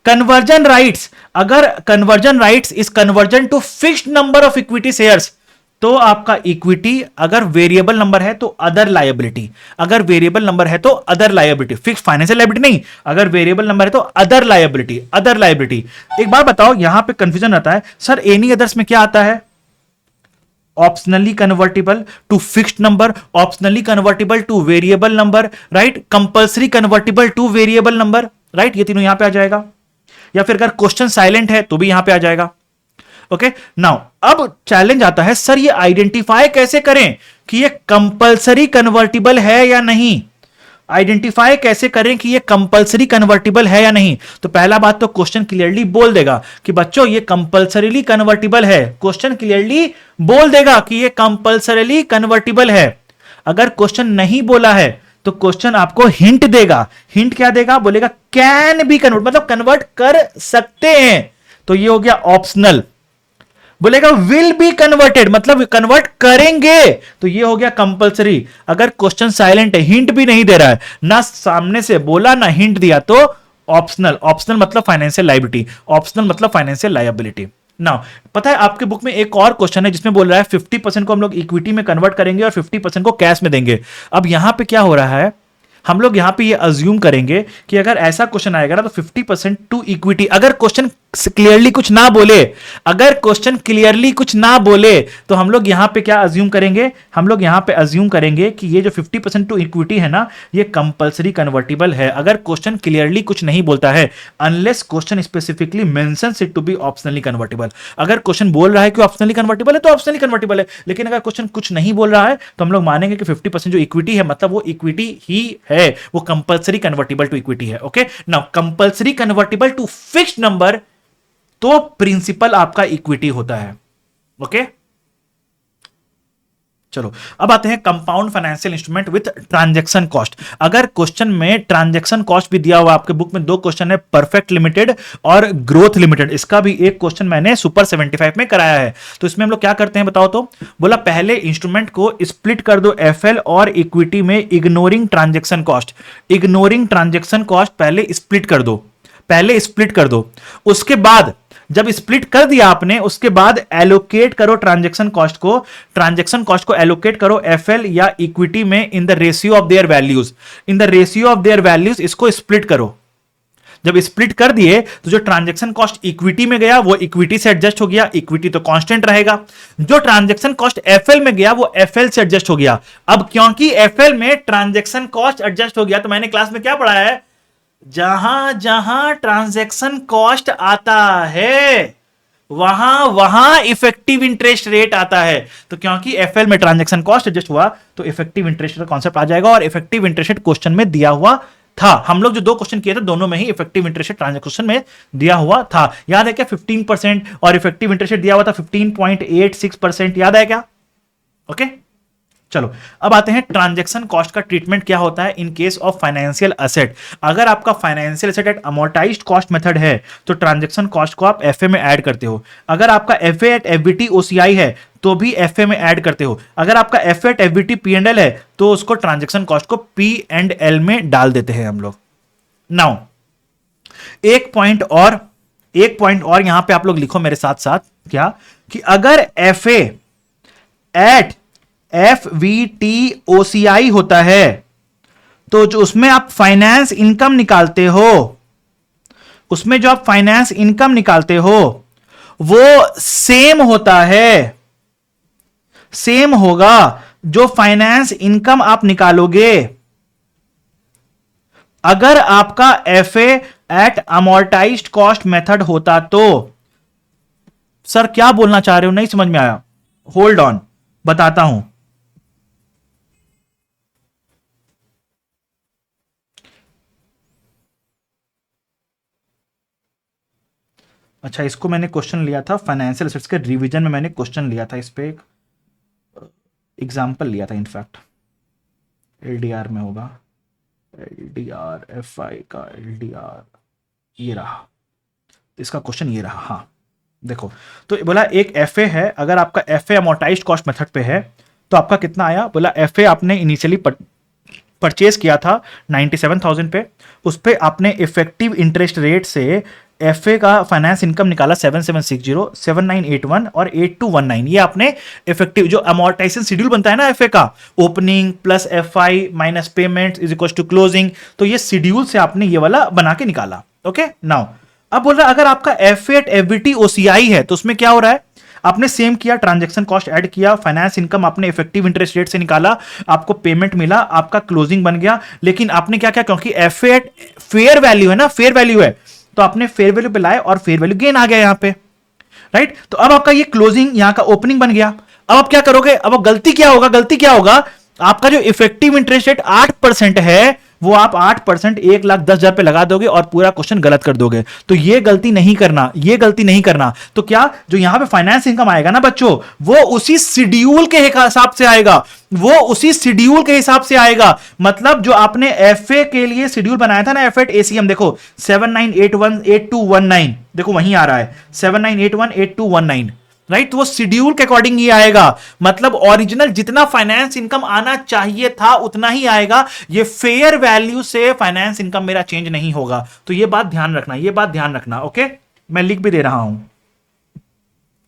कन्वर्जन राइट्स, अगर conversion rights is conversion to fixed number of equity shares, तो आपका इक्विटी। अगर वेरिएबल नंबर है तो अदर लायबिलिटी, अगर वेरिएबल नंबर है तो other liability, fix financial liability नहीं, अगर वेरिएबल नंबर है तो अदर लायबिलिटी, अदर लायबिलिटी। एक बार बताओ, यहां पे कंफ्यूजन आता है, सर एनी अदर्स में क्या आता है? Optionally convertible to fixed number, optionally convertible to variable number, right, compulsory convertible to variable number, right, ये तीनों यहां पे आ जाएगा। या फिर अगर क्वेश्चन साइलेंट है तो भी यहां पे आ जाएगा। ओके, नाउ अब चैलेंज आता है, सर ये आइडेंटिफाई कैसे करें कि ये कंपल्सरी कन्वर्टिबल है या नहीं। आइडेंटिफाई कैसे करें कि ये कंपलसरी कन्वर्टिबल है या नहीं? तो पहला बात तो क्वेश्चन क्लियरली बोल देगा कि बच्चों ये कंपलसरीली कन्वर्टिबल है। क्वेश्चन क्लियरली बोल देगा कि ये कंपलसरीली कन्वर्टिबल है। अगर क्वेश्चन नहीं बोला है तो क्वेश्चन आपको हिंट देगा। हिंट क्या देगा? बोलेगा कैन बी कन्वर्ट, मतलब कन्वर्ट कर सकते हैं। तो ये हो गया ऑप्शनल। बोलेगा विल बी कन्वर्टेड, मतलब कन्वर्ट करेंगे, तो ये हो गया कंपलसरी। अगर क्वेश्चन साइलेंट है, हिंट भी नहीं दे रहा है, ना सामने से बोला ना हिंट दिया, तो ऑप्शनल। ऑप्शनल मतलब फाइनेंशियल लायबिलिटी, ऑप्शनल मतलब फाइनेंशियल लायबिलिटी। नाउ पता है आपके बुक में एक और क्वेश्चन है जिसमें बोल रहा है 50% को हम लोग इक्विटी में कन्वर्ट करेंगे और 50% को कैश में देंगे। अब यहां पे क्या हो रहा है, हम लोग यहां पे ये अज्यूम करेंगे कि अगर ऐसा क्वेश्चन आएगा ना तो 50% टू इक्विटी, अगर क्वेश्चन क्लियरली कुछ ना बोले, अगर क्वेश्चन क्लियरली कुछ ना बोले, तो हम लोग यहां पे क्या अज्यूम करेंगे? हम लोग यहां पे अज्यूम करेंगे कि ये जो 50% टू इक्विटी है ना, ये कंपलसरी कन्वर्टिबल है। अगर क्वेश्चन क्लियरली कुछ नहीं बोलता है, unless question specifically mentions it to be optionally convertible. अगर क्वेश्चन बोल रहा है कि ऑप्शनली कन्वर्टिबल है तो ऑप्शनली कन्वर्टिबल है, लेकिन अगर क्वेश्चन कुछ नहीं बोल रहा है तो हम लोग मानेंगे कि 50% जो इक्विटी है मतलब वो इक्विटी ही है, वो कंपलसरी कन्वर्टिबल टू इक्विटी है। Okay, now compulsory convertible to fixed number, तो प्रिंसिपल आपका इक्विटी होता है। ओके, चलो अब आते हैं compound financial instrument with transaction cost. अगर क्वेश्चन में ट्रांजैक्शन कॉस्ट भी दिया हुआ, आपके बुक में दो क्वेश्चन है, परफेक्ट लिमिटेड और ग्रोथ लिमिटेड, इसका भी एक क्वेश्चन मैंने सुपर 75 में कराया है। तो इसमें हम लोग क्या करते हैं बताओ तो? बोला पहले इंस्ट्रूमेंट को स्प्लिट कर दो एफएल और इक्विटी में, ignoring transaction cost. Ignoring transaction cost पहले स्प्लिट कर दो, पहले स्प्लिट कर दो। उसके बाद जब स्प्लिट कर दिया आपने, उसके बाद एलोकेट करो ट्रांजैक्शन कॉस्ट को, ट्रांजैक्शन कॉस्ट को एलोकेट करो एफएल या इक्विटी में in the ratio of their values, in the ratio of their values, इसको स्प्लिट करो। जब स्प्लिट कर दिए तो जो ट्रांजैक्शन कॉस्ट इक्विटी में गया वो इक्विटी से एडजस्ट हो गया, इक्विटी तो कांस्टेंट रहेगा। जो ट्रांजैक्शन कॉस्ट एफएल में गया वो एफएल से एडजस्ट हो गया। अब क्योंकि एफएल में ट्रांजैक्शन कॉस्ट एडजस्ट हो गया, तो मैंने क्लास में क्या पढ़ा है, जहां जहां ट्रांजैक्शन कॉस्ट आता है वहां वहां इफेक्टिव इंटरेस्ट रेट आता है। तो क्योंकि एफएल में ट्रांजैक्शन कॉस्ट एडजस्ट हुआ तो इफेक्टिव इंटरेस्ट का कॉन्सेप्ट आ जाएगा, और इफेक्टिव इंटरेस्ट रेट क्वेश्चन में दिया हुआ था। हम लोग जो दो क्वेश्चन किए थे दोनों में ही इफेक्टिव इंटरेस्ट रेट ट्रांजैक्शन में दिया हुआ था। याद है क्या? 15% और इफेक्टिव इंटरेस्ट रेट दिया हुआ था 15.86%, याद है क्या? ओके, चलो अब आते हैं ट्रांजैक्शन कॉस्ट का ट्रीटमेंट क्या होता है in case of financial asset. अगर आपका financial asset eight amortised cost method है तो ट्रांजैक्शन कॉस्ट को आप एफए में ऐड करते हो। अगर आपका एफए एट एफबीटी ओसीआई है तो भी एफए में ऐड करते हो। अगर आपका एफए एट एफबीटी पी&एल है तो उसको ट्रांजैक्शन कॉस्ट को पी&एल में डाल देते हैं हम लोग। नाउ एक पॉइंट और यहां पे आप लोग लिखो मेरे साथ साथ, क्या कि अगर एफए एट FVTOCI होता है तो जो उसमें आप फाइनेंस इनकम निकालते हो, उसमें जो आप फाइनेंस इनकम निकालते हो वो सेम होता है, सेम होगा जो फाइनेंस इनकम आप निकालोगे अगर आपका FA at amortised cost method होता। तो सर क्या बोलना चाह रहे हो, नहीं समझ में आया? होल्ड ऑन, बताता हूं। अच्छा, इसको मैंने क्वेश्चन लिया था फाइनेंशियल एसेट्स के रिवीजन में, मैंने क्वेश्चन लिया था, इस पे एक एग्जांपल लिया था इनफैक्ट, एलडीआर में होगा, एलडीआर एफआई का एलडीआर ये रहा, इसका क्वेश्चन ये रहा। हाँ देखो, तो बोला एक एफए है, अगर आपका एफए अमोर्टाइज्ड कॉस्ट मेथड पे है तो आपका कितना आया? बोला एफए आपने इनिशियली परचेज किया था 97,000 पे, उस पे आपने इफेक्टिव इंटरेस्ट रेट से एफए का फाइनेंस इनकम निकाला 7760, 7981 और 8219। ये आपने इफेक्टिव जो अमोर्टाइजेशन शेड्यूल बनता है ना एफए का, opening plus FI minus payment is equal to closing, तो ये शेड्यूल से आपने ये वाला बना के निकाला। ओके, नाउ अब बोल रहा है अगर आपका एफए एट एफबीटी ओसीआई है तो उसमें क्या हो रहा है? आपने सेम किया, ट्रांजैक्शन कॉस्ट ऐड किया, फाइनेंस इनकम आपने इफेक्टिव इंटरेस्ट रेट से निकाला, आपको पेमेंट मिला, आपका क्लोजिंग बन गया। लेकिन आपने क्या किया, क्योंकि एफए एट फेयर वैल्यू है ना, फेयर वैल्यू है, तो आपने फेयर वैल्यू पे लाए और फेयर वैल्यू गेन आ गया यहां पे, राइट? तो अब आपका ये क्लोजिंग यहां का ओपनिंग बन गया। अब आप क्या करोगे? अब गलती क्या होगा? गलती क्या होगा आपका जो इफेक्टिव इंटरेस्ट रेट 8% है, वो आप 8% 1,10,000 पे लगा दोगे और पूरा क्वेश्चन गलत कर दोगे। तो ये गलती नहीं करना, ये गलती नहीं करना। तो क्या जो यहां पे फाइनेंस इनकम आएगा ना बच्चों, वो उसी शेड्यूल के हिसाब से आएगा, वो उसी शेड्यूल के हिसाब से आएगा। मतलब जो आपने एफए के लिए शेड्यूल बनाया था ना, एफ एट एसीएम, देखो 79818219, देखो वहीं आ रहा है 79818219, राइट। तो वो शेड्यूल के अकॉर्डिंग ही आएगा। मतलब ओरिजिनल जितना फाइनेंस इनकम आना चाहिए था उतना ही आएगा। ये फेयर वैल्यू से फाइनेंस इनकम मेरा चेंज नहीं होगा। तो ये बात ध्यान रखना, ये बात ध्यान रखना। ओके, मैं लिख भी दे रहा हूं,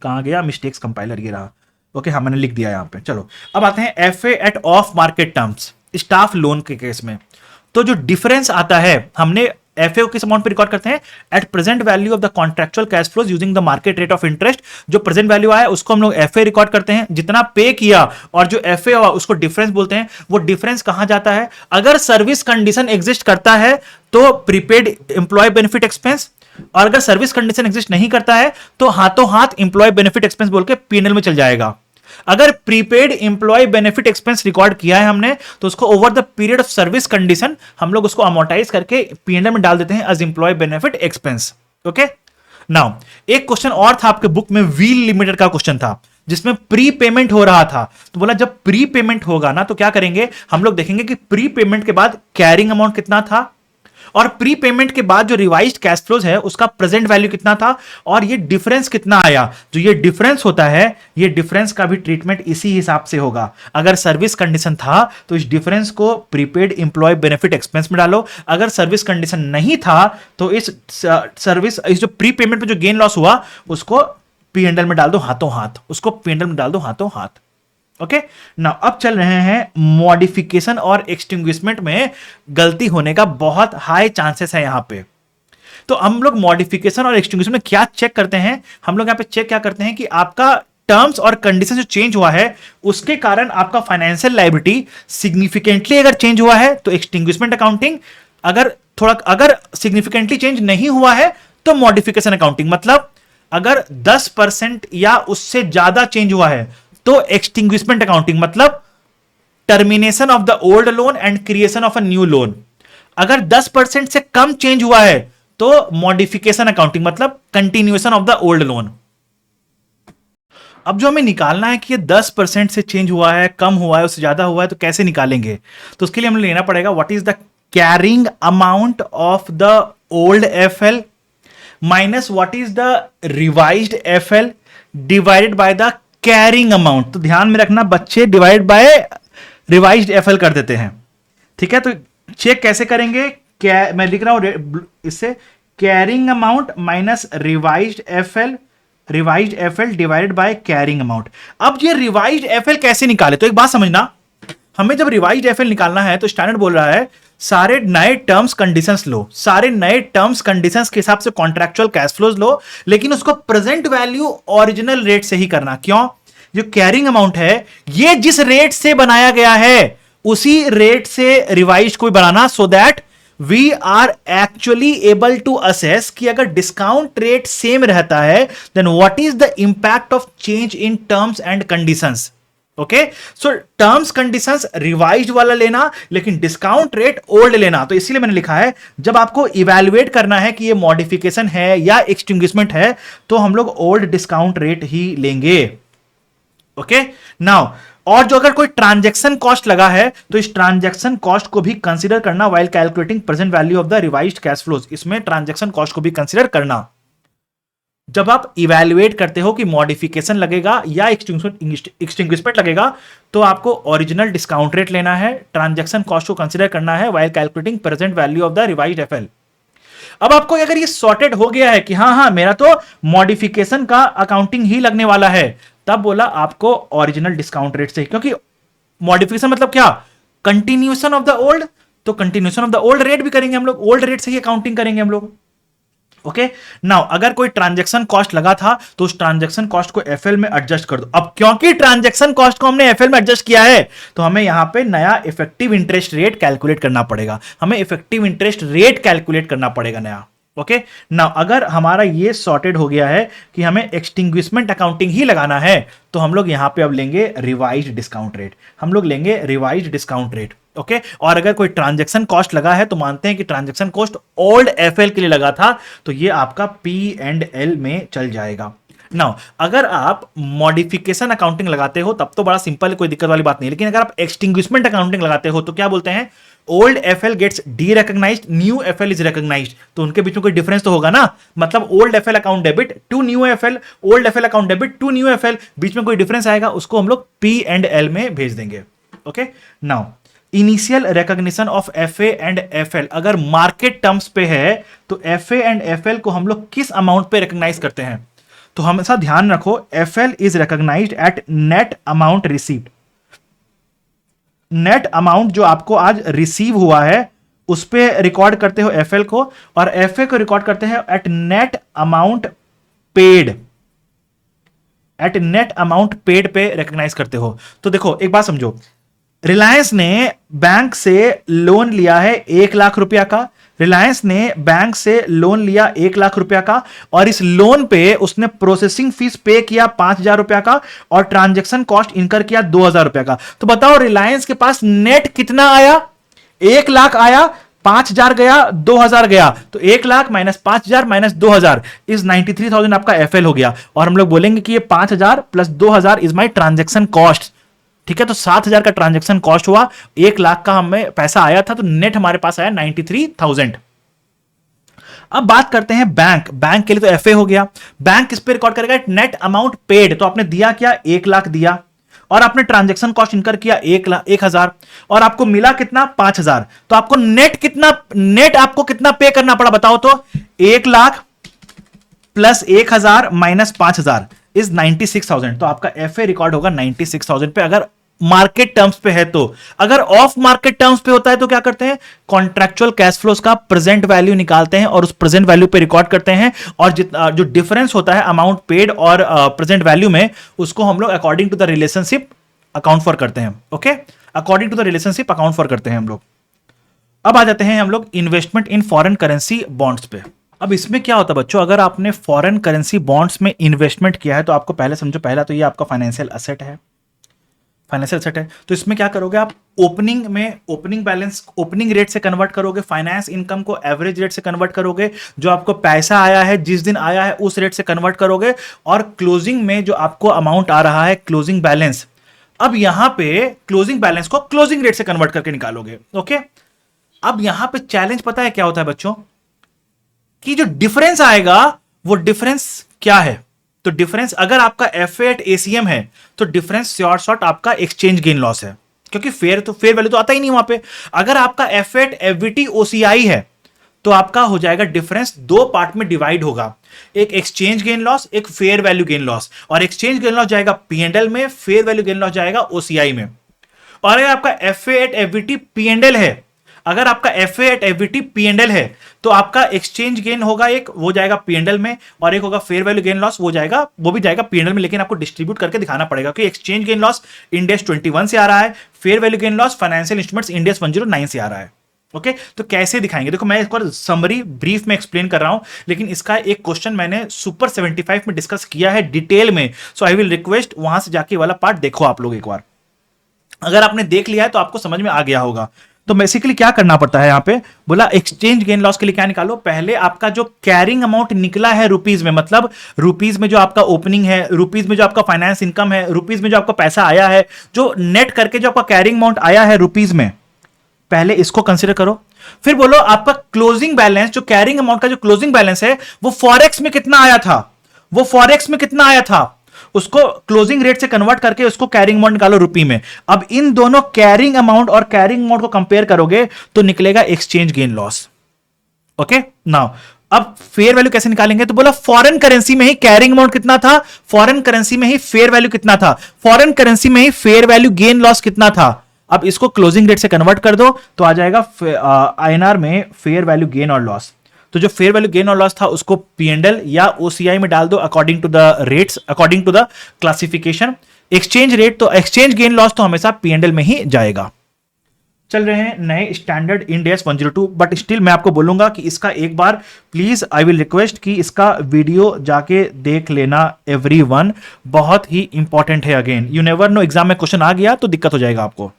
कहां गया मिस्टेक्स कंपाइलर, ये रहा। ओके हाँ, मैंने लिख दिया यहां पे। चलो अब आते हैं FA at of market terms, staff loan के केस में। तो जो डिफरेंस आता है, हमने एफए किस अमाउंट पे रिकॉर्ड करते हैं, at present value of the contractual cash flows using the market rate of interest. जो प्रेजेंट वैल्यू आया उसको हम लोग एफए रिकॉर्ड करते हैं, जितना पे किया और जो एफए हुआ उसको डिफरेंस बोलते हैं। वो डिफरेंस कहां जाता है, अगर सर्विस कंडीशन एग्जिस्ट करता है तो प्रीपेड एम्प्लॉय बेनिफिट एक्सपेंस, और अगर सर्विस कंडीशन एग्जिस्ट नहीं करता है तो हाथों हाथ एम्प्लॉय बेनिफिट एक्सपेंस बोल के पीएनएल में चल जाएगा। अगर prepaid employee benefit expense record किया है हमने, तो उसको over the period of service condition हम लोग उसको अमोर्टाइज करके पीएनएल में डाल देते हैं as employee benefit expense. Okay, now एक क्वेश्चन और था आपके बुक में, व्हील लिमिटेड का क्वेश्चन था, जिसमें प्री पेमेंट हो रहा था। तो बोला जब प्री पेमेंट होगा ना तो क्या करेंगे, हम लोग देखेंगे कि प्री पेमेंट के बाद कैरिंग अमाउंट कितना था, और प्री पेमेंट के बाद जो रिवाइज्ड कैश फ्लोज है उसका प्रेजेंट वैल्यू कितना था, और ये डिफरेंस कितना आया। जो ये डिफरेंस होता है, ये डिफरेंस का भी ट्रीटमेंट इसी हिसाब से होगा। अगर सर्विस कंडीशन था तो इस डिफरेंस को प्रीपेड एम्प्लॉय बेनिफिट एक्सपेंस में डालो, अगर सर्विस कंडीशन नहीं था तो इस जो प्री पेमेंट पे जो गेन लॉस हुआ उसको पीएनएल में डाल दो हाथों हाथ, उसको पीएनएल में डाल दो हाथों हाथ। ओके ना, अब चल रहे हैं मॉडिफिकेशन और एक्सटिंग्विशमेंट में गलती होने का बहुत हाई चांसेस है यहां पे। तो हम लोग मॉडिफिकेशन और एक्सटिंग्विशमेंट में क्या चेक करते हैं, हम लोग यहां पे चेक क्या करते हैं कि आपका टर्म्स और कंडीशन जो चेंज हुआ है उसके कारण आपका फाइनेंशियल लायबिलिटी सिग्निफिकेंटली अगर चेंज हुआ है तो एक्सटिंग्विशमेंट अकाउंटिंग, अगर सिग्निफिकेंटली चेंज नहीं हुआ है तो मॉडिफिकेशन अकाउंटिंग। मतलब अगर 10% या उससे ज्यादा चेंज हुआ है तो एक्सटिंग्विशमेंट अकाउंटिंग, मतलब termination of the old loan and creation of a new loan. अगर 10% से कम चेंज हुआ है तो मॉडिफिकेशन अकाउंटिंग, मतलब continuation of the old loan. अब जो हमें निकालना है कि ये 10% से चेंज हुआ है, कम हुआ है, उससे ज्यादा हुआ है, तो कैसे निकालेंगे। तो उसके लिए हमें लेना पड़ेगा what is the carrying amount of the old FL minus what is the revised FL divided by the carrying amount. तो ध्यान में रखना बच्चे, डिवाइड बाय रिवाइज्ड एफएल कर देते हैं, ठीक है। तो चेक कैसे करेंगे, मैं लिख रहा हूं इससे, carrying amount minus revised FL divided by carrying amount. अब ये रिवाइज्ड एफएल कैसे निकाले, तो एक बात समझना, हमें जब रिवाइज्ड एफएल निकालना है तो स्टैंडर्ड बोल रहा है सारे नए टर्म्स कंडीशंस लो, सारे नए टर्म्स कंडीशंस के हिसाब से कॉन्ट्रैक्चुअल कैश फ्लोज लो, लेकिन उसको प्रेजेंट वैल्यू ओरिजिनल रेट से ही करना। क्यों, जो कैरिंग अमाउंट है ये जिस रेट से बनाया गया है उसी रेट से रिवाइज को बनाना, so that we are actually able to assess कि अगर डिस्काउंट रेट सेम रहता है then what is the impact of change in terms and conditions. Okay, so terms conditions revised वाला लेना, लेकिन डिस्काउंट रेट ओल्ड लेना। तो इसीलिए मैंने लिखा है जब आपको इवैल्यूएट करना है कि ये मॉडिफिकेशन है या एक्सटिंग्विशमेंट है तो हम लोग ओल्ड डिस्काउंट रेट ही लेंगे। ओके नाउ, और जो अगर कोई ट्रांजैक्शन कॉस्ट लगा है तो इस ट्रांजैक्शन कॉस्ट को भी कंसीडर करना while calculating present value of the revised cash flows. इसमें ट्रांजैक्शन कॉस्ट को भी कंसीडर करना जब आप इवैल्यूएट करते हो कि मॉडिफिकेशन लगेगा या एक्सटिंग्विशमेंट लगेगा, तो आपको ओरिजिनल डिस्काउंट रेट लेना है, ट्रांजैक्शन कॉस्ट को कंसीडर करना है while calculating present value of the revised FL. अब आपको अगर ये सॉर्टेड हो गया है कि हाँ मेरा तो मॉडिफिकेशन का अकाउंटिंग ही लगने वाला है, तब बोला आपको ओरिजिनल डिस्काउंट रेट से, क्योंकि मॉडिफिकेशन मतलब क्या, कंटिन्यूएशन ऑफ द ओल्ड, तो continuation of the old rate भी करेंगे हम लोग, ओल्ड रेट से ही अकाउंटिंग करेंगे हम लोग। ओके नाउ, अगर कोई ट्रांजैक्शन कॉस्ट लगा था तो उस ट्रांजैक्शन कॉस्ट को एफएल में एडजस्ट कर दो। अब क्योंकि ट्रांजैक्शन कॉस्ट को हमने एफएल में एडजस्ट किया है तो हमें यहां पे नया इफेक्टिव इंटरेस्ट रेट कैलकुलेट करना पड़ेगा, हमें इफेक्टिव इंटरेस्ट रेट कैलकुलेट करना पड़ेगा नया। ओके ना, अगर हमारा ये सॉर्टेड हो गया है कि हमें एक्सटिंग्विशमेंट अकाउंटिंग ही लगाना है, तो हम लोग यहां पे अब लेंगे रिवाइज्ड डिस्काउंट रेट, हम लोग लेंगे रिवाइज्ड डिस्काउंट रेट। ओके, और अगर कोई ट्रांजैक्शन कॉस्ट लगा है तो मानते हैं कि ट्रांजैक्शन कॉस्ट ओल्ड एफएल के लिए लगा था, तो ये आपका पी एंड एल में चल जाएगा। नाउ अगर आप मॉडिफिकेशन अकाउंटिंग लगाते हो तब तो बड़ा सिंपल है, कोई दिक्कत वाली बात नहीं, लेकिन अगर आप एक्सटिंग्विशमेंट अकाउंटिंग लगाते हो तो क्या बोलते हैं, old FL gets derecognised, new FL is recognised, तो उनके बीच में कोई डिफरेंस तो होगा ना, मतलब old FL account debit to new FL, old FL account debit to new FL, बीच में कोई डिफरेंस आएगा उसको हम लोग पी एंड एल में भेज देंगे। Okay, now initial recognition of FA and FL अगर मार्केट टर्म्स पे है तो एफए एंड एफएल को हम लोग किस अमाउंट पे रिकॉग्नाइज करते हैं, तो हमेशा ध्यान रखो FL is recognised at net amount received, net amount जो आपको आज रिसीव हुआ है उस पे रिकॉर्ड करते हो एफएल को, और एफए को रिकॉर्ड करते हैं at net amount paid, at net amount paid पे रिकॉग्नाइज करते हो। तो देखो एक बात समझो, रिलायंस ने बैंक से लोन लिया है 1 लाख रुपया का, रिलायंस ने बैंक से लोन लिया 1 लाख रुपया का, और इस लोन पे उसने प्रोसेसिंग फीस पे किया 5,000 रुपया का, और ट्रांजैक्शन कॉस्ट इनकर किया 2,000 रुपया का। तो बताओ रिलायंस के पास नेट कितना आया, 1 लाख आया, 5,000 गया, 2,000 गया, तो 1 लाख माइनस 5,000 माइनस 2,000 इज 93,000 आपका एफएल हो गया, और हम लोग बोलेंगे कि ये 5,000 plus 2,000 is my transaction cost. ठीक है, तो 7,000 का ट्रांजैक्शन कॉस्ट हुआ, 1 लाख का हमें पैसा आया था, तो नेट हमारे पास आया 93,000। अब बात करते हैं बैंक, बैंक के लिए तो एफए हो गया, बैंक किस पे रिकॉर्ड करेगा, नेट अमाउंट पेड, तो आपने दिया क्या 1 लाख दिया, और आपने ट्रांजैक्शन कॉस्ट इनकर किया 1,000, और आपको मिला कितना 5,000, तो आपको नेट कितना, नेट आपको कितना पे करना पड़ा बताओ तो, 1 लाख प्लस 1,000 माइनस 5,000 इज 96,000, तो आपका एफए रिकॉर्ड होगा 96,000 पे अगर मार्केट टर्म्स पे है तो। अगर ऑफ मार्केट टर्म्स पे होता है तो क्या करते हैं, कॉन्ट्रैक्चुअल कैश फ्लोज का प्रेजेंट वैल्यू निकालते हैं और उस प्रेजेंट वैल्यू पे रिकॉर्ड करते हैं, और जितना जो डिफरेंस होता है अमाउंट पेड और प्रेजेंट वैल्यू में, उसको हम लोग according to the relationship account for करते हैं। ओके, according to the relationship account for करते हैं हम लोग। अब आ जाते हैं हम लोग इन्वेस्टमेंट इन फॉरेन करेंसी बॉन्ड्स पे। अब इसमें क्या होता है बच्चों, अगर आपने फॉरेन करेंसी बॉन्ड्स में इन्वेस्टमेंट किया है तो आपको पहले समझो, पहला तो ये आपका फाइनेंशियल असेट है, फाइनेंशियल सेट है, तो इसमें क्या करोगे आप, ओपनिंग में ओपनिंग बैलेंस ओपनिंग रेट से कन्वर्ट करोगे, फाइनेंस इनकम को एवरेज रेट से कन्वर्ट करोगे, जो आपको पैसा आया है जिस दिन आया है उस रेट से कन्वर्ट करोगे, और क्लोजिंग में जो आपको अमाउंट आ रहा है क्लोजिंग बैलेंस, अब यहां पे क्लोजिंग बैलेंस को क्लोजिंग रेट से कन्वर्ट करके निकालोगे। ओके, अब यहां पे चैलेंज पता है क्या होता है बच्चों, कि जो डिफरेंस आएगा वो डिफरेंस क्या है, तो डिफरेंस अगर आपका एफ एट एसीएम है तो डिफरेंस शॉर्ट शॉर्ट आपका एक्सचेंज गेन लॉस है, क्योंकि फेयर वैल्यू तो आता ही नहीं वहां पे। अगर आपका एफ एट एफवीटी ओसीआई है तो आपका हो जाएगा डिफरेंस दो पार्ट में डिवाइड होगा, एक एक्सचेंज गेन लॉस, एक फेयर वैल्यू गेन लॉस, और एक्सचेंज गेन लॉस जाएगा पीएनएल में, फेयर वैल्यू गेन लॉस जाएगा ओसीआई में। और अगर आपका एफ एट एफवीटी पीएनएल है, अगर आपका एफ एट एफवीटी पीएनएल है तो आपका एक्सचेंज गेन होगा, एक वो जाएगा पीएनएल में, और एक होगा फेयर वैल्यू गेन लॉस, वो जाएगा, वो भी जाएगा पीएनएल में, लेकिन आपको डिस्ट्रीब्यूट करके दिखाना पड़ेगा कि exchange gain loss end S 21 से आ रहा है, fair value gain loss financial instruments end S 109 से आ रहा है। ओके, तो कैसे दिखाएंगे, देखो मैं एक बार समरी ब्रीफ में एक्सप्लेन कर रहा हूं, लेकिन इसका एक क्वेश्चन मैंने सुपर 75 में डिस्कस किया है डिटेल में, सो आई विल रिक्वेस्ट वहां से जाके वाला पार्ट देखो आप लोग एक बार, अगर आपने देख लिया है तो आपको समझ में आ गया होगा। तो बेसिकली क्या करना पड़ता है यहां पे, बोला एक्सचेंज गेन लॉस के लिए क्या निकालो, पहले आपका जो कैरिंग अमाउंट निकला है रुपीज में, मतलब रुपीज में जो आपका ओपनिंग है, रुपीज में जो आपका फाइनेंस इनकम है, रुपीज में जो आपका पैसा आया है, जो नेट करके जो आपका कैरिंग अमाउंट आया है रुपीज में, पहले इसको कंसीडर करो। फिर बोलो आपका क्लोजिंग बैलेंस, जो कैरिंग अमाउंट का जो क्लोजिंग बैलेंस है वो फॉरेक्स में कितना आया था, वो फॉरेक्स में कितना आया था, उसको क्लोजिंग रेट से कन्वर्ट करके उसको कैरिंग अमाउंट निकालो रुपी में। अब इन दोनों कैरिंग अमाउंट और कैरिंग अमाउंट को कंपेयर करोगे तो निकलेगा exchange gain loss. Okay, now अब फेयर वैल्यू कैसे निकालेंगे, तो बोला फॉरेन करेंसी में ही कैरिंग अमाउंट कितना था, फॉरेन करेंसी में ही फेयर वैल्यू कितना था, फॉरेन करेंसी में ही फेयर वैल्यू गेन लॉस कितना था। अब इसको क्लोजिंग रेट से कन्वर्ट कर दो तो आ जाएगा आईएनआर में फेयर वैल्यू गेन और लॉस। तो जो फेयर वैल्यू गेन और लॉस था उसको पीएनएल या ओसीआई में डाल दो according to the rates, according to the classification. Exchange rate तो एक्सचेंज गेन लॉस तो हमेशा पीएनएल में ही जाएगा। चल रहे हैं नए standard end S 102, but still मैं आपको बोलूंगा कि इसका एक बार प्लीज आई विल रिक्वेस्ट कि इसका वीडियो जाके देख लेना एवरीवन, बहुत ही इंपॉर्टेंट है। Again you never know, exam में क्वेश्चन आ गया तो दिक्कत हो जाएगा आपको।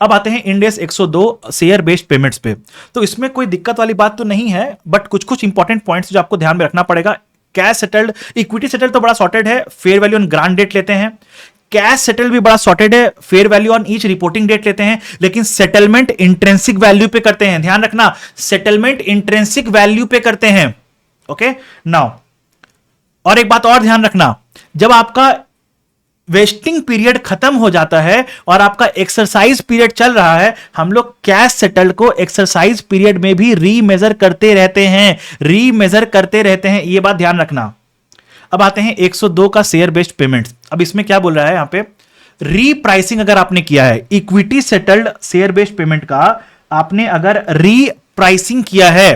अब आते हैं end S 102 share based payments पे। तो इसमें कोई दिक्कत वाली बात तो नहीं है, बट कुछ कुछ इंपॉर्टेंट पॉइंट्स जो आपको ध्यान में रखना पड़ेगा। कैश सेटल्ड, इक्विटी सेटल्ड तो बड़ा सॉर्टेड है, fair value on grant date लेते हैं। कैश सेटल भी बड़ा सॉर्टेड है, fair value on each reporting date लेते हैं, लेकिन सेटलमेंट इंट्रिंसिक वैल्यू पे करते हैं। ध्यान रखना, सेटलमेंट इंट्रिंसिक वैल्यू पे करते हैं। ओके नाउ, और एक बात और ध्यान रखना, जब आपका वेस्टिंग पीरियड खत्म हो जाता है और आपका एक्सरसाइज पीरियड चल रहा है, हम लोग कैश सेटल्ड को एक्सरसाइज पीरियड में भी रीमेजर करते रहते हैं, रीमेजर करते रहते हैं, ये बात ध्यान रखना। अब आते हैं 102 का शेयर बेस्ड पेमेंट। अब इसमें क्या बोल रहा है यहां पे, रीप्राइसिंग अगर आपने किया है, equity settled share based payment का आपने अगर रीप्राइसिंग किया है,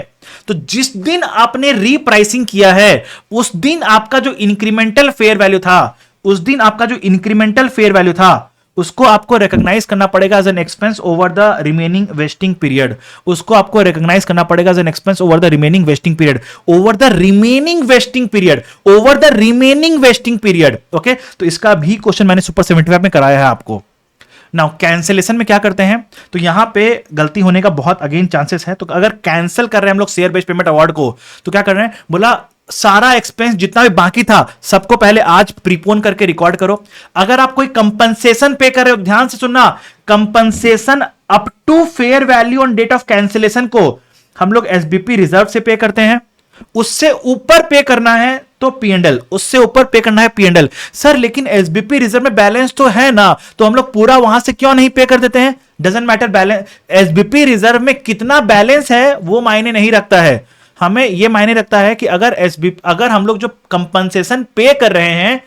तो जिस दिन आपने रीप्राइसिंग किया है उस दिन आपका जो इंक्रीमेंटल फेयर वैल्यू था, उस दिन आपका जो इंक्रीमेंटल फेयर वैल्यू था उसको आपको रिकॉग्नाइज करना पड़ेगा as an expense over the remaining vesting period. उसको आपको रिकॉग्नाइज करना पड़ेगा as an expense over the remaining vesting period, over the remaining vesting period, over the remaining vesting period. Okay, तो इसका भी क्वेश्चन मैंने सुपर 75 में कराया है आपको। नाउ कैंसिलेशन में क्या करते हैं, तो यहां पे गलती होने का बहुत अगेन चांसेस है। तो अगर कैंसिल कर रहे हैं हम लोग शेयर बेस्ड पेमेंट अवार्ड को, तो क्या कर रहे हैं, बोला सारा एक्सपेंस जितना भी बाकी था सबको पहले आज प्रीपोन करके रिकॉर्ड करो। अगर आप कोई कंपनसेशन पे कर रहे हो, ध्यान से सुनना, compensation up to fair value on date of cancellation को हम लोग एसबीपी रिजर्व से पे करते हैं। उससे ऊपर पे करना है तो पीएनएल, उससे ऊपर पे करना है पीएनएल। सर लेकिन एसबीपी रिजर्व में बैलेंस तो है ना, तो हम लोग पूरा वहां से क्यों नहीं पे कर देते हैं? Doesn't matter, balance SBP reserve में कितना बैलेंस है वो मायने नहीं रखता है, हमें यह मायने रखता है कि अगर हम लोग जो कंपनसेशन पे कर रहे हैं,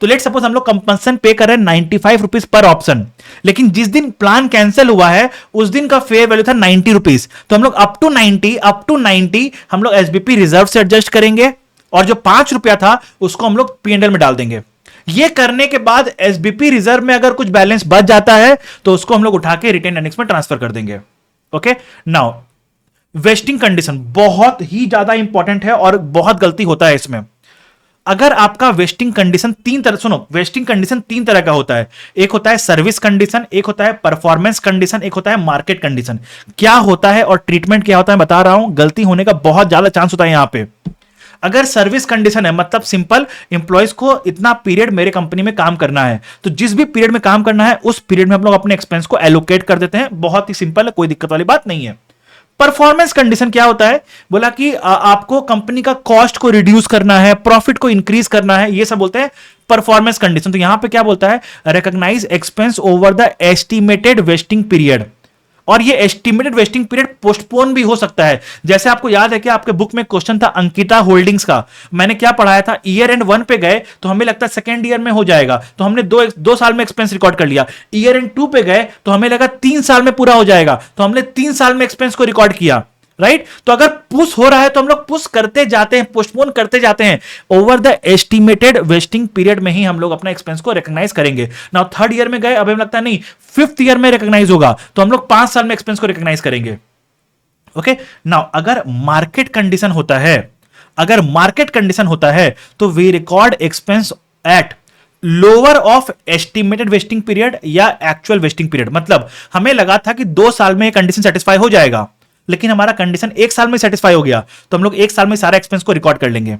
तो लेट सपोज हम लोग कंपनसेशन पे कर रहे हैं 95 रुपीज पर ऑप्शन, लेकिन जिस दिन प्लान कैंसिल हुआ है उस दिन का फेयर वैल्यू था 90 रुपीज, तो हम लोग अप टू 90 हम लोग एसबीपी रिजर्व से एडजस्ट करेंगे और जो 5 रुपया था उसको हम लोग पीएनएल में डाल देंगे। ये करने के बाद एसबीपी रिजर्व में अगर कुछ बैलेंस बच जाता है तो उसको हम लोग उठा के रिटेन अर्निंग्स में ट्रांसफर कर देंगे। ओके नाउ, वेस्टिंग कंडीशन बहुत ही ज्यादा इंपॉर्टेंट है और बहुत गलती होता है इसमें। अगर आपका वेस्टिंग कंडीशन तीन तरह, सुनो, वेस्टिंग कंडीशन तीन तरह का होता है, एक होता है सर्विस कंडीशन, एक होता है परफॉर्मेंस कंडीशन, एक होता है मार्केट कंडीशन। क्या होता है और ट्रीटमेंट क्या होता है बता रहा हूं, गलती होने का बहुत ज्यादा चांस होता है यहां पे। अगर सर्विस कंडीशन है, मतलब सिंपल, इंप्लॉयज को इतना पीरियड मेरे कंपनी में काम करना है, तो जिस भी पीरियड में काम करना है उस पीरियड में हम लोग अपने एक्सपेंस को एलोकेट कर देते हैं, बहुत ही सिंपल है, कोई दिक्कत वाली बात नहीं है। परफॉर्मेंस कंडीशन क्या होता है, बोला कि आपको कंपनी का कॉस्ट को रिड्यूस करना है, प्रॉफिट को इंक्रीज करना है, ये सब बोलते हैं परफॉर्मेंस कंडीशन। तो यहां पे क्या बोलता है, recognise expense over the estimated vesting period, और ये एस्टिमेटेड वेस्टिंग पीरियड पोस्टपोन भी हो सकता है। जैसे आपको याद है कि आपके बुक में क्वेश्चन था अंकिता होल्डिंग्स का, मैंने क्या पढ़ाया था, ईयर एंड 1 पे गए तो हमें लगता है सेकेंड ईयर में हो जाएगा, तो हमने दो साल में एक्सपेंस रिकॉर्ड कर लिया। ईयर एंड 2 पे गए तो हमें लगा 3 साल में पूरा हो जाएगा, तो हमने 3 साल में एक्सपेंस को रिकॉर्ड किया, राइट। तो अगर पुश हो रहा है तो हम लोग पुश करते जाते हैं, पोस्टपोन करते जाते हैं, over the estimated vesting period में ही हम लोग अपना एक्सपेंस को रिकॉग्नाइज करेंगे। नाउ थर्ड ईयर में गए, अब हमें लगता है नहीं 5th ईयर में रिकॉग्नाइज होगा, तो हम लोग 5 साल में एक्सपेंस को रिकॉग्नाइज करेंगे। ओके नाउ, अगर मार्केट कंडीशन होता है, अगर मार्केट कंडीशन होता है तो we record expense at lower of estimated vesting period या एक्चुअल वेस्टिंग पीरियड। मतलब हमें लगा था कि 2 साल में कंडीशन सेटिस्फाई हो जाएगा, लेकिन हमारा कंडीशन 1 साल में सेटिस्फाई हो गया, तो हम लोग 1 साल में सारा एक्सपेंस को रिकॉर्ड कर लेंगे।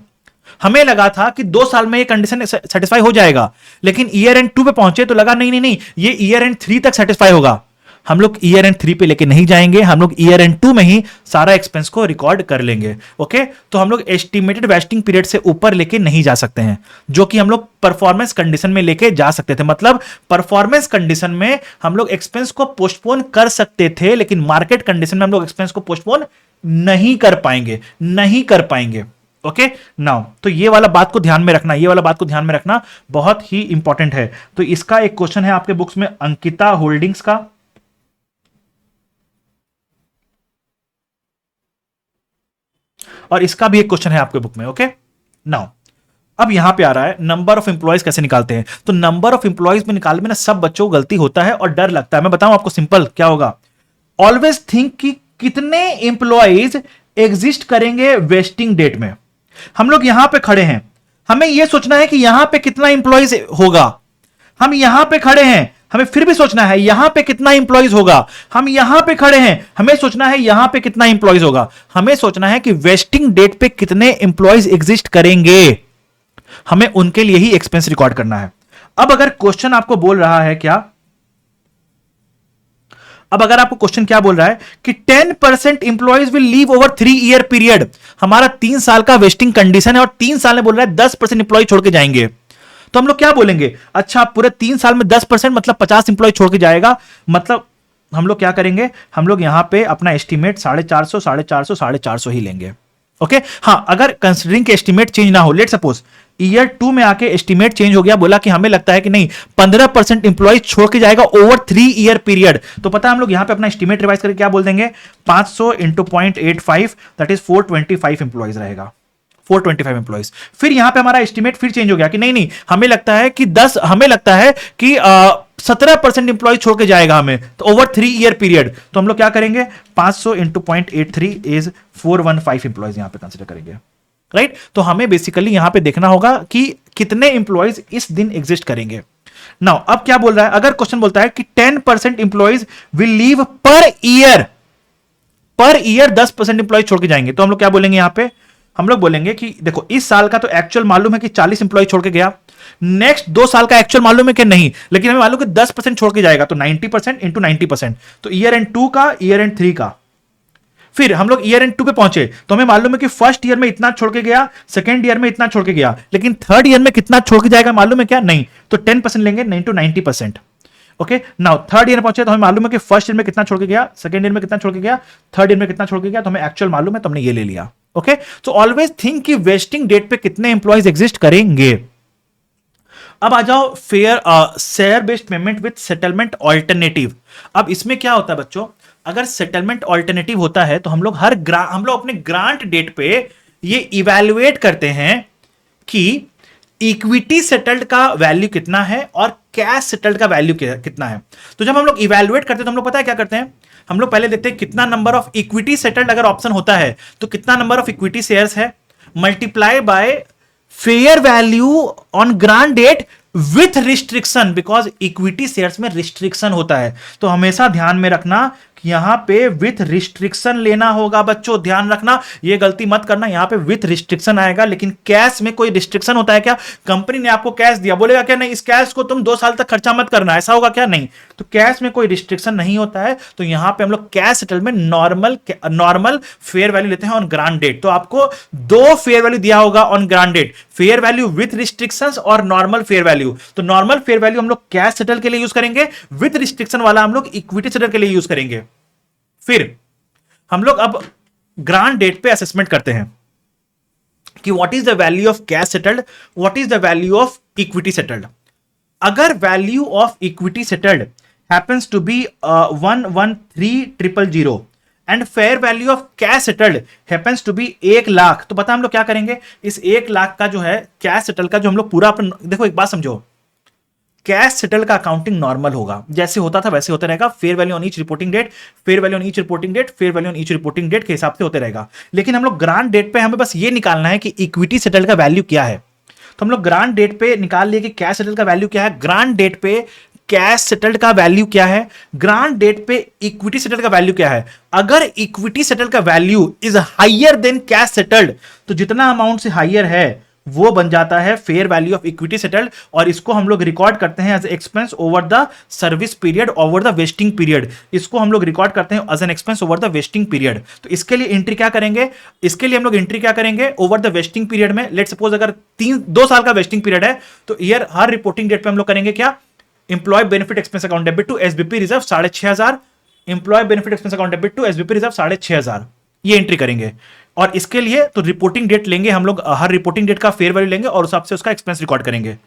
हमें लगा था कि 2 साल में ये कंडीशन सेटिस्फाई हो जाएगा, लेकिन ईयर एंड 2 पे पहुंचे तो लगा नहीं नहीं नहीं, ये ईयर एंड 3 तक सेटिस्फाई होगा। हम लोग ईयर एंड 3 पे लेके नहीं जाएंगे, हम लोग ईयर एंड 2 में ही सारा एक्सपेंस को रिकॉर्ड कर लेंगे। ओके, तो हम लोग एस्टिमेटेड वेस्टिंग पीरियड से ऊपर लेके नहीं जा सकते हैं, जो कि हम लोग परफॉर्मेंस कंडीशन में लेके जा सकते थे। मतलब परफॉर्मेंस कंडीशन में हम लोग एक्सपेंस को पोस्टपोन कर सकते थे, लेकिन मार्केट कंडीशन में हम लोग एक्सपेंस को पोस्टपोन नहीं कर पाएंगे, नहीं कर पाएंगे। ओके नाउ, तो ये वाला बात को ध्यान में रखना, ये वाला बात को ध्यान में रखना बहुत ही इंपॉर्टेंट है। तो इसका एक क्वेश्चन है आपके बुक्स में अंकिता होल्डिंग्स का, और इसका भी एक क्वेश्चन है आपके बुक में। ओके नाउ, अब यहां पे आ रहा है नंबर ऑफ इंप्लॉयज कैसे निकालते हैं। तो नंबर ऑफ इंप्लॉयज में निकालने में ना सब बच्चों को गलती होता है और डर लगता है। मैं बताऊं आपको सिंपल क्या होगा। ऑलवेज थिंक कि कितने इंप्लॉयज एग्जिस्ट करेंगे वेस्टिंग डेट में। हम लोग यहां पे खड़े हैं, हमें यह सोचना है कि यहां पे कितना इंप्लॉयज होगा। हम यहां पे खड़े हैं, हमें फिर भी सोचना है यहां पे कितना इंप्लॉयज होगा। हम यहां पे खड़े हैं, हमें सोचना है यहां पे कितना इंप्लॉयज होगा। हमें सोचना है कि वेस्टिंग डेट पे कितने इंप्लॉयज एग्जिस्ट करेंगे, हमें उनके लिए ही एक्सपेंस रिकॉर्ड करना है। अब अगर क्वेश्चन आपको बोल रहा है क्या, अब अगर आपको क्वेश्चन क्या बोल रहा है कि 10% employees will leave over 3 year period, हमारा 3 साल का वेस्टिंग कंडीशन है और 3 साल में बोल रहा है 10% इंप्लॉय छोड़ के जाएंगे, तो हम लोग क्या बोलेंगे, अच्छा पूरे 3 साल में 10% मतलब 50 इंप्लॉय छोड़ के जाएगा। मतलब हम लोग क्या करेंगे, हम लोग यहां पे अपना एस्टीमेट 450 450 450 ही लेंगे। ओके हां, अगर कंसीडरिंग के एस्टीमेट चेंज ना हो, लेट सपोज ईयर 2 में आके एस्टीमेट चेंज हो गया, बोला कि हमें लगता है कि नहीं 15% इंप्लॉयज छोड़ के जाएगा ओवर 3 ईयर पीरियड, तो पता है हम लोग यहां पे अपना एस्टीमेट रिवाइज करके क्या बोल देंगे, 500 इंटू 0.85 दैट इज 425 इंप्लॉयज रहेगा, 425 इंप्लॉयज। फिर यहां पे हमारा एस्टीमेट फिर चेंज हो गया कि नहीं नहीं हमें लगता है कि 17% इंप्लॉय छोड़ के जाएगा हमें, तो ओवर 3 ईयर पीरियड, तो हम लोग क्या करेंगे 500 इंटू 0.83 इज 415 इंप्लॉयज यहां पे कंसिडर करेंगे, राइट। तो हमें बेसिकली यहां पे देखना होगा कि कितने इंप्लॉयज इस दिन एग्जिस्ट करेंगे। नाउ अब क्या बोल रहा है, अगर क्वेश्चन बोलता है कि 10% employees will leave per year 10% employees छोड़ के जाएंगे, तो हम लोग क्या बोलेंगे यहां पे, हम लोग बोलेंगे कि देखो इस साल का तो एक्चुअल मालूम है कि 40 इंप्लॉय छोड़ के गया, नेक्स्ट 2 साल का एक्चुअल मालूम है कि नहीं, लेकिन हमें मालूम कि 10% छोड़ के जाएगा, तो 90% इंटू 90%, तो ईयर एंड 2 का, ईयर एंड 3 का। फिर हम लोग ईयर एंड 2 पे पहुंचे, तो हमें मालूम है कि फर्स्ट ईयर में इतना छोड़ के गया, सेकंड ईयर में इतना छोड़ के गया, लेकिन थर्ड ईयर में कितना छोड़ के जाएगा मालूम है क्या, नहीं, तो 10% लेंगे, नहीं तो 90%। ओके नाउ थर्ड ईयर पहुंचे तो हमें मालूम है कि फर्स्ट ईयर में कितना छोड़ के गया, सेकंड ईयर में कितना छोड़ के गया, थर्ड ईयर में कितना छोड़ के गया, तो हमें एक्चुअल मालूम है, तो हमने ये ले लिया। ओके तो ऑलवेज थिंक कि वेस्टिंग डेट पे कितने इंप्लॉयज एग्जिस्ट करेंगे। अब आ जाओ fair share based payment with settlement alternative. अब इसमें क्या होता है बच्चों, अगर सेटलमेंट ऑल्टरनेटिव होता है तो हम लोग अपने ग्रांट डेट पे ये इवैल्यूएट करते हैं कि इक्विटी सेटल्ड का वैल्यू कितना है और कैश सेटल्ड का वैल्यू कितना है। तो जब हम लोग इवैल्यूएट करते हैं तो हम लोग पता है क्या करते हैं, हम लोग पहले देखते हैं कितना नंबर ऑफ इक्विटी सेटल्ड, अगर ऑप्शन होता है तो कितना नंबर ऑफ इक्विटी शेयर्स है, multiply by fair value on grant date with restriction, because equity shares में रिस्ट्रिक्शन होता है, तो हमेशा ध्यान में रखना कि यहां पे विथ रिस्ट्रिक्शन लेना होगा। बच्चों ध्यान रखना, ये गलती मत करना, यहां पे विथ रिस्ट्रिक्शन आएगा, लेकिन कैश में कोई रिस्ट्रिक्शन होता है क्या, कंपनी ने आपको कैश दिया, बोलेगा क्या नहीं इस कैश को तुम 2 साल तक खर्चा मत करना, ऐसा होगा क्या, नहीं, तो कैश में कोई रिस्ट्रिक्शन नहीं होता है, तो यहां पे हम लोग cash settlement normal fair value लेते हैं ऑन ग्रांट डेट। तो आपको 2 फेयर वैल्यू दिया होगा on grant date, fair value with restrictions और नॉर्मल फेयर वैल्यू। तो नॉर्मल फेयर वैल्यू हम लोग कैश सेटल के लिए यूज करेंगे, विथ रिस्ट्रिक्शन वाला हम लोग इक्विटी सेटल के लिए यूज करेंगे। फिर हम लोग अब ग्रांट डेट पे असेसमेंट करते हैं कि what is the value of cash settled, what is the value of equity settled. अगर value of equity settled happens to be 113,000 and fair value of cash settled happens to be 1 lakh, तो पता हम लोग क्या करेंगे, इस 1 लाख का जो है कैश सेटल का जो हम लोग पूरा देखो एक बात समझो, कैश सेटल का अकाउंटिंग नॉर्मल होगा, जैसे होता था वैसे होता रहेगा, fair value on each reporting date, fair value on each reporting date, fair value on each reporting date के हिसाब से होते रहेगा। लेकिन हम लोग ग्रांट डेट पे हमें बस ये निकालना है कि इक्विटी सेटल का वैल्यू क्या है, तो हम लोग ग्रांट डेट पे निकाल लिए कि कैश सेटल का वैल्यू क्या है, ग्रांट डेट पे कैश सेटल्ड का वैल्यू क्या है, ग्रांट डेट पे इक्विटी सेटल्ड का वैल्यू क्या है। अगर इक्विटी सेटल्ड का value is higher than cash settled, तो जितना अमाउंट से हायर है वो बन जाता है fair value of equity settled, और इसको हम लोग रिकॉर्ड करते हैं as expense over the service period over the vesting period, इसको हम लोग रिकॉर्ड करते हैं as an expense over the vesting period. तो इसके लिए एंट्री क्या करेंगे, इसके लिए हम लोग एंट्री क्या करेंगे ओवर द वेस्टिंग पीरियड में। लेट सपोज अगर 2 साल का वेस्टिंग पीरियड है, तो ईयर हर रिपोर्टिंग डेट पे हम लोग करेंगे क्या, employee benefit expense account debit to SBP reserve 6,500, employee benefit expense account debit to SBP reserve 6,500, ये एंट्री करेंगे। और इसके लिए तो रिपोर्टिंग डेट लेंगे हम लोग, हर रिपोर्टिंग डेट का फेयर वैल्यू लेंगे और उस हिसाब से उसका एक्सपेंस रिकॉर्ड करेंगे।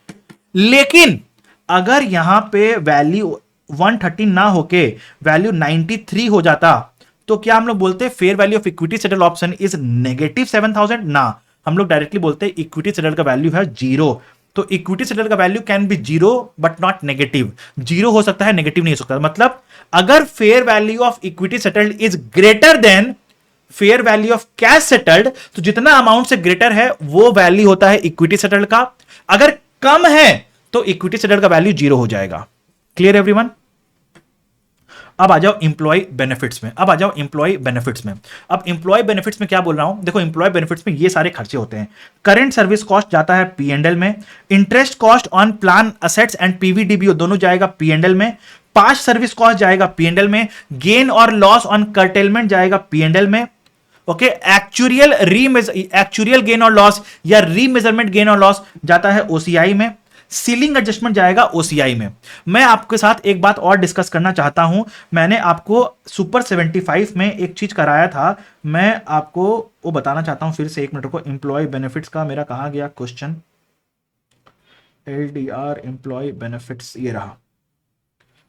लेकिन अगर यहां पे वैल्यू 130 ना होके वैल्यू 93 हो जाता, तो क्या हम लोग बोलते fair value of equity settle option is -7,000, ना, हम लोग डायरेक्टली बोलते हैं इक्विटी सेटल्ड का वैल्यू है 0। तो इक्विटी सेटल्ड का value can be 0 but not negative. 0 हो सकता है, नेगेटिव नहीं हो सकता। मतलब अगर fair value of equity settled is greater than fair value of cash settled, तो जितना अमाउंट से ग्रेटर है वो वैल्यू होता है इक्विटी सेटल्ड का। अगर कम है तो इक्विटी सेटल्ड का वैल्यू 0 हो जाएगा। Clear everyone? अब आ जाओ इंप्लॉय बेनिफिट्स में। अब इंप्लॉय बेनिफिट्स में क्या बोल रहा हूं, देखो इंप्लॉय बेनिफिट्स में ये सारे खर्चे होते हैं। करंट सर्विस कॉस्ट जाता है P&L में, interest cost on plan assets and PVDBO दोनों जाएगा P&L में, पास्ट सर्विस कॉस्ट जाएगा P&L में, गेन और लॉस ऑन कर्टेलमेंट जाएगा P&L में। ओके, एक्चुअल गेन और लॉस या रीमेजरमेंट गेन और लॉस जाता है OCI में, सीलिंग एडजस्टमेंट जाएगा OCI में। मैं आपके साथ एक बात और डिस्कस करना चाहता हूं। मैंने आपको सुपर 75 में एक चीज कराया था, मैं आपको वो बताना चाहता हूं फिर से, एक मिनट को। एम्प्लॉय बेनिफिट्स का मेरा कहां गया क्वेश्चन, LDR एम्प्लॉय बेनिफिट्स, ये रहा।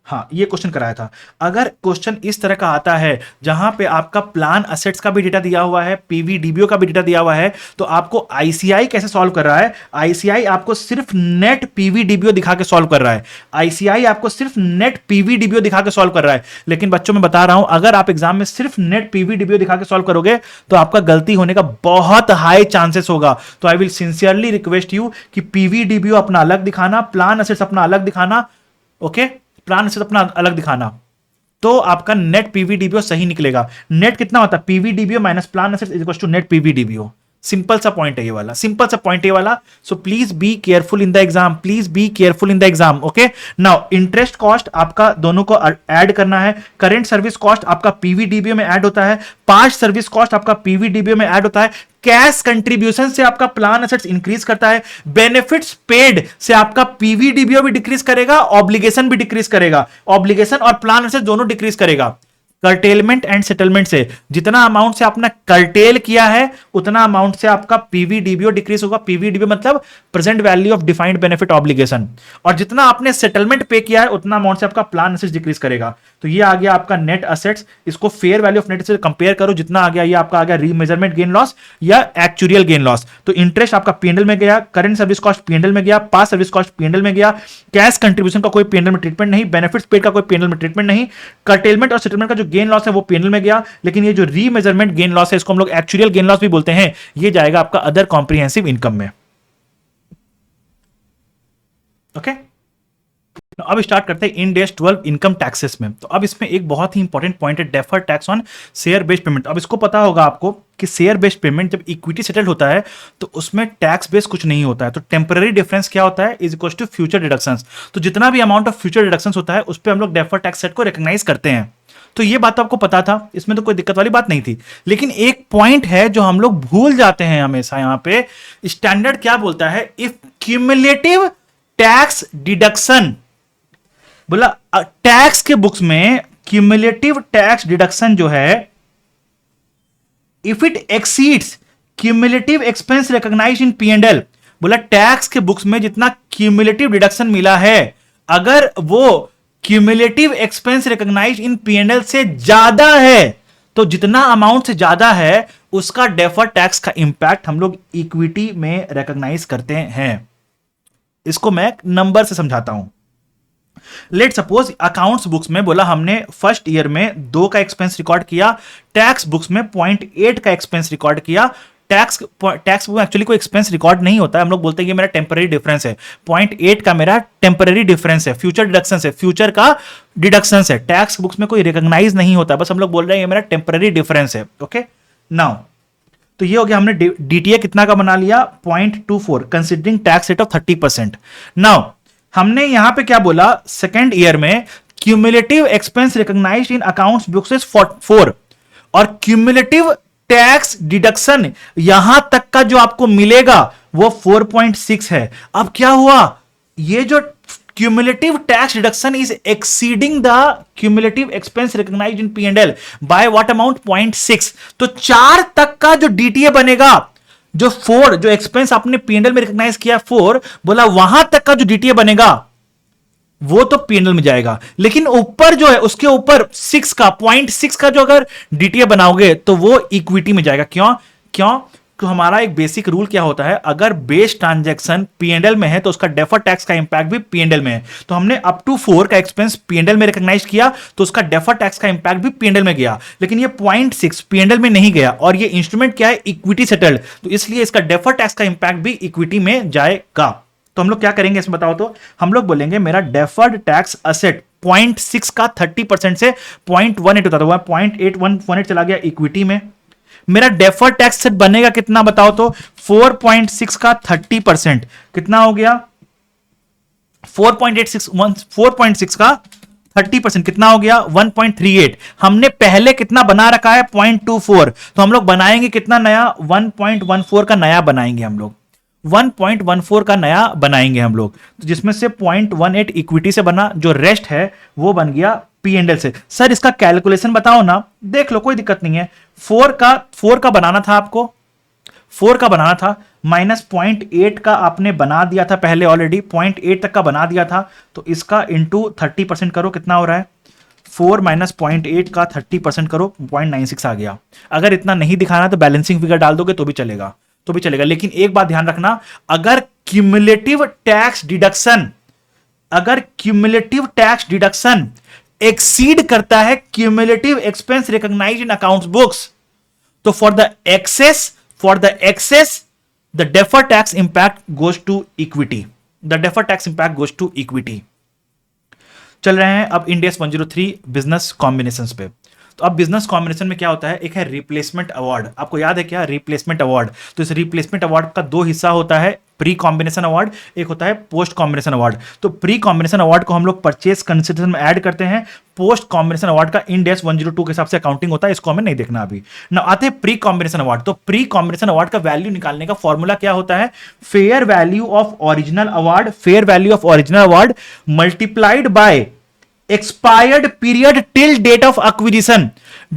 हाँ, ये क्वेश्चन कराया था। अगर क्वेश्चन इस तरह का आता है जहां पे आपका प्लान असेट्स का भी डेटा दिया हुआ है, पीवीडीबीओ का भी डेटा दिया हुआ है, तो आपको आईसीआई कैसे सॉल्व कर रहा है? आईसीआई आपको सिर्फ नेट पीवीडीबीओ दिखा के सॉल्व कर रहा है। आईसीआई आपको सिर्फ नेट पीवीडीबीओ दिखा के सॉल्व कर रहा है। लेकिन बच्चों मैं बता रहा हूं, अगर आप एग्जाम में सिर्फ नेट पीवीडीबीओ दिखा के सॉल्व करोगे तो आपका गलती होने का बहुत हाई चांसेस होगा। तो I will sincerely request you कि पीवीडीबीओ अपना अलग दिखाना, प्लान असेट्स अपना अलग दिखाना। ओके, प्लान असेट्स अपना अलग दिखाना, तो आपका नेट पीवीडीबीओ सही निकलेगा। नेट कितना होता है? PVDBO minus plan assets is equal to net PVDBO. Simple सा पॉइंट है ये वाला, सिंपल सा पॉइंट ये वाला। So please be careful in the exam, please be careful in the exam. Okay, now interest cost आपका दोनों को ऐड करना है। करेंट सर्विस कॉस्ट आपका पीवीडीबीओ में ऐड होता है, पास्ट सर्विस कॉस्ट आपका पीवीडीबीओ में ऐड होता है, कैश कंट्रीब्यूशन से आपका प्लान असेट्स इंक्रीज करता है, बेनिफिट्स पेड से आपका पीवीडीबीओ भी डिक्रीज करेगा, ऑब्लिगेशन भी डिक्रीज करेगा, ऑब्लिगेशन और प्लान असेट्स दोनों डिक्रीज करेगा। कर्टेलमेंट एंड सेटलमेंट से जितना अमाउंट से आपने कर्टेल किया है उतना अमाउंट से आपका पीवीडीबीओ डिक्रीज होगा। पीवीडीबीओ मतलब present value of defined benefit obligation. और जितना आपने सेटलमेंट पे किया है उतना अमाउंट से आपका प्लान असेट्स डिक्रीज करेगा। तो ये आ गया आपका नेट असेट्स। इसको फेयर वैल्यू ऑफ नेट से कंपेयर करो, जितना आ गया ये आपका आ गया रीमेजरमेंट गेन लॉस या एक्चुअल गेन लॉस। तो इंटरेस्ट आपका P&L में गया, करंट सर्विस कॉस्ट P&L में गया, पास्ट सर्विस कॉस्ट P&L में गया, कैश कंट्रीब्यूशन का कोई P&L में ट्रीटमेंट नहीं, बेनिफिट्स पेड का कोई P&L में ट्रीटमेंट नहीं, कर्टेलमेंट और सेटलमेंट का जो गेन लॉस है वो P&L में गया। लेकिन ये जो रीमेजरमेंट गेन लॉस है इसको हम लोग एक्चुअल गेन लॉस भी बोलते हैं, ये जाएगा आपका अदर कॉम्प्रिहेंसिव इनकम में। ओके, अब स्टार्ट करते हैं इंड AS 12 इनकम टैक्सेस में। तो अब इसमें एक बहुत ही इंपॉर्टेंट पॉइंट है, deferred tax on share based payment. अब इसको पता होगा आपको कि शेयर बेस्ड पेमेंट जब इक्विटी सेटल्ड होता है तो उसमें टैक्स बेस कुछ नहीं होता है। तो टेम्पररी डिफरेंस क्या होता है? Is equal to future deductions. तो जितना भी अमाउंट ऑफ फ्यूचर डिडक्शंस होता है उस पर हम लोग डेफर्ड टैक्स सेट को रिकॉग्नाइज करते हैं। तो ये बात तो आपको पता था, इसमें तो कोई दिक्कत वाली बात नहीं थी। लेकिन एक पॉइंट है जो हम लोग भूल जाते हैं हमेशा, यहां पे स्टैंडर्ड क्या बोलता है? इफ क्यूमुलेटिव टैक्स डिडक्शन, बोला टैक्स के बुक्स में क्यूमुलेटिव टैक्स डिडक्शन जो है, if it exceeds cumulative expense recognised in P&L, बोला टैक्स के बुक्स में जितना क्यूमुलेटिव डिडक्शन मिला है अगर वो cumulative expense recognised in P&L से ज्यादा है, तो जितना अमाउंट से ज्यादा है उसका डेफर्ड टैक्स का इंपैक्ट हम लोग इक्विटी में रिकॉग्नाइज करते हैं। इसको मैं नंबर से समझाता हूं। लेट सपोज अकाउंट्स बुक्स में बोला हमने फर्स्ट ईयर में 2 का एक्सपेंस रिकॉर्ड किया, टैक्स बुक्स में 0.8 का एक्सपेंस रिकॉर्ड किया। टैक्स बुक में एक्चुअली कोई एक्सपेंस रिकॉर्ड नहीं होता है, हम लोग बोलते हैं ये मेरा टेम्पररी डिफरेंस है। 0.8 का मेरा टेम्पररी डिफरेंस है, फ्यूचर डिडक्शन है, फ्यूचर का डिडक्शन है। टैक्स बुक्स में कोई रिकॉग्नाइज नहीं होता, बस हम लोग बोल रहे हैं ये मेरा टेम्पररी डिफरेंस है। ओके, नाउ तो ये हो गया, हमने डीटीए कितना का बना लिया? 0.24 considering tax rate of 30%। Now हमने यहां पे क्या बोला? सेकेंड ईयर में cumulative expense recognised in accounts books is 4 और क्यूमुलेटिव टैक्स डिडक्शन यहां तक का जो आपको मिलेगा वो 4.6 है। अब क्या हुआ? ये जो cumulative tax deduction is exceeding the cumulative expense recognised in P&L by what amount? 0.6। तो 4 तक का जो डीटीए बनेगा, जो 4 जो एक्सपेंस आपने P&L में रिकॉग्नाइज किया 4, बोला वहां तक का जो डीटीए बनेगा वो तो P&L में जाएगा। लेकिन ऊपर जो है उसके ऊपर 6 का 0.6 का जो अगर डीटीए बनाओगे तो वो इक्विटी में जाएगा। क्यों? तो हमारा एक बेसिक रूल क्या होता है, अगर बेस ट्रांजैक्शन P&L में है तो उसका डेफर टैक्स का इंपैक्ट भी P&L में है। तो हमने अप टू 4 का एक्सपेंस P&L में रिकॉग्नाइज किया तो उसका डेफर टैक्स का इंपैक्ट भी P&L में गया, लेकिन ये 0.6 P&L में नहीं गया, और ये इंस्ट्रूमेंट क्या है, इक्विटी सेटल्ड, तो इसलिए इसका डेफर टैक्स का इंपैक्ट भी इक्विटी में जाएगा। तो हम लोग क्या करेंगे इसमें बताओ, तो हम लोग बोलेंगे मेरा डेफर्ड टैक्स असेट 0.6 का 30% से 0.18 होता था, 0.8118 चला गया इक्विटी में। मेरा डेफर्ड टैक्स सेट बनेगा कितना बताओ, तो 4.6 का 30% कितना हो गया, 4.6 का 30% कितना हो गया, 1.38। हमने पहले कितना बना रखा है, 0.24, तो हम लोग बनाएंगे कितना नया, 1.14 का नया बनाएंगे हम लोग, 1.14 का नया बनाएंगे हम लोग, तो जिसमें से 0.18 इक्विटी से बना, जो रेस्ट है वो बन गया P&L से। सर इसका कैलकुलेशन बताओ ना, देख लो कोई दिक्कत नहीं है। 4 का बनाना था आपको, 4 का बनाना था, माइनस 0.8 का आपने बना दिया था पहले, ऑलरेडी 0.8 तक का बना दिया था, तो इसका इंटू 30% करो, कितना हो रहा है, 4 माइनस 0.8 का 30% करो, 0.96 आ गया। अगर इतना नहीं दिखाना तो बैलेंसिंग फिगर डाल दोगे तो भी चलेगा, तो भी चलेगा। लेकिन एक बात ध्यान रखना, अगर क्यूमुलेटिव टैक्स डिडक्शन, अगर क्यूमुलेटिव टैक्स डिडक्शन एक्सीड करता है cumulative expense recognised in accounts books, तो for the excess the defer tax impact goes to equity, the defer tax impact goes to equity. चल रहे हैं अब इंड AS 103 बिजनेस कॉम्बिनेशंस पे। तो अब बिजनेस कॉम्बिनेशन में क्या होता है, एक है रिप्लेसमेंट अवार्ड, आपको याद है क्या, रिप्लेसमेंट अवार्ड। तो इस रिप्लेसमेंट अवार्ड का 2 हिस्सा होता है, प्री कॉम्बिनेशन अवार्ड, एक होता है पोस्ट कॉम्बिनेशन अवार्ड। तो प्री कॉम्बिनेशन अवार्ड को हम लोग परचेज कंसिडरेशन में ऐड करते हैं, पोस्ट कॉम्बिनेशन अवार्ड का इंड AS 102 के हिसाब से अकाउंटिंग होता है, इसको हमें नहीं देखना अभी ना। आते हैं प्री कॉम्बिनेशन अवार्ड। तो प्री कॉम्बिनेशन अवार्ड का वैल्यू निकालने का फॉर्मूला क्या होता है, fair value of original award, fair value of original award multiplied by expired period till date of acquisition.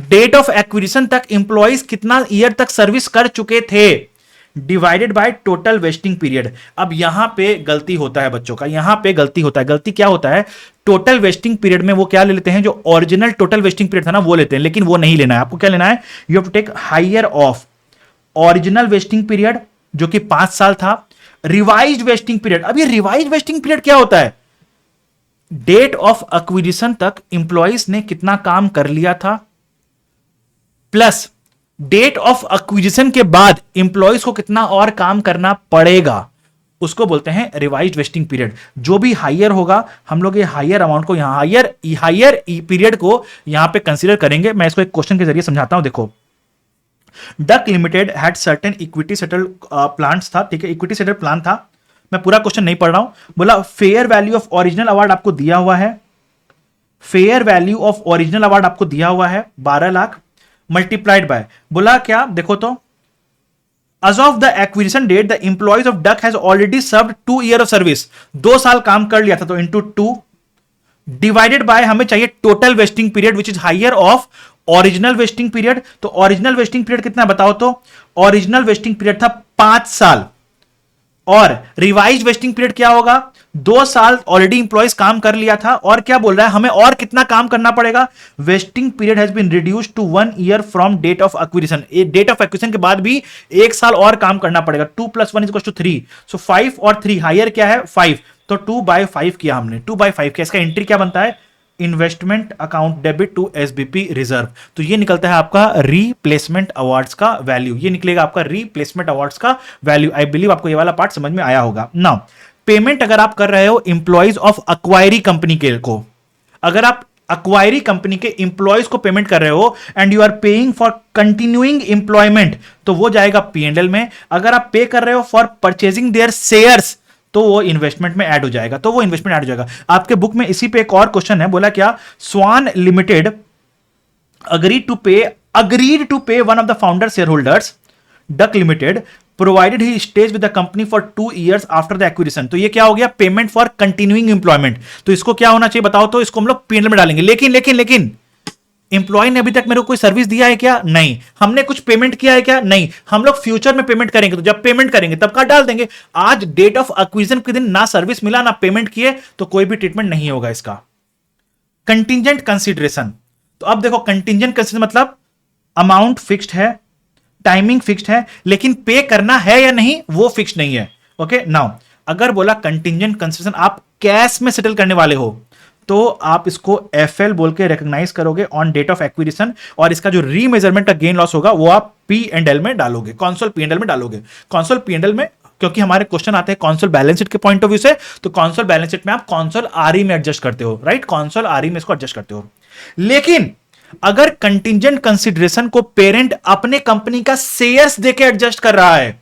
Date of acquisition तक इंप्लॉइज कितना ईयर तक सर्विस कर चुके थे, divided by total vesting period. अब यहां पे गलती होता है बच्चों का, यहां पे गलती होता है। गलती क्या होता है, टोटल वेस्टिंग पीरियड में वो क्या ले लेते हैं, जो ओरिजिनल टोटल वेस्टिंग पीरियड था ना वो लेते हैं, लेकिन वो नहीं लेना है। आपको क्या लेना है, you have to take higher of original vesting period जो कि 5 साल था, रिवाइज्ड वेस्टिंग पीरियड। अब ये रिवाइज्ड वेस्टिंग पीरियड क्या होता है, डेट ऑफ एक्विजिशन तक इंप्लॉइज ने कितना काम कर लिया था, प्लस डेट ऑफ एक्विजिशन के बाद इंप्लॉइज को कितना और काम करना पड़ेगा, उसको बोलते हैं रिवाइज्ड वेस्टिंग पीरियड। जो भी हायर होगा, हम लोग ये हायर अमाउंट को यहां हायर पीरियड को यहां पे कंसीडर करेंगे। मैं इसको एक क्वेश्चन के जरिए समझाता हूं। देखो, duck limited had certain equity settled plants था, ठीक है, इक्विटी सेटल्ड प्लान था। मैं पूरा क्वेश्चन नहीं पढ़ रहा हूं। बोला fair value of original award आपको दिया हुआ है, fair value of original award आपको दिया हुआ है 12 लाख, मल्टीप्लाइड बाय, बोला क्या, देखो तो, as of the acquisition date the employees of duck has already served 2 year of service, 2 साल काम कर लिया था, तो इंटू 2 डिवाइडेड बाय हमें चाहिए total vesting period which is higher of original vesting period. तो ओरिजिनल वेस्टिंग पीरियड कितना बताओ, तो ओरिजिनल वेस्टिंग पीरियड था 5 साल, और रिवाइज वेस्टिंग पीरियड क्या होगा, 2 साल ऑलरेडी इंप्लॉइज काम कर लिया था, और क्या बोल रहा है, हमें और कितना काम करना पड़ेगा, vesting period has been reduced to 1 year from date of acquisition. Date of acquisition के बाद भी 1 साल और काम करना पड़ेगा। 2 + 1 = 3, सो 5 और 3 हायर क्या है 5, तो 2/5 किया हमने, 2/5 किया। इसका एंट्री क्या बनता है, investment account debit to SBP reserve. तो ये निकलता है आपका रिप्लेसमेंट अवार्ड्स का वैल्यू, ये निकलेगा आपका रिप्लेसमेंट अवार्ड्स का वैल्यू। आई बिलीव आपको ये वाला पार्ट समझ में आया होगा। नाउ पेमेंट अगर आप कर रहे हो इंप्लॉइज ऑफ अक्वायरी कंपनी के को, अगर आप अक्वायरी कंपनी के इंप्लॉइज को पेमेंट कर रहे हो and you are paying for continuing employment, तो वो जाएगा P&L में। अगर आप पे कर रहे हो फॉर परचेजिंग देयर शेयर्स, तो वो इन्वेस्टमेंट में ऐड हो जाएगा, तो वो इन्वेस्टमेंट ऐड हो जाएगा। आपके बुक में इसी पे एक और क्वेश्चन है, बोला क्या, स्वान limited agreed to pay one of the founder shareholders, Duck Limited, provided he stays with the company for 2 years after the acquisition। तो ये क्या हो गया, पेमेंट फॉर कंटिन्यूइंग एम्प्लॉयमेंट। तो इसको क्या होना चाहिए बताओ, तो इसको हम लोग P&L में डालेंगे। लेकिन एम्प्लॉय ने अभी तक मेरे को कोई सर्विस दिया है क्या, नहीं। हमने कुछ पेमेंट किया है क्या, नहीं। हम लोग फ्यूचर में पेमेंट करेंगे, तो जब पेमेंट करेंगे तब का डाल देंगे। आज डेट ऑफ एक्विजिशन के दिन ना सर्विस मिला ना पेमेंट किए, तो कोई भी ट्रीटमेंट नहीं होगा इसका। कंटिंजेंट कंसीडरेशन, तो अब देखो कंटिंजेंट कंसीडरेशन मतलब अमाउंट फिक्स्ड है, टाइमिंग फिक्स्ड है, लेकिन पे करना है या नहीं वो फिक्स्ड नहीं है। ओके नाउ अगर बोला कंटिंजेंट कंसिडरेशन आप कैश में सेटल करने वाले हो, तो आप इसको एफएल बोल के रिकॉग्नाइज करोगे ऑन डेट ऑफ एक्विजिशन, और इसका जो रीमेजरमेंट का गेन लॉस होगा वो आप पी एंड एल में डालोगे, कॉन्सोल पी एंड एल में डालोगे। कॉन्सोल पी एंड एल में, क्योंकि हमारे क्वेश्चन आते हैं कॉन्सोल बैलेंस शीट के पॉइंट ऑफ व्यू से, तो कॉन्सोल बैलेंस शीट में आप कॉन्सोल आरई में एडजस्ट करते हो, राइट, कॉन्सोल आरई में इसको एडजस्ट करते हो। लेकिन अगर कंटिंजेंट कंसिडरेशन को पेरेंट अपने कंपनी का शेयर्स देके एडजस्ट कर रहा है,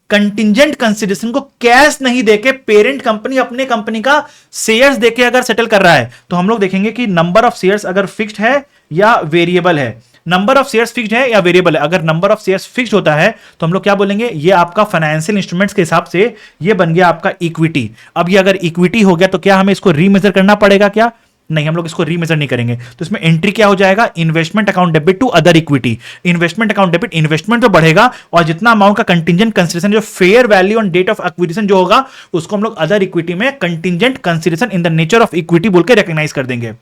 कंटिंजेंट कंसिडरेशन को कैश नहीं देके पेरेंट कंपनी अपने कंपनी का शेयर्स देके अगर सेटल कर रहा है, तो हम लोग देखेंगे कि नंबर ऑफ शेयर्स अगर फिक्स्ड है या वेरिएबल है। नंबर ऑफ शेयर्स फिक्स्ड है या वेरिएबल है? अगर नंबर ऑफ शेयर्स फिक्स्ड होता है तो हम लोग क्या बोलेंगे, ये आपका फाइनेंशियल इंस्ट्रूमेंट्स के हिसाब से ये बन गया आपका इक्विटी। अब ये अगर इक्विटी हो गया तो क्या हमें इसको रीमेजर करना पड़ेगा क्या? नहीं, हम लोग इसको रीमेजर नहीं करेंगे। तो इसमें एंट्री क्या हो जाएगा, investment account debit to other equity. Investment account debit, investment तो बढ़ेगा और जितना अमाउंट का कंटिंजेंट कंसिडरेशन जो fair value on date of acquisition जो होगा उसको हम लोग अदर इक्विटी में contingent consideration in the nature of equity बोल के रिकॉग्नाइज कर देंगे।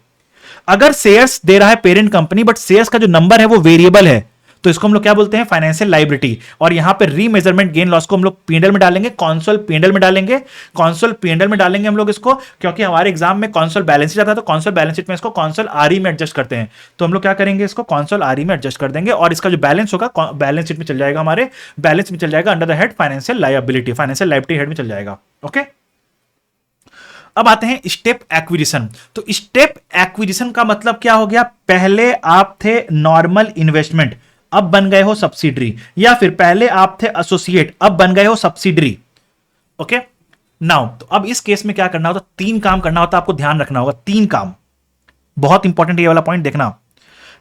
अगर शेयर्स दे रहा है पेरेंट कंपनी बट शेयर्स का जो नंबर है वो वेरिएबल है, तो इसको हम लोग क्या बोलते हैं, फाइनेंशियल लायबिलिटी। और यहां पे रीमेजरमेंट गेन लॉस को हम लोग पीएनएल में डालेंगे, कॉन्सोल पीएनएल में डालेंगे, कॉन्सोल पीएनएल में डालेंगे हम लोग इसको, क्योंकि हमारे एग्जाम में कॉन्सोल बैलेंस शीट आता है, तो कॉन्सोल बैलेंस शीट में इसको कॉन्सोल आरई में एडजस्ट करते हैं। तो हम लोग क्या करेंगे, इसको कॉन्सोल आरई में एडजस्ट कर देंगे और इसका जो बैलेंस होगा बैलेंस शीट में चल जाएगा, हमारे बैलेंस में चल जाएगा under the head financial liability, financial liability head में चल जाएगा। ओके, अब आते हैं स्टेप एक्विजिशन। तो स्टेप एक्विजिशन का मतलब क्या हो गया, पहले आप थे नॉर्मल इन्वेस्टमेंट अब बन गए हो सब्सिडरी, या फिर पहले आप थे एसोसिएट अब बन गए हो सब्सिडरी। ओके नाउ तो अब इस केस में क्या करना होता, तीन काम करना होता, आपको ध्यान रखना होगा तीन काम, बहुत इंपॉर्टेंट ये वाला पॉइंट देखना।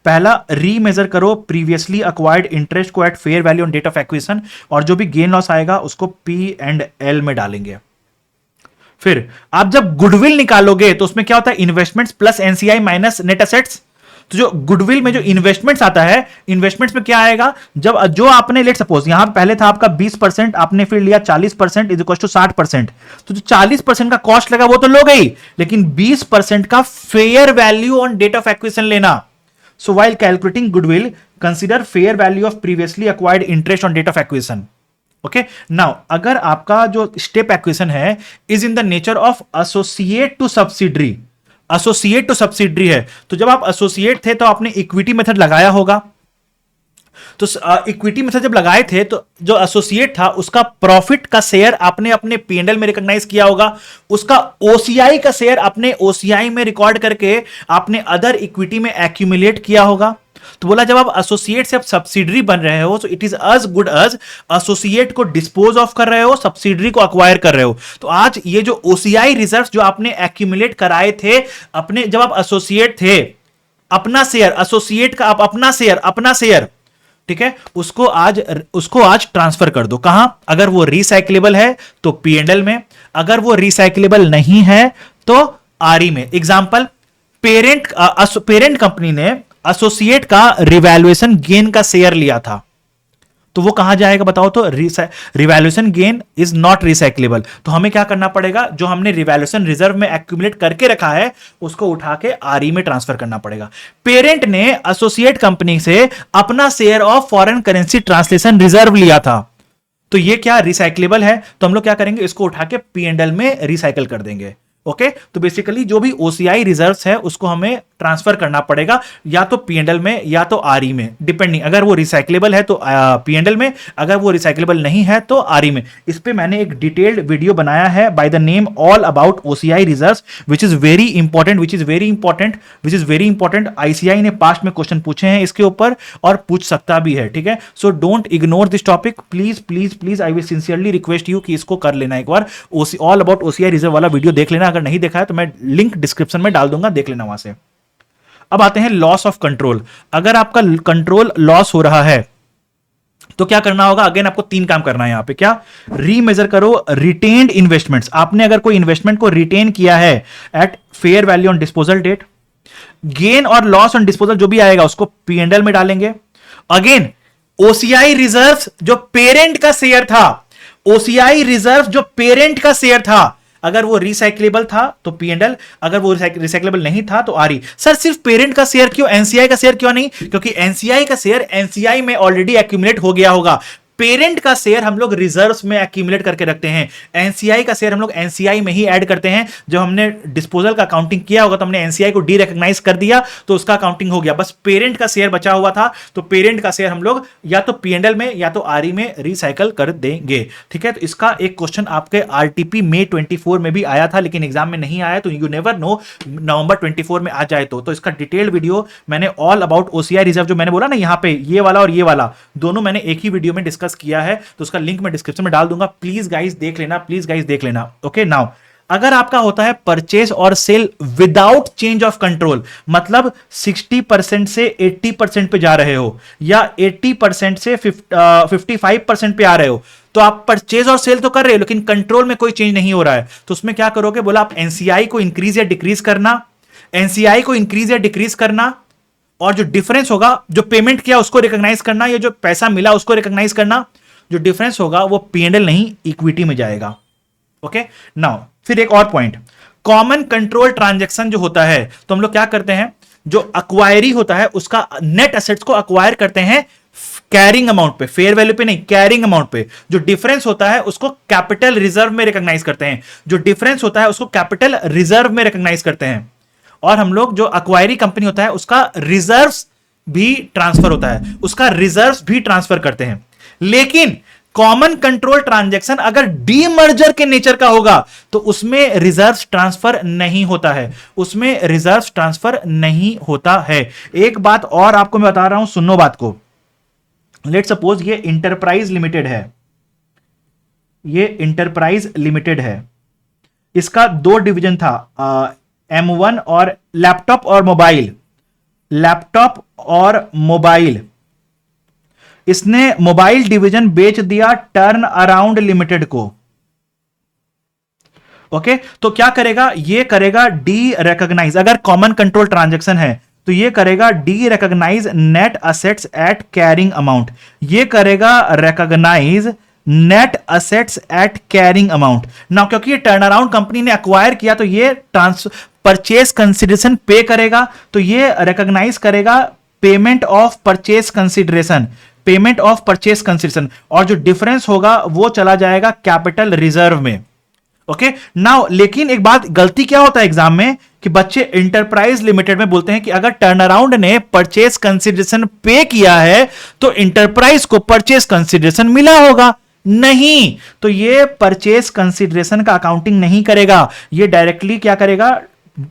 पहला, रीमेजर करो प्रीवियसली अक्वायर्ड इंटरेस्ट को at fair value on date of acquisition, और जो भी गेन लॉस आएगा उसको पी एंड एल में डालेंगे। फिर आप जब गुडविल निकालोगे तो उसमें क्या होता है, investments plus NCI minus net assets. तो जो गुडविल में जो इन्वेस्टमेंट्स आता है, इन्वेस्टमेंट्स में क्या आएगा, जब जो आपने लेट सपोज यहां पहले था आपका 20%, आपने फिर लिया 40% इज इक्वल टू 60%, तो जो 40% का कॉस्ट लगा वो तो लो गई, लेकिन 20% का fair value on date of acquisition लेना। So while calculating goodwill consider fair value of previously acquired interest on date of acquisition. Okay now अगर आपका जो स्टेप एक्विजिशन है is in the nature of associate to subsidiary, associate to subsidiary है, तो जब आप एसोसिएट थे तो आपने इक्विटी मेथड लगाया होगा। तो इक्विटी मेथड जब लगाए थे तो जो एसोसिएट था उसका प्रॉफिट का शेयर आपने अपने पीएनएल में रिकॉग्नाइज किया होगा, उसका ओसीआई का शेयर अपने ओसीआई में रिकॉर्ड करके आपने अदर इक्विटी में एक्यूमुलेट किया होगा। तो बोला जब आप एसोसिएट से आप सब्सिडरी बन रहे हो, तो it is as good as associate को डिस्पोज ऑफ कर रहे हो, सब्सिडरी को एक्वायर कर रहे हो। तो आज ये जो ओसीआई रिजर्व्स जो आपने एक्यूमुलेट कराए थे अपने, जब आप एसोसिएट थे, अपना शेयर एसोसिएट का आप अपना शेयर ठीक है, उसको आज ट्रांसफर कर दो। कहां, अगर वो रिसाइक्लेबल है तो पीएनएल में, अगर वो रिसाइक्लेबल नहीं है तो आरई में। एग्जांपल, पेरेंट कंपनी ने एसोसिएट का रिवैल्यूएशन गेन का शेयर लिया था, तो वो कहां जाएगा बताओ, तो revaluation gain is not recyclable. तो हमें क्या करना पड़ेगा, जो हमने रिवैल्यूएशन रिजर्व में एक्यूमुलेट करके रखा है उसको उठा के आरई में ट्रांसफर करना पड़ेगा। पेरेंट ने एसोसिएट कंपनी से अपना share of foreign currency translation reserve लिया था, तो ये क्या रिसाइक्लेबल है, तो हम लोग क्या करेंगे, इसको उठा के पीएनएल में रिसाइकल कर देंगे। ओके तो बेसिकली जो भी ओसीआई रिजर्व्स है उसको हमें ट्रांसफर करना पड़ेगा, या तो पीएनएल में या तो आरई में, डिपेंडिंग। अगर वो रिसाइक्लेबल है तो पीएनएल में, अगर वो रिसाइक्लेबल नहीं है तो आरई में। इस पे मैंने एक डिटेल्ड वीडियो बनाया है by the name all about OCI reserves, which is very important. ICI ने पास्ट में क्वेश्चन पूछे हैं इसके ऊपर और पूछ सकता भी है, ठीक है। So don't ignore this topic, please I will sincerely request you कि इसको कर लेना एक बार, ऑल अबाउट ओसीआई रिजर्व वाला वीडियो देख लेना। अगर नहीं देखा है तो मैं लिंक डिस्क्रिप्शन में डाल दूंगा, देख लेना वहां से। अब आते हैं लॉस ऑफ कंट्रोल। अगर आपका कंट्रोल लॉस हो रहा है तो क्या करना होगा, अगेन आपको तीन काम करना है यहां पे। क्या, रीमेजर करो रिटेन्ड इन्वेस्टमेंट्स। आपने अगर कोई इन्वेस्टमेंट को रिटेन किया है at fair value on disposal date, gain और लॉस ऑन डिस्पोजल जो भी आएगा उसको पीएनएल में डालेंगे। अगेन ओसीआई रिजर्व्स जो पेरेंट का शेयर था, ओसीआई रिजर्व जो पेरेंट का शेयर था, अगर वो रिसाइक्लेबल था तो P&L, अगर वो रिसाइक्लेबल नहीं था तो RE। सर सिर्फ पेरेंट का शेयर क्यों, एनसीआई का शेयर क्यों नहीं? क्योंकि एनसीआई का शेयर एनसीआई में ऑलरेडी एक्यूमुलेट हो गया होगा। पेरेंट का शेयर हम लोग रिजर्व्स में एक्यूमुलेट करके रखते हैं, एनसीआई का शेयर हम लोग एनसीआई में ही ऐड करते हैं। जब हमने डिस्पोजल का अकाउंटिंग किया होगा तो हमने एनसीआई को डी रिकॉग्नाइज कर दिया तो उसका अकाउंटिंग हो गया। बस पेरेंट का शेयर बचा हुआ था तो पेरेंट का शेयर हम लोग या तो P&L में या तो RE में रिसाइकल कर देंगे। ठीक है, तो इसका एक क्वेश्चन आपके आरटीपी May 24 में भी आया था लेकिन एग्जाम में नहीं आया, तो यू नेवर नो नवंबर 24 में आ जाए तो इसका डिटेल्ड वीडियो मैंने ऑल अबाउट ओसीआई रिजर्व जो मैंने बोला ना यहाँ पे, ये वाला और ये वाला दोनों मैंने एक ही वीडियो में डिस्कस किया है, तो उसका लिंक मैं डिस्क्रिप्शन में डाल दूंगा। प्लीज गाइस देख लेना, प्लीज गाइस देख लेना। ओके, नाउ अगर आपका होता है परचेज और sale without change of control, मतलब 60% से 80% पे जा रहे हो या 80% से 55% पे आ रहे हो, तो आप परचेज और सेल तो कर रहे हो लेकिन कंट्रोल में कोई चेंज नहीं हो रहा है, तो उसमें क्या करोगे? बोला आप एनसीआई को इंक्रीज या डिक्रीज करना, एनसीआई को इंक्रीज या डिक्रीज करना, और जो डिफरेंस होगा, जो पेमेंट किया उसको रिकॉग्नाइज करना, या जो पैसा मिला उसको रिकॉग्नाइज करना। जो डिफरेंस होगा वो P&L नहीं इक्विटी में जाएगा। ओके, नाउ फिर एक और पॉइंट, कॉमन कंट्रोल ट्रांजैक्शन जो होता है तो हम लोग क्या करते हैं, जो अक्वायरी होता है उसका नेट एसेट्स को अक्वायर करते हैं कैरिंग अमाउंट पे, फेयर वैल्यू पे नहीं, कैरिंग अमाउंट पे। जो डिफरेंस होता है उसको कैपिटल रिजर्व में रिकॉग्नाइज करते हैं, जो डिफरेंस होता है उसको कैपिटल रिजर्व में रिकॉग्नाइज करते हैं। और हम लोग जो अक्वायरी कंपनी होता है उसका रिजर्व्स भी ट्रांसफर होता है, उसका रिजर्व्स भी ट्रांसफर करते हैं। लेकिन कॉमन कंट्रोल ट्रांजैक्शन अगर डीमर्जर के नेचर का होगा तो उसमें रिजर्व्स ट्रांसफर नहीं होता है, उसमें रिजर्व्स ट्रांसफर नहीं होता है। एक बात और आपको मैं बता रहा हूं, सुनो बात को। लेट सपोज ये इंटरप्राइज लिमिटेड है, ये इंटरप्राइज लिमिटेड है, इसका दो डिवीजन था, M1 और लैपटॉप और मोबाइल, लैपटॉप और मोबाइल। इसने मोबाइल डिवीजन बेच दिया टर्न अराउंड लिमिटेड को। ओके, तो क्या करेगा? ये करेगा डी रिकॉग्नाइज, अगर कॉमन कंट्रोल ट्रांजैक्शन है तो ये करेगा derecognise net assets at carrying amount, ये करेगा recognise net assets at carrying amount. ना क्योंकि ये टर्न अराउंड कंपनी ने अक्वायर किया तो ये परचेज कंसिडरेशन पे करेगा, तो ये रिकॉग्नाइज करेगा payment of purchase consideration, payment of purchase consideration, और जो डिफरेंस होगा वो चला जाएगा कैपिटल रिजर्व में। ओके, नाउ लेकिन एक बात, गलती क्या होता है एग्जाम में कि बच्चे इंटरप्राइज लिमिटेड में बोलते हैं कि अगर टर्न अराउंड ने परचेज कंसिडरेशन पे किया है तो इंटरप्राइज को परचेज कंसिडरेशन मिला होगा। नहीं, तो ये परचेज कंसिडरेशन का अकाउंटिंग नहीं करेगा, ये डायरेक्टली क्या करेगा?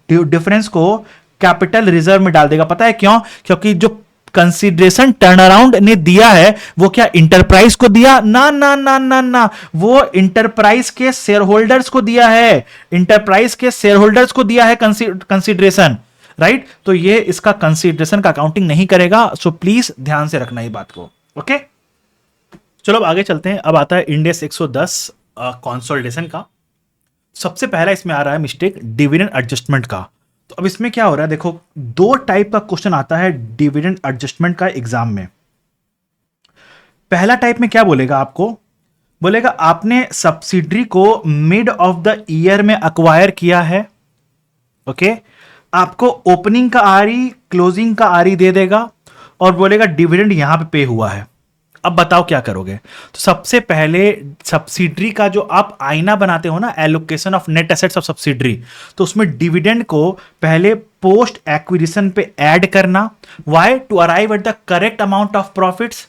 डिफरेंस को कैपिटल रिजर्व में डाल देगा। पता है क्यों? क्योंकि जो कंसिडरेशन टर्न अराउंड ने दिया है वो क्या इंटरप्राइज को दिया? ना ना ना ना ना, वो इंटरप्राइज के शेयर होल्डर्स को दिया है, इंटरप्राइज के शेयर होल्डर्स को दिया है कंसिडरेशन, राइट? तो ये इसका कंसिडरेशन का अकाउंटिंग नहीं करेगा। सो प्लीज ध्यान से रखना ये बात को। ओके, चलो अब आगे चलते हैं। अब आता है इंड AS 110 कंसोलिडेशन का। सबसे पहला इसमें आ रहा है मिस्टेक डिविडेंड एडजस्टमेंट का। तो अब इसमें क्या हो रहा है, देखो दो टाइप का क्वेश्चन आता है डिविडेंड एडजस्टमेंट का एग्जाम में। पहला टाइप में क्या बोलेगा आपको? बोलेगा आपने सब्सिडरी को मिड ऑफ द ईयर में अक्वायर किया है। ओके, आपको ओपनिंग का RE क्लोजिंग का RE दे देगा और बोलेगा डिविडेंड यहां पे हुआ है। अब बताओ क्या करोगे? तो सबसे पहले सब्सिडरी का जो आप आईना बनाते हो ना, allocation of net assets of subsidiary, तो उसमें डिविडेंड को पहले पोस्ट एक्विजिशन पे ऐड करना। Why? To arrive at the correct amount of profits,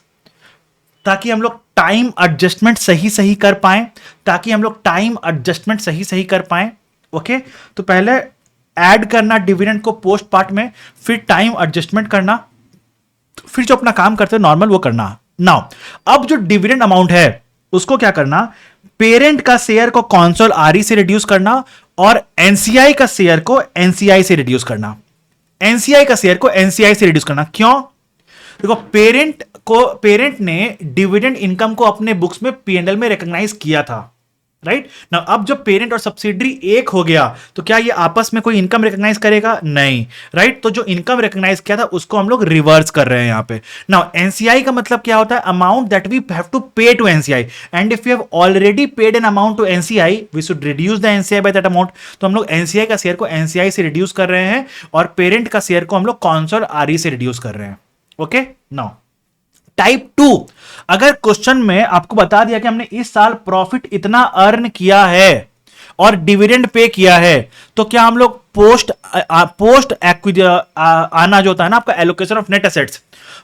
ताकि हम लोग टाइम एडजस्टमेंट सही सही कर पाए, ताकि हम लोग टाइम एडजस्टमेंट सही सही कर पाए। ओके, तो पहले ऐड करना डिविडेंड को पोस्ट पार्ट में, फिर टाइम एडजस्टमेंट करना, फिर जो अपना काम करते हैं नॉर्मल वो करना। नाउ अब जो डिविडेंड अमाउंट है उसको क्या करना? पेरेंट का शेयर को कॉन्सोल RE से रिड्यूस करना और एनसीआई का शेयर को एनसीआई से रिड्यूस करना, एनसीआई का शेयर को एनसीआई से रिड्यूस करना। क्यों? देखो पेरेंट ने डिविडेंड इनकम को अपने बुक्स में P&L में रिकॉग्नाइज किया था। राइट ना। अब जब पेरेंट और सब्सिडरी एक हो गया तो क्या ये आपस में कोई इनकम रिकॉग्नाइज करेगा? नहीं, राइट। तो जो इनकम रिकॉग्नाइज किया था उसको हम लोग रिवर्स कर रहे हैं यहां पे। नाउ एनसीआई का मतलब क्या होता है? Amount that we have to pay to NCI, and if you have already paid an amount to NCI we should reduce the NCI by that amount. तो हम लोग एनसीआई का शेयर को एनसीआई से रिड्यूस कर रहे हैं और पेरेंट का शेयर को हम लोग कॉन्सोल आरई से रिड्यूस कर रहे हैं। ओके नाउ टाइप 2, अगर क्वेश्चन में आपको बता दिया कि हमने इस साल प्रॉफिट इतना अर्न किया है और डिविडेंड पे किया है, तो क्या हम लोग पोस्ट आना जो होता है ना आपका allocation of net assets,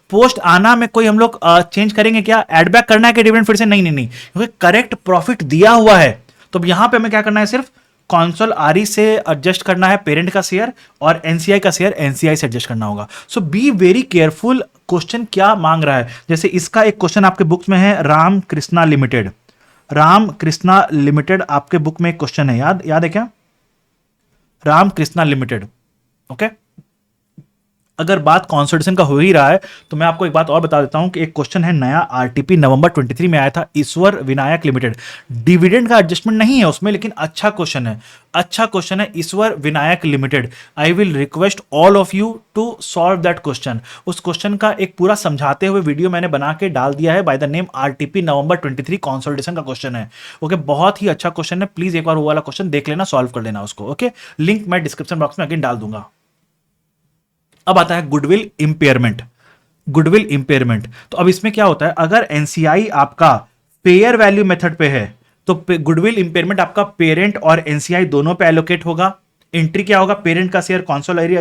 post आना में कोई हम लोग चेंज करेंगे क्या? एड बैक करना है कि डिविडेंड फिर से? नहीं नहीं नहीं, क्योंकि करेक्ट प्रॉफिट दिया हुआ है। तो यहां पे हमें क्या करना है? सिर्फ कॉन्सोल आरई से एडजस्ट करना है पेरेंट का शेयर और एनसीआई का शेयर एनसीआई से एडजस्ट करना होगा। सो बी वेरी केयरफुल क्वेश्चन क्या मांग रहा है। जैसे इसका एक क्वेश्चन आपके बुक्स में है, राम कृष्णा लिमिटेड। राम कृष्णा लिमिटेड आपके बुक में एक क्वेश्चन है, याद है क्या? राम कृष्णा लिमिटेड। ओके, अगर बात कंसोलिडेशन का हो ही रहा है तो मैं आपको एक बात और बता देता हूं कि एक क्वेश्चन है नया, आरटीपी नवंबर 23 में आया था, ईश्वर विनायक लिमिटेड। डिविडेंड का एडजस्टमेंट नहीं है उसमें, लेकिन अच्छा क्वेश्चन है, अच्छा क्वेश्चन है। Ishwar Vinayak Limited, I will request all of you to solve that question. उस क्वेश्चन का एक पूरा समझाते हुए वीडियो मैंने बना के डाल दिया है by the name RTP November 23 consolidation का क्वेश्चन है। ओके, बहुत ही अच्छा क्वेश्चन है, प्लीज एक बार वो वाला क्वेश्चन देख लेना, सॉल्व कर लेना उसको। ओके, लिंक मैं डिस्क्रिप्शन बॉक्स में अगेन डाल दूंगा। अब आता है गुडविल इंपेयरमेंट। गुडविल इंपेयरमेंट, तो अब इसमें क्या होता है? अगर एनसीआई आपका फेयर वैल्यू मेथड पे है तो गुडविल इंपेयरमेंट आपका पेरेंट और एनसीआई दोनों पे एलोकेट होगा। एंट्री क्या होगा? पेरेंट का शेयर कॉन्सोल आरई,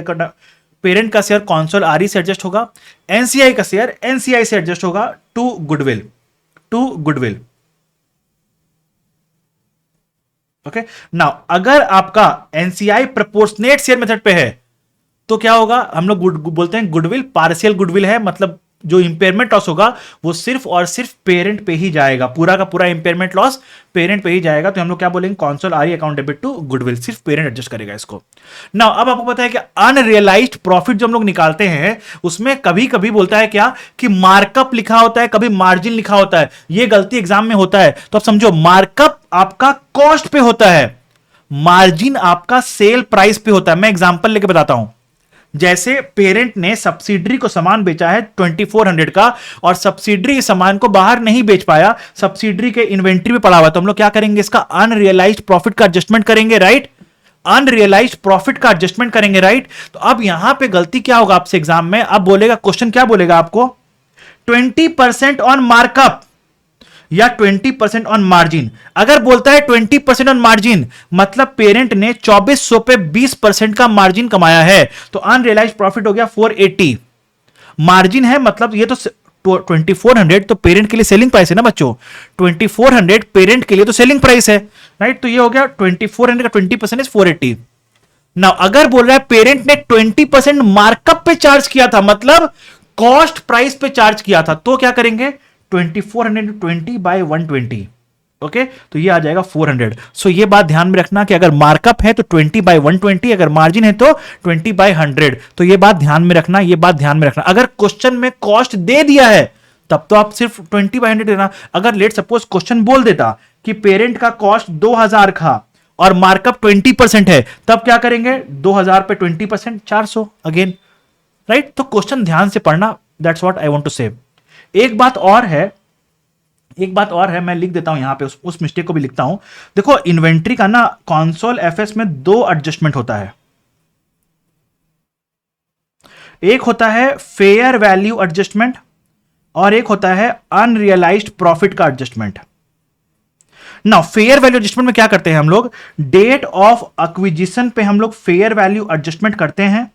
पेरेंट का शेयर कॉन्सोल आरई से एडजस्ट होगा, एनसीआई का शेयर एनसीआई से एडजस्ट होगा to goodwill, to goodwill. Okay now, अगर आपका एनसीआई प्रोपोर्शनेट शेयर मेथड पे है तो क्या होगा? हम लोग बोलते हैं गुडविल पार्शियल गुडविल है, मतलब जो इंपेयरमेंट लॉस होगा वो सिर्फ और सिर्फ पेरेंट पे ही जाएगा, पूरा का पूरा इंपेयरमेंट लॉस पेरेंट पे ही जाएगा। तो हम लोग क्या बोलेंगे? Consol RE account debit to goodwill, सिर्फ पेरेंट एडजस्ट करेगा इसको। नाउ अब आपको पता है कि अनरियलाइज्ड प्रॉफिट जो हम लोग निकालते हैं उसमें कभी कभी बोलता है क्या कि मार्कअप लिखा होता है, कभी मार्जिन लिखा होता है। ये गलती एग्जाम में होता है, तो आप समझो मार्कअप आपका कॉस्ट पे होता है, मार्जिन आपका सेल प्राइस पे होता है। मैं एग्जांपल लेके बताता हूं। जैसे पेरेंट ने सब्सिडरी को सामान बेचा है 2400 का और सब्सिडरी सामान को बाहर नहीं बेच पाया, सब्सिडरी के इन्वेंट्री में पड़ा हुआ, तो हम लोग क्या करेंगे? इसका अनरियलाइज्ड प्रॉफिट का एडजस्टमेंट करेंगे, राइट? अनरियलाइज्ड प्रॉफिट का एडजस्टमेंट करेंगे, राइट? तो अब यहां पे गलती क्या होगा आपसे एग्जाम में? अब बोलेगा क्वेश्चन, क्या बोलेगा आपको? 20% ऑन मार्कअप या 20% ऑन मार्जिन। अगर बोलता है 20% ऑन मार्जिन, मतलब पेरेंट ने 2400 पे 20% का मार्जिन कमाया है, तो अनरियलाइज्ड प्रॉफिट हो गया 480। मार्जिन है मतलब ये तो 2400 तो पेरेंट के लिए सेलिंग प्राइस है ना बच्चों, 2400 पेरेंट के लिए तो सेलिंग प्राइस है, राइट? तो ये हो गया 2400 का 20% इज 480। नाउ अगर बोल रहा है पेरेंट ने 20% मार्कअप पे चार्ज किया था, मतलब कॉस्ट प्राइस पे चार्ज किया था, तो क्या करेंगे? 2420 बाय 120। ओके, तो ये आ जाएगा 400। सो ये बात ध्यान में रखना कि अगर मार्कअप है तो 20 बाय 120, अगर मार्जिन है तो 20 बाय 100। तो ये बात ध्यान में रखना, ये बात ध्यान में रखना। अगर क्वेश्चन में कॉस्ट दे दिया है तब तो आप सिर्फ 20 बाय 100 देना। अगर लेट सपोज क्वेश्चन बोल देता कि पेरेंट का कॉस्ट 2000 का और मार्कअप 20% है, तब क्या करेंगे? 2000 पे 20% 400 अगेन, राइट? तो क्वेश्चन ध्यान से पढ़ना, that's what I want to say. एक बात और है, मैं लिख देता हूं यहां पे, उस मिस्टेक को भी लिखता हूं। देखो इन्वेंट्री का ना कॉन्सोल एफएस में 2 एडजस्टमेंट होता है। एक होता है फेयर वैल्यू एडजस्टमेंट और एक होता है अनरियलाइज्ड प्रॉफिट का adjustment. Now fair value adjustment में क्या करते हैं हम लोग? डेट ऑफ एक्विजिशन पे हम लोग फेयर वैल्यू एडजस्टमेंट करते हैं।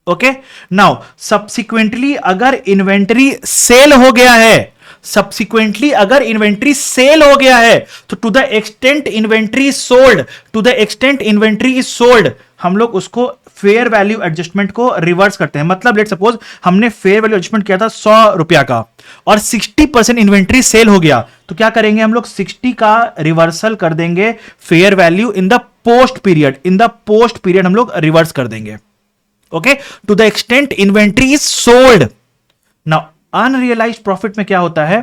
ओके, नाउ सब्सिक्वेंटली अगर इन्वेंट्री सेल हो गया है, सब्सिक्वेंटली अगर इन्वेंट्री सेल हो गया है, तो to the extent inventory sold, to the extent inventory is sold, हम लोग उसको फेयर वैल्यू एडजस्टमेंट को रिवर्स करते हैं। मतलब लेट सपोज हमने फेयर वैल्यू एडजस्टमेंट किया था 100 रुपया का और 60% इन्वेंट्री सेल हो गया, तो क्या करेंगे हम लोग? 60 का रिवर्सल कर देंगे fair value in the post period, in the post period हम लोग रिवर्स कर देंगे। Okay, to the extent inventory is sold. Now unrealised profit में क्या होता है?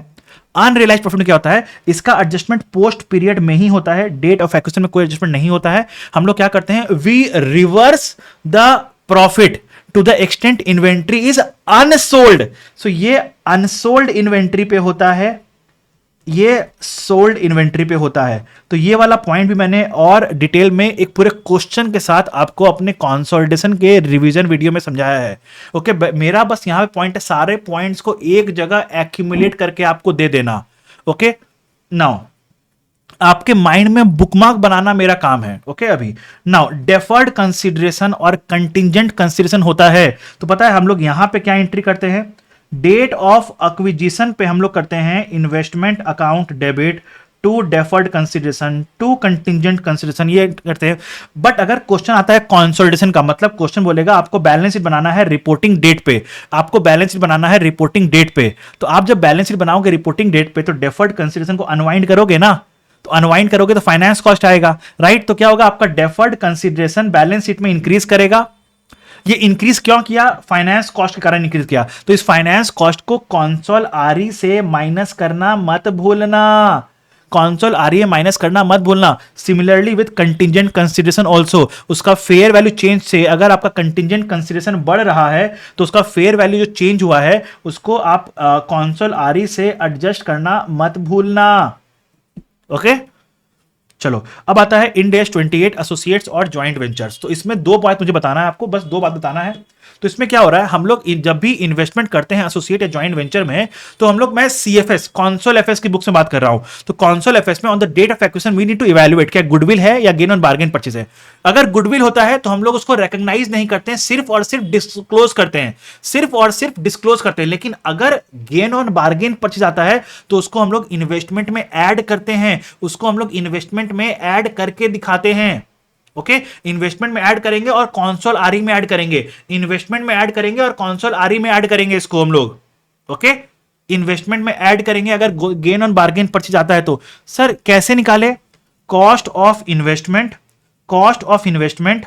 अनरियलाइज प्रॉफिट में क्या होता है, इसका एडजस्टमेंट पोस्ट पीरियड में ही होता है, डेट ऑफ एक्विजिशन में कोई एडजस्टमेंट नहीं होता है। हम लोग क्या करते हैं, we reverse the profit to the extent inventory is unsold. So ये अनसोल्ड इन्वेंट्री पे होता है, ये सोल्ड इन्वेंट्री पे होता है। तो ये वाला पॉइंट भी मैंने और डिटेल में एक पूरे क्वेश्चन के साथ आपको अपने कंसोलिडेशन के रिवीजन वीडियो में समझाया है। ओके, मेरा बस यहां पे पॉइंट है, सारे पॉइंट्स को एक जगह एक्यूमुलेट करके आपको दे देना। ओके, नाउ आपके माइंड में बुकमार्क बनाना मेरा काम है। ओके, अभी नाउ डेफर्ड कंसीडरेशन और कंटिंजेंट कंसीडरेशन होता है। तो पता है हम लोग यहां पे क्या एंट्री करते हैं, डेट ऑफ एक्विजिशन पे हम लोग करते हैं investment account debit to deferred consideration to contingent consideration, ये करते हैं। बट अगर क्वेश्चन आता है कंसोलिडेशन का, मतलब क्वेश्चन बोलेगा आपको बैलेंस शीट बनाना है रिपोर्टिंग डेट पे, आपको बैलेंस शीट बनाना है रिपोर्टिंग डेट पे। तो आप जब बैलेंस शीट बनाओगे रिपोर्टिंग डेट पे, तो डेफर्ड कंसीडरेशन को अनवाइंड करोगे ना, तो अनवाइंड करोगे तो फाइनेंस कॉस्ट आएगा, राइट। तो क्या होगा, आपका डेफर्ड कंसीडरेशन बैलेंस शीट में इंक्रीज करेगा। ये इंक्रीज क्यों किया, फाइनेंस कॉस्ट के कारण इंक्रीज किया। तो इस फाइनेंस कॉस्ट को कॉन्सोल आरई से माइनस करना मत भूलना, कॉन्सोल आरई माइनस करना मत भूलना। Similarly with contingent consideration also, उसका फेयर वैल्यू चेंज से अगर आपका कंटिंजेंट कंसीडरेशन बढ़ रहा है तो उसका फेयर वैल्यू जो चेंज हुआ है उसको आप कॉन्सोल आरई से एडजस्ट करना मत भूलना। ओके, चलो अब आता है इंड AS 28 एसोसिएट्स और जॉइंट वेंचर्स। तो इसमें दो बात मुझे बताना है आपको, बस दो बात बताना है। तो इसमें क्या हो रहा है, हम लोग जब भी इन्वेस्टमेंट करते हैं एसोसिएट या जॉइंट वेंचर में, तो हम लोग, मैं CFS कॉन्सोल एफएस की बुक से बात कर रहा हूं। तो कॉन्सोल एफएस में on the date of acquisition we need to evaluate क्या गुडविल है या गेन ऑन बार्गेन परचेज है। अगर गुडविल होता है तो हम लोग उसको रिकॉग्नाइज नहीं करते हैं, सिर्फ और सिर्फ डिस्क्लोज करते हैं, सिर्फ और सिर्फ डिस्क्लोज करते हैं। लेकिन अगर गेन ऑन बार्गेन परचेज आता है तो उसको हम लोग इन्वेस्टमेंट में ऐड करते हैं, उसको हम लोग इन्वेस्टमेंट में ऐड करके दिखाते हैं। ओके, इन्वेस्टमेंट में ऐड करेंगे और कॉन्सोल आरई में ऐड करेंगे, इन्वेस्टमेंट में ऐड करेंगे और कॉन्सोल आरई में ऐड करेंगे इसको हम लोग। ओके, इन्वेस्टमेंट में ऐड करेंगे अगर गेन ऑन बार्गेन परचेज आता है तो। सर कैसे निकाले, cost of investment, cost of investment,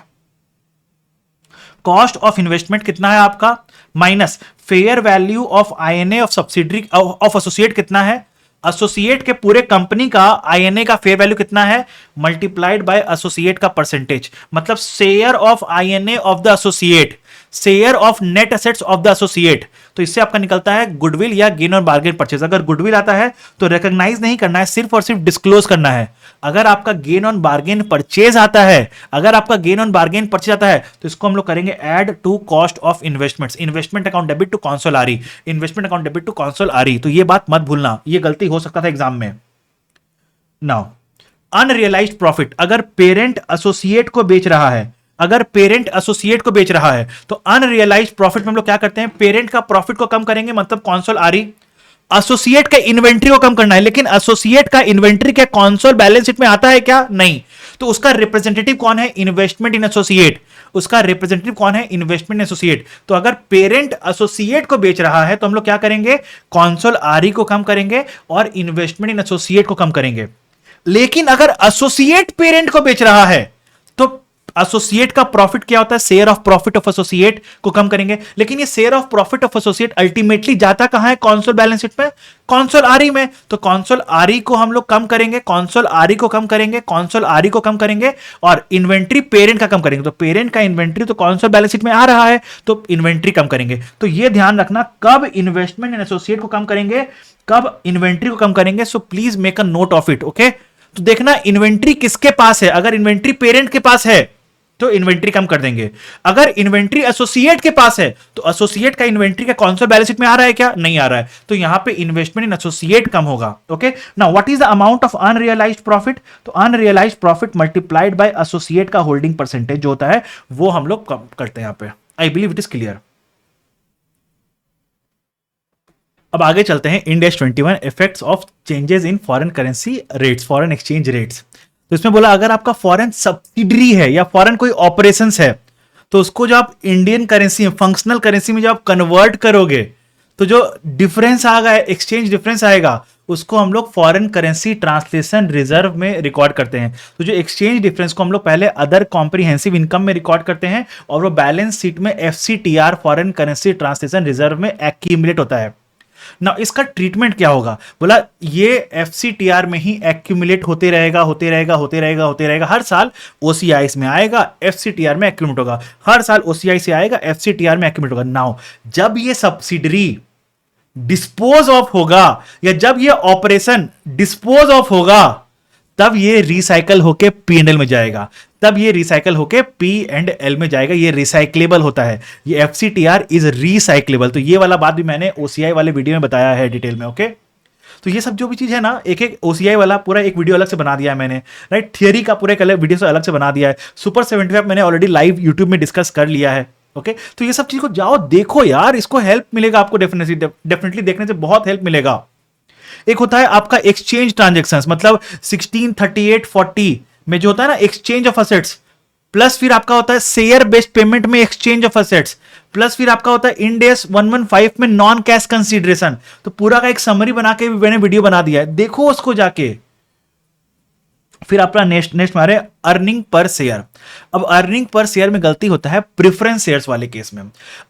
cost of investment कितना है आपका, minus fair value of INA of subsidiary of associate कितना है, एसोसिएट के पूरे कंपनी का INA का फेयर वैल्यू कितना है, मल्टीप्लाइड बाय एसोसिएट का परसेंटेज, मतलब share of INA of the associate, share of net assets of the associate. तो इससे आपका निकलता है गुडविल या गेन ऑन बार्गेन परचेज। अगर गुडविल आता है तो रिकॉग्नाइज नहीं करना है, सिर्फ और सिर्फ डिस्क्लोज करना है। अगर आपका गेन ऑन बार्गेन परचेज आता है, अगर आपका गेन ऑन बार्गेन परचेज आता है तो इसको हम लोग करेंगे add to cost of investments, investment account debit to consol RE, investment account debit to consol RE. तो ये बात मत भूलना, ये गलती हो सकता था एग्जाम में। नाउ अनरियलाइज्ड प्रॉफिट, अगर पेरेंट एसोसिएट को बेच रहा है, अगर पेरेंट एसोसिएट को बेच रहा है तो अनरियलाइज्ड प्रॉफिट में हम लोग क्या करते हैं, पेरेंट का प्रॉफिट को कम करेंगे, मतलब कॉन्सोल आरई, एसोसिएट का इन्वेंट्री को कम करना है। लेकिन एसोसिएट का इन्वेंट्री क्या कॉन्सोल बैलेंस शीट में आता है क्या, नहीं। तो उसका रिप्रेजेंटेटिव कौन है, इन्वेस्टमेंट इन एसोसिएट, उसका रिप्रेजेंटेटिव कौन है, इन्वेस्टमेंट इन एसोसिएट। तो अगर पेरेंट एसोसिएट को बेच रहा है तो हम लोग क्या करेंगे, कॉन्सोल आरई को कम करेंगे और इन्वेस्टमेंट इन एसोसिएट को कम करेंगे। लेकिन अगर एसोसिएट पेरेंट को बेच रहा है तो एसोसिएट का प्रॉफिट क्या होता है, share of profit of associate को कम करेंगे। लेकिन ये share of profit of associate ultimately जाता कहां है, कॉन्सोल बैलेंस शीट में, कॉन्सोल आरई में। तो कॉन्सोल आरई को हम लोग कम करेंगे, कॉन्सोल आरई को कम करेंगे, कॉन्सोल आरई को कम करेंगे और इन्वेंट्री पेरेंट का कम करेंगे। तो पेरेंट का इन्वेंट्री तो कॉन्सोल बैलेंस शीट में आ रहा है तो इन्वेंट्री कम करेंगे। तो ये ध्यान रखना, कब इन्वेस्टमेंट इन एसोसिएट को कम करेंगे, कब इन्वेंट्री को कम करेंगे। So please make a note of it. Okay, तो देखना इन्वेंट्री किसके पास है, अगर इन्वेंट्री पेरेंट के पास है तो इन्वेंट्री कम कर देंगे, अगर इन्वेंट्री एसोसिएट के पास है तो एसोसिएट का इन्वेंट्री का कॉन्सोल बैलेंस शीट में आ रहा है क्या, नहीं आ रहा है, तो यहां पे इन्वेस्टमेंट इन एसोसिएट कम होगा। Okay, now what is the amount of unrealised profit, तो unrealised profit multiplied by associate का होल्डिंग परसेंटेज जो होता है वो हम लोग कम करते हैं यहां पे। I believe it is clear. अब आगे चलते हैं Ind AS 21 effects of changes in foreign currency rates, foreign exchange rates. तो इसमें बोला अगर आपका फॉरेन सब्सिडरी है या फॉरेन कोई ऑपरेशंस है तो उसको जो आप इंडियन करेंसी फंक्शनल करेंसी में जो आप कन्वर्ट करोगे तो जो डिफरेंस आएगा, एक्सचेंज डिफरेंस आएगा, उसको हम लोग फॉरेन करेंसी ट्रांसलेशन रिजर्व में रिकॉर्ड करते हैं। तो जो एक्सचेंज डिफरेंस को हम लोग पहले अदर कॉम्प्रिहेंसिव इनकम में रिकॉर्ड करते हैं और वो बैलेंस शीट में FCTR foreign currency translation reserve में एक्यूमुलेट होता है। ना इसका ट्रीटमेंट क्या होगा, बोला ये एफसीटीआर में ही एक्यूमुलेट होते रहेगा होते रहेगा होते रहेगा होते रहेगा, हर साल ओसीआई में आएगा, एफसीटीआर में एक्यूमुलेट होगा, हर साल ओसीआई से आएगा, एफसीटीआर में एक्यूमुलेट होगा। नाउ जब ये सब्सिडरी डिस्पोज ऑफ होगा या जब ये ऑपरेशन डिस्पोज ऑफ होगा, तब ये रिसाइकल होके पी एंड एल में जाएगा, तब ये रिसाइकल होके पी एंड एल में जाएगा, ये रिसाइक्लेबल होता है, ये एफसीटीआर इज रिसाइक्लेबल। तो ये वाला बात भी मैंने ओसीआई वाले वीडियो में बताया है डिटेल में। ओके, तो ये सब जो भी चीज है ना, एक एक ओसीआई वाला पूरा एक वीडियो अलग से बना दिया है मैंने, राइट, थियरी का पूरा एक अलग वीडियो से अलग से बना दिया है, सुपर 75 मैंने ऑलरेडी लाइव यूट्यूब में डिस्कस कर लिया है। ओके, तो ये सब चीज को जाओ देखो यार, इसको हेल्प मिलेगा आपको, डेफिनेटली देखने से बहुत हेल्प मिलेगा। एक होता है आपका एक्सचेंज ट्रांजैक्शंस, मतलब 163840 में जो होता है ना एक्सचेंज ऑफ असेट्स, प्लस फिर आपका होता है शेयर बेस्ड पेमेंट में एक्सचेंज ऑफ असेट्स, प्लस फिर आपका होता है इंड AS 115 में नॉन कैश कंसीडरेशन। तो पूरा का एक समरी बना के मैंने वीडियो बना दिया है, देखो उसको जाके। फिर अपना नेक्स्ट मारे अर्निंग पर शेयर। अब अर्निंग पर शेयर में गलती होता है प्रेफरेंस शेयर्स वाले केस में।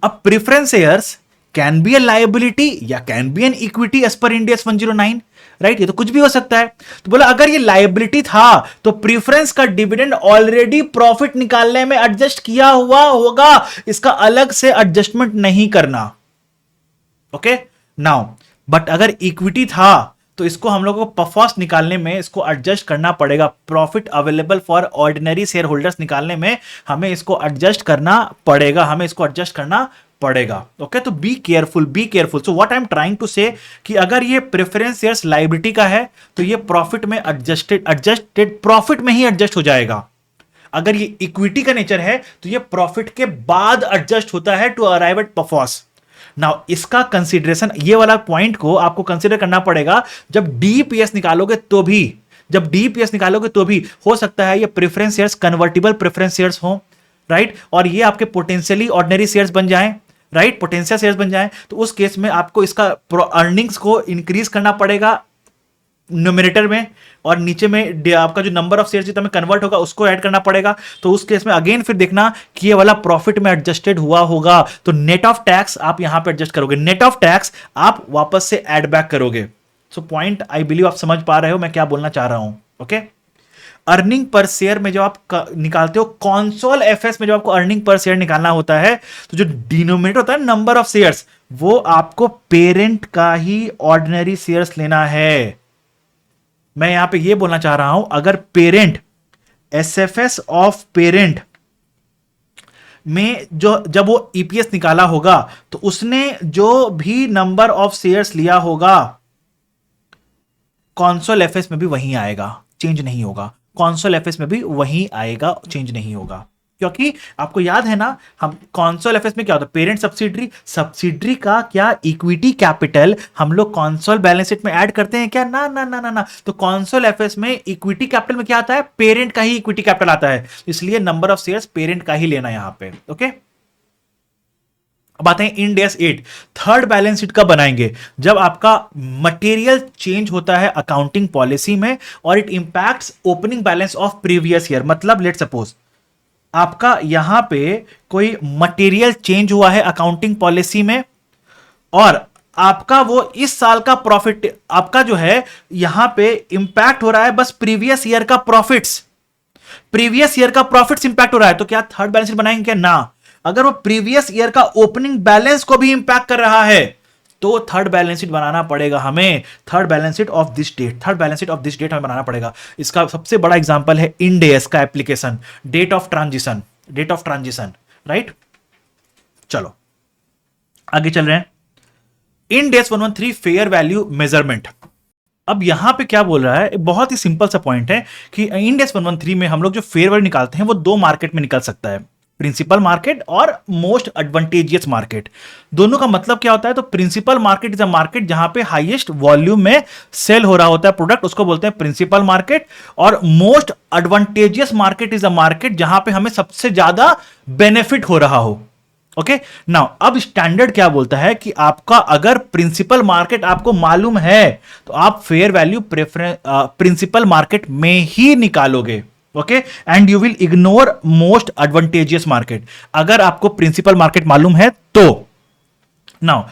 अब preference shares can be a liability या can be an equity as per Ind AS 109, right, ये तो कुछ भी हो सकता है। तो बोला अगर ये लायबिलिटी था तो प्रीफरेंस का डिविडेंड ऑलरेडी प्रॉफिट निकालने में एडजस्ट किया हुआ होगा, इसका अलग से एडजस्टमेंट नहीं करना। ओके, नाउ बट अगर इक्विटी था तो इसको हम लोगों को फर्स्ट निकालने में इसको एडजस्ट करना पड़ेगा, profit available for ordinary share holders निकालने में हमें इसको एडजस्ट करना पड़ेगा, हमें इसको एडजस्ट करना पड़ेगा। ओके, तो be careful, be careful. So what I am trying to say कि अगर ये प्रेफरेंस शेयर्स लायबिलिटी का है तो ये प्रॉफिट में एडजस्टेड प्रॉफिट में ही एडजस्ट हो जाएगा। अगर ये इक्विटी का नेचर है तो ये प्रॉफिट के बाद एडजस्ट होता है टू अराइव एट परफॉर्स। नाउ इसका कंसीडरेशन, ये वाला पॉइंट को आपको कंसीडर करना पड़ेगा जब डीपीएस निकालोगे तो भी, जब डीपीएस निकालोगे तो भी हो सकता है ये preference shares convertible preference shares हो, राइट, और ये आपके पोटेंशियली ऑर्डिनरी शेयर्स बन जाएं, राइट, पोटेंशियल शेयर्स बन जाएं। तो उस केस में आपको इसका अर्निंग्स को इंक्रीज करना पड़ेगा न्यूमरेटर में, और नीचे में आपका जो नंबर ऑफ शेयर्स जितना कन्वर्ट होगा उसको ऐड करना पड़ेगा। तो उस केस में अगेन फिर देखना कि ये वाला प्रॉफिट में एडजस्टेड हुआ होगा, तो नेट ऑफ टैक्स आप यहां पे एडजस्ट करोगे, नेट ऑफ टैक्स आप वापस से ऐड बैक करोगे। सो पॉइंट आई बिलीव आप समझ पा रहे हो मैं क्या बोलना चाह रहा हूं। ओके, अर्निंग पर शेयर में जो आप निकालते हो, कॉन्सोल एफएस में जो आपको अर्निंग पर शेयर निकालना होता है, तो जो डिनोमिनेटर होता है नंबर ऑफ शेयर्स, वो आपको पेरेंट का ही ऑर्डिनरी शेयर्स लेना है। मैं यहां पे ये बोलना चाह रहा हूं, अगर पेरेंट एसएफएस ऑफ पेरेंट में जो जब वो ईपीएस निकाला होगा तो उसने जो भी नंबर ऑफ शेयर्स लिया होगा कॉन्सोल एफएस में भी वहीं आएगा, चेंज नहीं होगा। कॉन्सोल एफएस में भी वहीं आएगा, चेंज नहीं होगा, क्योंकि आपको याद है ना, हम कॉन्सोल एफएस में क्या होता है, पेरेंट सब्सिडरी, सब्सिडरी का क्या इक्विटी कैपिटल हम लोग कॉन्सोल बैलेंस शीट में ऐड करते हैं क्या, ना ना ना ना ना। तो कॉन्सोल एफएस में इक्विटी कैपिटल में क्या आता है, पेरेंट का ही इक्विटी कैपिटल आता है, इसलिए नंबर ऑफ शेयर्स पेरेंट का ही लेना यहां पे। ओके, अब आते हैं Ind AS 8, third balance sheet कब बनाएंगे, जब आपका मटेरियल चेंज होता है अकाउंटिंग पॉलिसी में और it impacts opening balance of previous year. मतलब लेट सपोज आपका यहां पे कोई मटेरियल चेंज हुआ है अकाउंटिंग पॉलिसी में, और आपका वो इस साल का प्रॉफिट आपका जो है यहां पे इंपैक्ट हो रहा है बस प्रीवियस ईयर का प्रॉफिट्स, प्रीवियस ईयर का प्रॉफिट्स इंपैक्ट हो रहा है, तो क्या थर्ड बैलेंस शीट बनाएंगे क्या, ना। अगर वो प्रीवियस ईयर का ओपनिंग बैलेंस को भी इंपैक्ट कर रहा है तो थर्ड बैलेंस शीट बनाना पड़ेगा हमें, third balance sheet of this date, third balance sheet of this date हमें बनाना पड़ेगा। इसका सबसे बड़ा एग्जांपल है इंड AS का application, date of transition, date of transition, right. चलो आगे चल रहे हैं, Ind AS 113 fair value measurement. अब यहां पे क्या बोल रहा है, बहुत ही सिंपल सा पॉइंट है कि इंड AS 113 में हम लोग जो फेयर वैल्यू निकालते हैं वो दो मार्केट में निकल सकता है, प्रिंसिपल मार्केट और मोस्ट एडवांटेजियस मार्केट। दोनों का मतलब क्या होता है, तो principal market is a market जहां पे हाईएस्ट वॉल्यूम में सेल हो रहा होता है प्रोडक्ट, उसको बोलते हैं प्रिंसिपल मार्केट। और most advantageous market is a market जहां पे हमें सबसे ज्यादा बेनिफिट हो रहा हो। ओके, नाउ अब स्टैंडर्ड क्या बोलता है कि आपका अगर प्रिंसिपल मार्केट आपको मालूम है तो आप फेयर वैल्यू प्रिंसिपल मार्केट में ही निकालोगे। Okay, and you will ignore most advantageous market, अगर आपको प्रिंसिपल मार्केट मालूम है तो। नाउ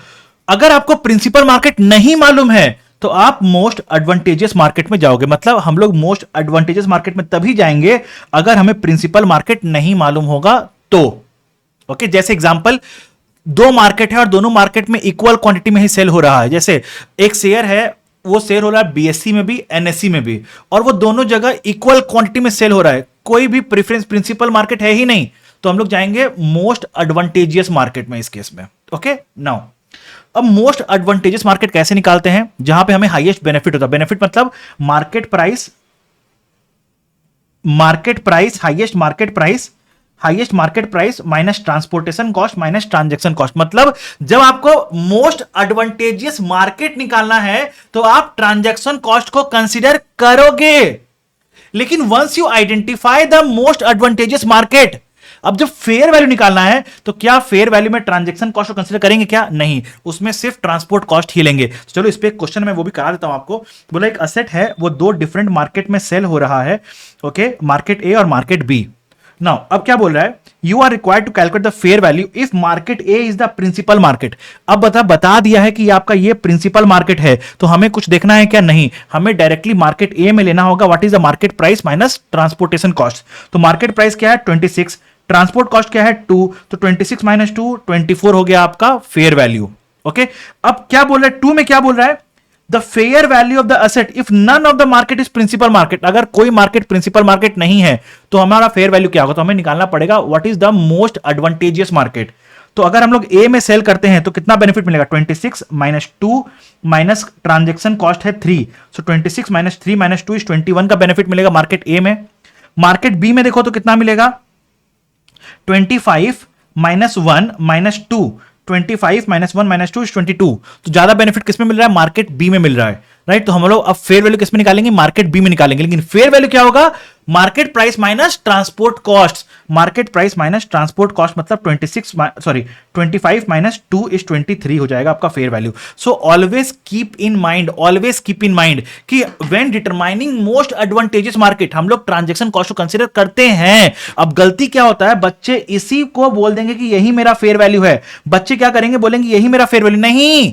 अगर आपको प्रिंसिपल मार्केट नहीं मालूम है तो आप मोस्ट एडवांटेजियस मार्केट में जाओगे। मतलब हम लोग मोस्ट एडवांटेजियस मार्केट में तभी जाएंगे अगर हमें प्रिंसिपल मार्केट नहीं मालूम होगा तो। ओके, जैसे एग्जांपल, दो मार्केट है और दोनों मार्केट में इक्वल क्वांटिटी में ही सेल हो रहा है। जैसे एक शेयर है, वो सेल हो रहा है बीएससी में भी, एनएससी में भी, और वो दोनों जगह इक्वल क्वांटिटी में सेल हो रहा है, कोई भी प्रेफरेंस प्रिंसिपल मार्केट है ही नहीं, तो हम लोग जाएंगे मोस्ट एडवांटेजियस मार्केट में इस केस में। ओके, नाउ अब मोस्ट एडवांटेजियस मार्केट कैसे निकालते हैं? जहां पे हमें हाईएस्ट बेनिफिट होता है। बेनिफिट मतलब market price, highest market price minus transportation cost minus transaction cost. मतलब जब आपको मोस्ट एडवांटेजियस मार्केट निकालना है तो आप ट्रांजैक्शन कॉस्ट को कंसीडर करोगे, लेकिन once you identify the most advantageous market, अब जब फेयर वैल्यू निकालना है तो क्या फेयर वैल्यू में ट्रांजैक्शन कॉस्ट को कंसीडर करेंगे? क्या नहीं, उसमें सिर्फ ट्रांसपोर्ट कॉस्ट ही लेंगे। तो चलो इस पे क्वेश्चन मैं वो भी करा देता हूं आपको। बोला एक असेट है, वो दो डिफरेंट मार्केट में सेल हो रहा है। ओके, मार्केट ए और मार्केट बी। नाउ अब क्या बोल रहा है? You are required to calculate the fair value if market A is the principal market. अब बता दिया है कि आपका ये प्रिंसिपल मार्केट है, तो हमें कुछ देखना है क्या? नहीं, हमें डायरेक्टली मार्केट ए में लेना होगा what is the market price minus transportation cost. तो मार्केट प्राइस क्या है? 26, ट्रांसपोर्ट कॉस्ट क्या है? 2, तो 26 माइनस 2 24 हो गया आपका फेयर वैल्यू। ओके, अब क्या बोल रहा है? 2 में क्या बोल रहा है? The fair value of the asset if none of the market is principal market. अगर कोई मार्केट प्रिंसिपल मार्केट नहीं है तो हमारा फेयर वैल्यू क्या होगा? तो हमें निकालना पड़ेगा what is the most advantageous market. तो अगर हम लोग ए में सेल करते हैं तो कितना बेनिफिट मिलेगा? 26 माइनस 2 माइनस ट्रांजेक्शन कॉस्ट है 3, सो 26 माइनस 3 माइनस 2 इज 21 का बेनिफिट मिलेगा मार्केट ए में। मार्केट बी में देखो तो कितना मिलेगा? 25 minus 1 minus 2, 25 minus 1 minus 2 is 22। तो ज्यादा बेनिफिट किसमें मिल रहा है? मार्केट बी में मिल रहा है, राइट। तो हम लोग अब फेयर वैल्यू किसमें निकालेंगे? मार्केट बी में निकालेंगे। लेकिन फेयर वैल्यू क्या होगा? Market price minus transport cost. Market price minus transport cost मतलब 25 माइनस 2 इज 23 हो जाएगा आपका fair value. So always keep in mind कि when determining most advantageous market हम लोग ट्रांजैक्शन कॉस्ट को कंसीडर करते हैं। अब गलती क्या होता है? बच्चे इसी को बोल देंगे कि यही मेरा फेयर वैल्यू है। बच्चे क्या करेंगे? बोलेंगे यही मेरा फेयर वैल्यू। नहीं,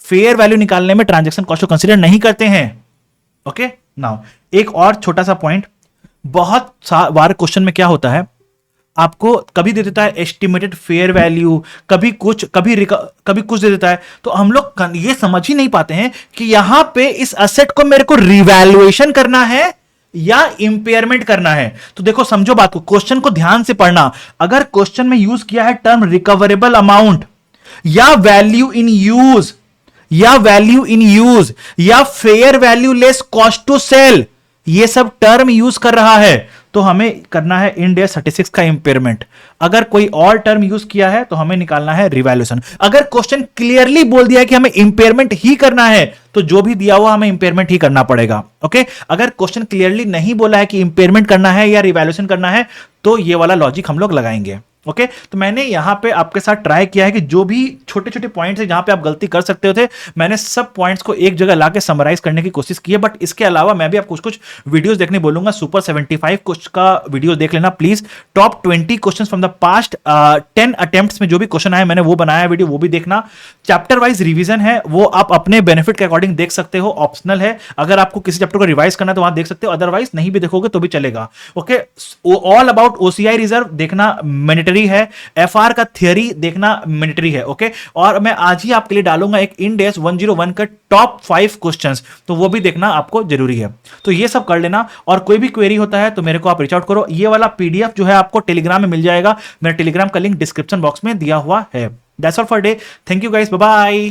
फेयर वैल्यू निकालने में ट्रांजैक्शन कॉस्ट को कंसीडर नहीं करते हैं। ओके, नाउ एक और छोटा सा पॉइंट, बहुत बार क्वेश्चन में क्या होता है, आपको कभी दे देता है एस्टिमेटेड फेयर वैल्यू, कभी कुछ दे देता है, तो हम लोग ये समझ ही नहीं पाते हैं कि यहां पे इस एसेट को मेरे को रिवैल्यूएशन करना है या इंपेयरमेंट करना है। तो देखो, समझो बात को, क्वेश्चन को ध्यान से पढ़ना। अगर क्वेश्चन में यूज किया है टर्म रिकवरेबल अमाउंट या वैल्यू इन यूज या fair value less cost to sell, ये सब टर्म यूज कर रहा है तो हमें करना है इंड AS 36 का इंपेयरमेंट। अगर कोई और टर्म यूज किया है तो हमें निकालना है रिवैल्यूएशन। अगर क्वेश्चन क्लियरली बोल दिया है कि हमें इंपेयरमेंट ही करना है तो जो भी दिया हुआ हमें इंपेयरमेंट ही करना पड़ेगा। ओके, अगर क्वेश्चन क्लियरली नहीं बोला है कि इंपेयरमेंट करना है या रिवैल्यूएशन करना है तो ये वाला लॉजिक हम लोग लगाएंगे। ओके, तो मैंने यहां पे आपके साथ ट्राई किया है कि जो भी छोटे छोटे पॉइंट्स है जहां पे आप गलती कर सकते थे, मैंने सब पॉइंट्स को एक जगह लाके समराइज करने की कोशिश की है। बट इसके अलावा मैं भी आपको कुछ वीडियोस देखने बोलूंगा। सुपर 75 कुछ का वीडियो देख लेना please. Top 20 questions from the past 10 attempts में जो भी क्वेश्चन आए मैंने वो बनाया वीडियो, वो भी देखना। चैप्टर वाइज रिवीजन है, वो आप अपने बेनिफिट के अकॉर्डिंग देख सकते हो, ऑप्शनल है। अगर आपको किसी चैप्टर को रिवाइज करना है तो वहां देख सकते हो, अदरवाइज नहीं भी देखोगे तो भी चलेगा। Okay, all about OCI reserve देखना मैंडेटरी है, FR का थियरी देखना मैंडेटरी है। ओके, और मैं आज ही आपके लिए डालूंगा एक इंड AS 101 का टॉप 5 क्वेश्चंस, तो वो भी देखना आपको जरूरी है। तो ये सब कर लेना, और कोई भी क्वेरी होता है तो मेरे को आप रीच आउट करो। ये वाला PDF जो है आपको टेलीग्राम में मिल जाएगा, मेरा टेलीग्राम का लिंक डिस्क्रिप्शन बॉक्स में दिया हुआ है। That's all for day, thank you guys, bye bye.